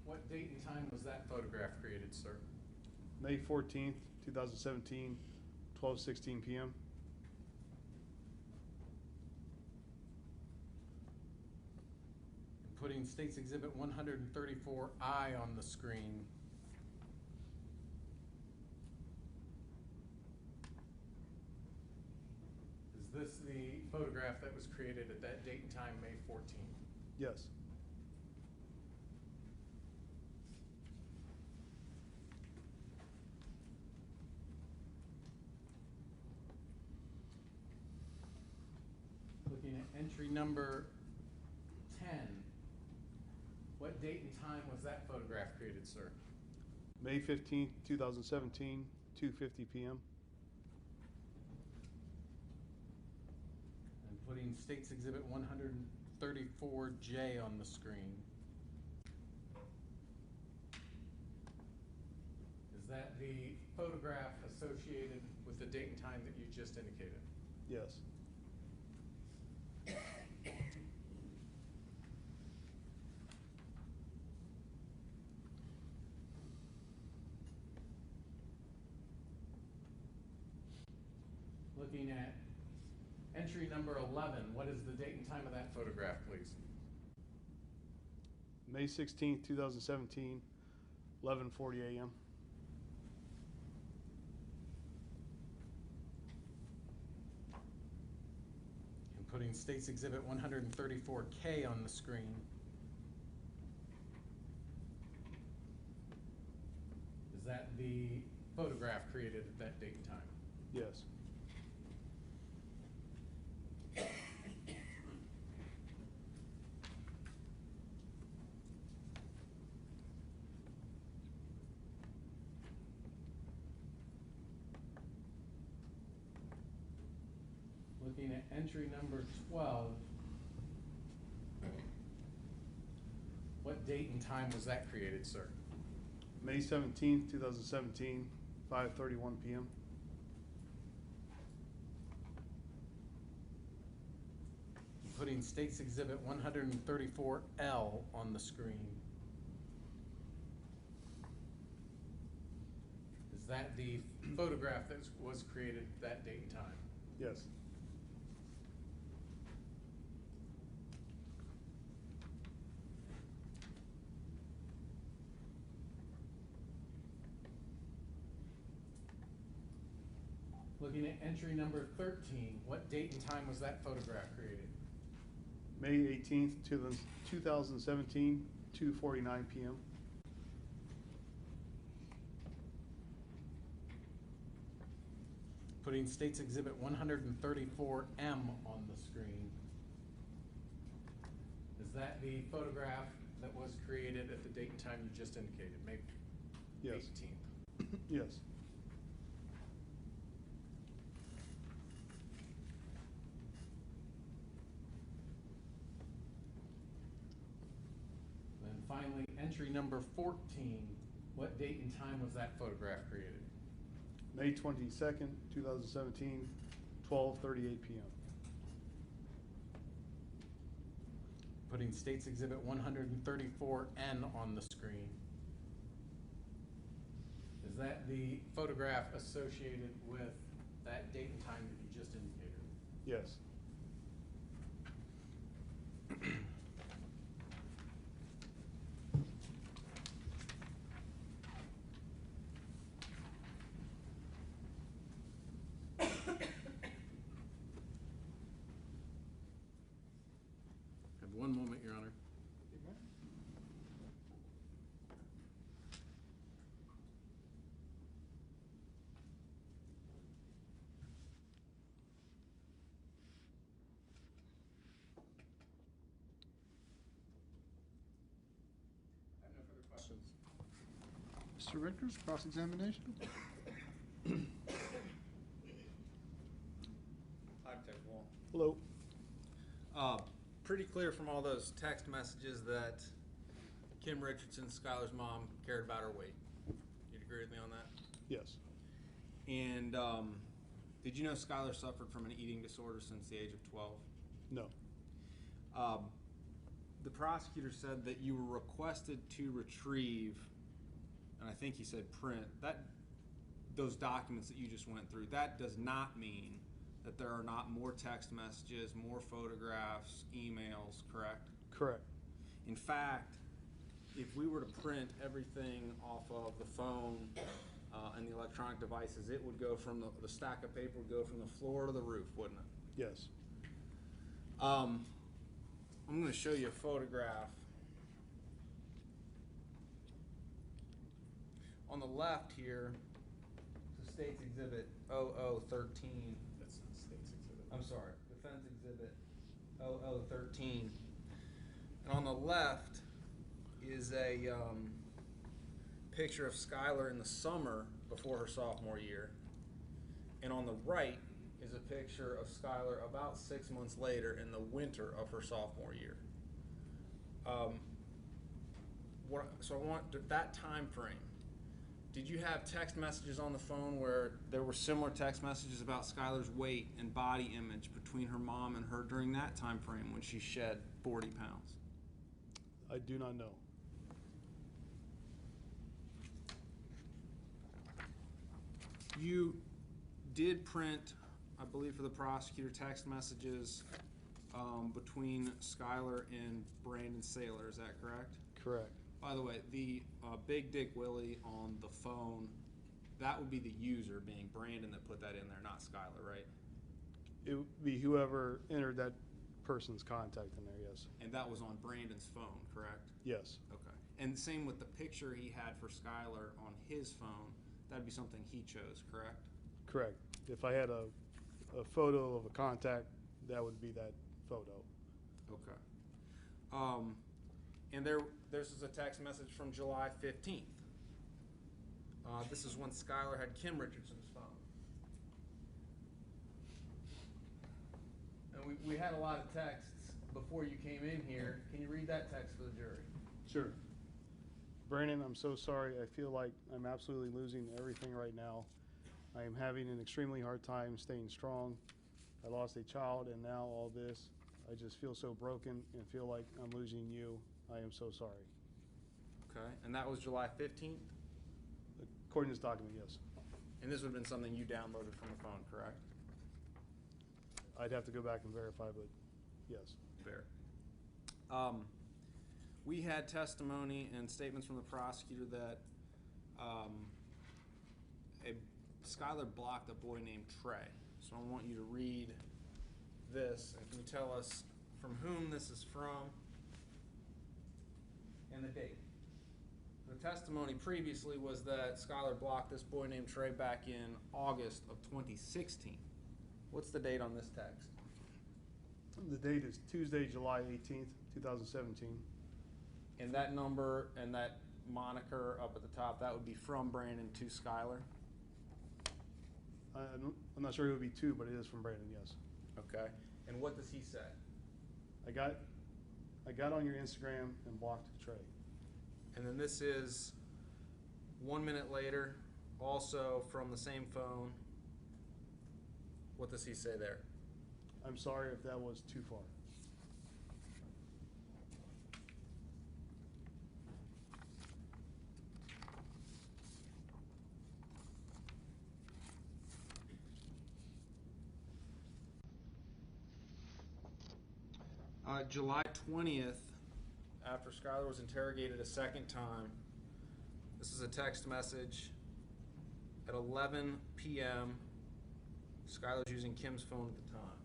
what date and time was that photograph created, sir? May 14th, 2017, 12:16 p.m. And putting State's Exhibit 134I on the screen. Is this the photograph that was created at that date and time, May 14th? Yes. Looking at entry number 10, what date and time was that photograph created, sir? May 15th, 2017, 2:50 p.m. And putting State's Exhibit 134J on the screen. Is that the photograph associated with the date and time that you just indicated? Yes. Looking at entry number 11, what is the date and time of that photograph, please? May 16th, 2017, 11:40 a.m. And putting State's Exhibit 134K on the screen. Is that the photograph created at that date and time? Yes. Looking at entry number 12, what date and time was that created, sir? May 17th, 2017, 5:31 p.m. Putting State's Exhibit 134L on the screen. Is that the photograph that was created that date and time? Yes. Looking at entry number 13, what date and time was that photograph created? May 18th, 2017, 2:49 p.m. Putting State's Exhibit 134M on the screen. Is that the photograph that was created at the date and time you just indicated, May Yes. 18th? Yes. Then finally, entry number 14, what date and time was that photograph created? May 22nd, 2017, 12:38 p.m. Putting State's Exhibit 134N on the screen. Is that the photograph associated with that date and time that you just indicated? Yes. Have one moment, Your Honor. I have no further questions. Mr. Richters, cross-examination? Hello. Pretty clear from all those text messages that Kim Richardson, Skylar's mom, cared about her weight. You'd agree with me on that? Yes. And did you know Skylar suffered from an eating disorder since the age of 12? No. The prosecutor said that you were requested to retrieve, and I think he said print, those documents that you just went through. That does not mean that there are not more text messages, more photographs, emails, correct? Correct. In fact, if we were to print everything off of the phone and the electronic devices, it would go from the stack of paper would go from the floor to the roof, wouldn't it? Yes. I'm going to show you a photograph. On the left here, the State's Exhibit 0013. That's not State's Exhibit. I'm sorry, Defense Exhibit 0013. And on the left is a picture of Skylar in the summer before her sophomore year. And on the right is a picture of Skylar about 6 months later in the winter of her sophomore year. So I want that time frame. Did you have text messages on the phone where there were similar text messages about Skylar's weight and body image between her mom and her during that time frame when she shed 40 pounds? I do not know. You did print, I believe for the prosecutor, text messages between Skylar and Brandon Saylor, is that correct? Correct. By the way, the Big Dick Willie on the phone, that would be the user, being Brandon, that put that in there, not Skylar, right? It would be whoever entered that person's contact in there, yes. And that was on Brandon's phone, correct? Yes. Okay. And same with the picture he had for Skylar on his phone, that'd be something he chose, correct? Correct. If I had a photo of a contact, that would be that photo. Okay. And this is a text message from July 15th. This is when Skylar had Kim Richardson's phone. And we had a lot of texts before you came in here. Can you read that text for the jury? Sure. Brandon, I'm so sorry. I feel like I'm absolutely losing everything right now. I am having an extremely hard time staying strong. I lost a child and now all this. I just feel so broken and feel like I'm losing you. I am so sorry. Okay. And that was July 15th? According to this document, yes. And this would have been something you downloaded from the phone, correct? I'd have to go back and verify, but yes. Fair. We had testimony and statements from the prosecutor that Skylar blocked a boy named Trey. So I want you to read this, and can you tell us from whom this is from and the date? The testimony previously was that Skylar blocked this boy named Trey back in August of 2016. What's the date on this text? The date is Tuesday, July 18th, 2017. And that number and that moniker up at the top, that would be from Brandon to Skylar? I'm not sure it would be two, but it is from Brandon, yes. Okay. And what does he say? I got on your Instagram and blocked Trey. And then this is 1 minute later, also from the same phone. What does he say there? I'm sorry if that was too far. July 20th, after Skylar was interrogated a second time, this is a text message at 11 p.m. Skylar's using Kim's phone at the time.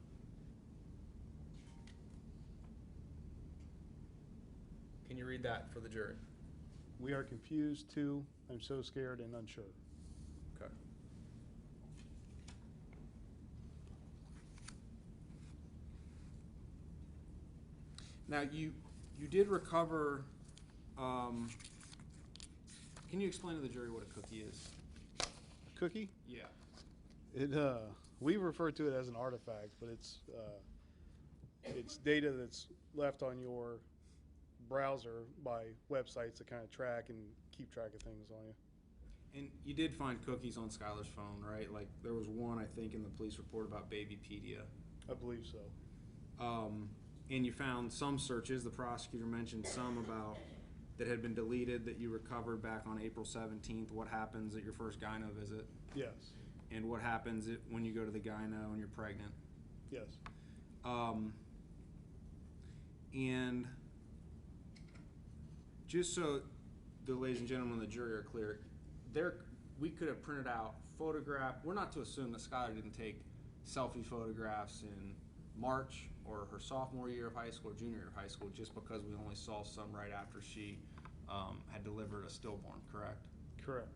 Can you read that for the jury? We are confused too. I'm so scared and unsure. Okay. Now you did recover. Can you explain to the jury what a cookie is? A cookie? Yeah. It we refer to it as an artifact, but it's data that's left on your browser by websites that kind of track and keep track of things on you. And you did find cookies on Skylar's phone, right? Like there was one, I think, in the police report about Babypedia. I believe so. And you found some searches, the prosecutor mentioned some about, that had been deleted that you recovered back on April 17th. What happens at your first gyno visit? Yes, And what happens when you go to the gyno and you're pregnant? yes. And just so the ladies and gentlemen of the jury are clear, we could have printed out we're not to assume that Skylar didn't take selfie photographs in March or her sophomore year of high school or junior year of high school just because we only saw some right after she had delivered a stillborn, correct? Correct.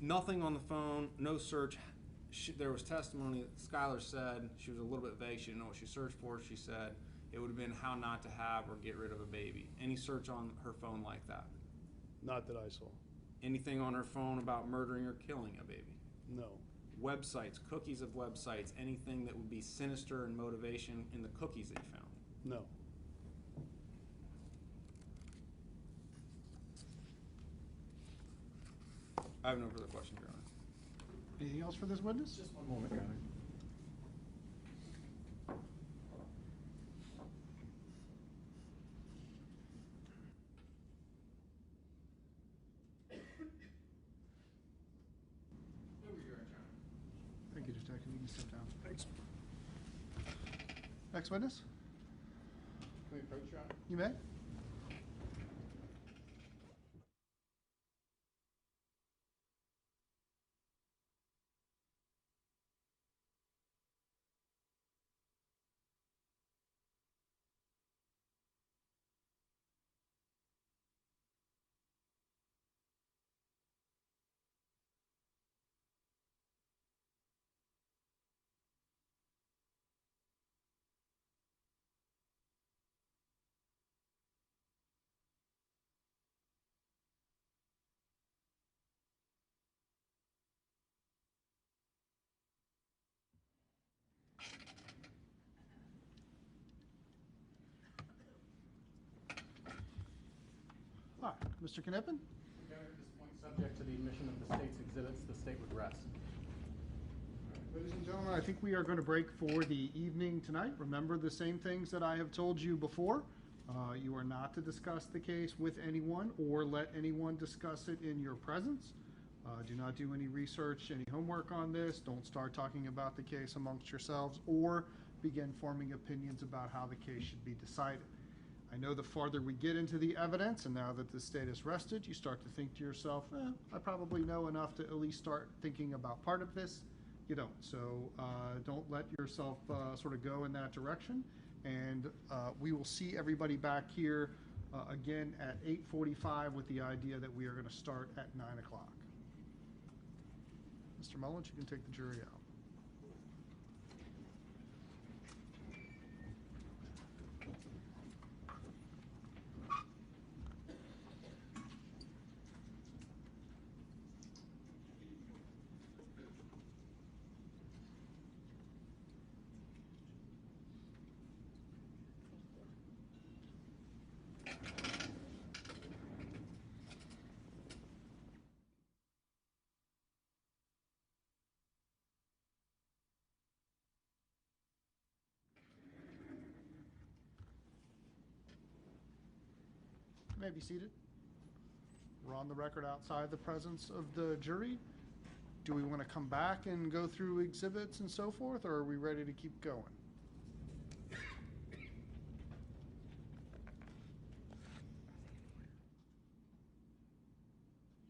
Nothing on the phone, no search. There was testimony that Skylar said, she was a little bit vague, she didn't know what she searched for. She said it would have been how not to have or get rid of a baby. Any search on her phone like that? Not that I saw. Anything on her phone about murdering or killing a baby? No. Websites, cookies of websites, anything that would be sinister in motivation in the cookies that you found? No. I have no further questions, Your Honor. Anything else for this witness? Just one moment, Your Honor. Thank you, Detective. You can step down. Thanks. Next witness? Can we approach, Your Honor? You may. Hi, Mr. Knippen? Your Honor, at this point, subject to the admission of the state's exhibits, the state would rest. Ladies and gentlemen, I think we are going to break for the evening tonight. Remember the same things that I have told you before. You are not to discuss the case with anyone or let anyone discuss it in your presence. Do not do any research, any homework on this. Don't start talking about the case amongst yourselves or begin forming opinions about how the case should be decided. I know the farther we get into the evidence, and now that the state is rested, you start to think to yourself, I probably know enough to at least start thinking about part of this. You don't. So don't let yourself sort of go in that direction. And we will see everybody back here again at 8:45 with the idea that we are going to start at 9 o'clock. Mr. Mullins, you can take the jury out. You may be seated. We're on the record outside the presence of the jury. Do we want to come back and go through exhibits and so forth, or are we ready to keep going? Your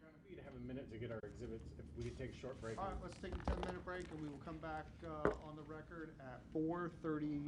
Honor, if we could have a minute to get our exhibits, if we could take a short break. All right, let's take a 10-minute break, and we will come back on the record at 4:35.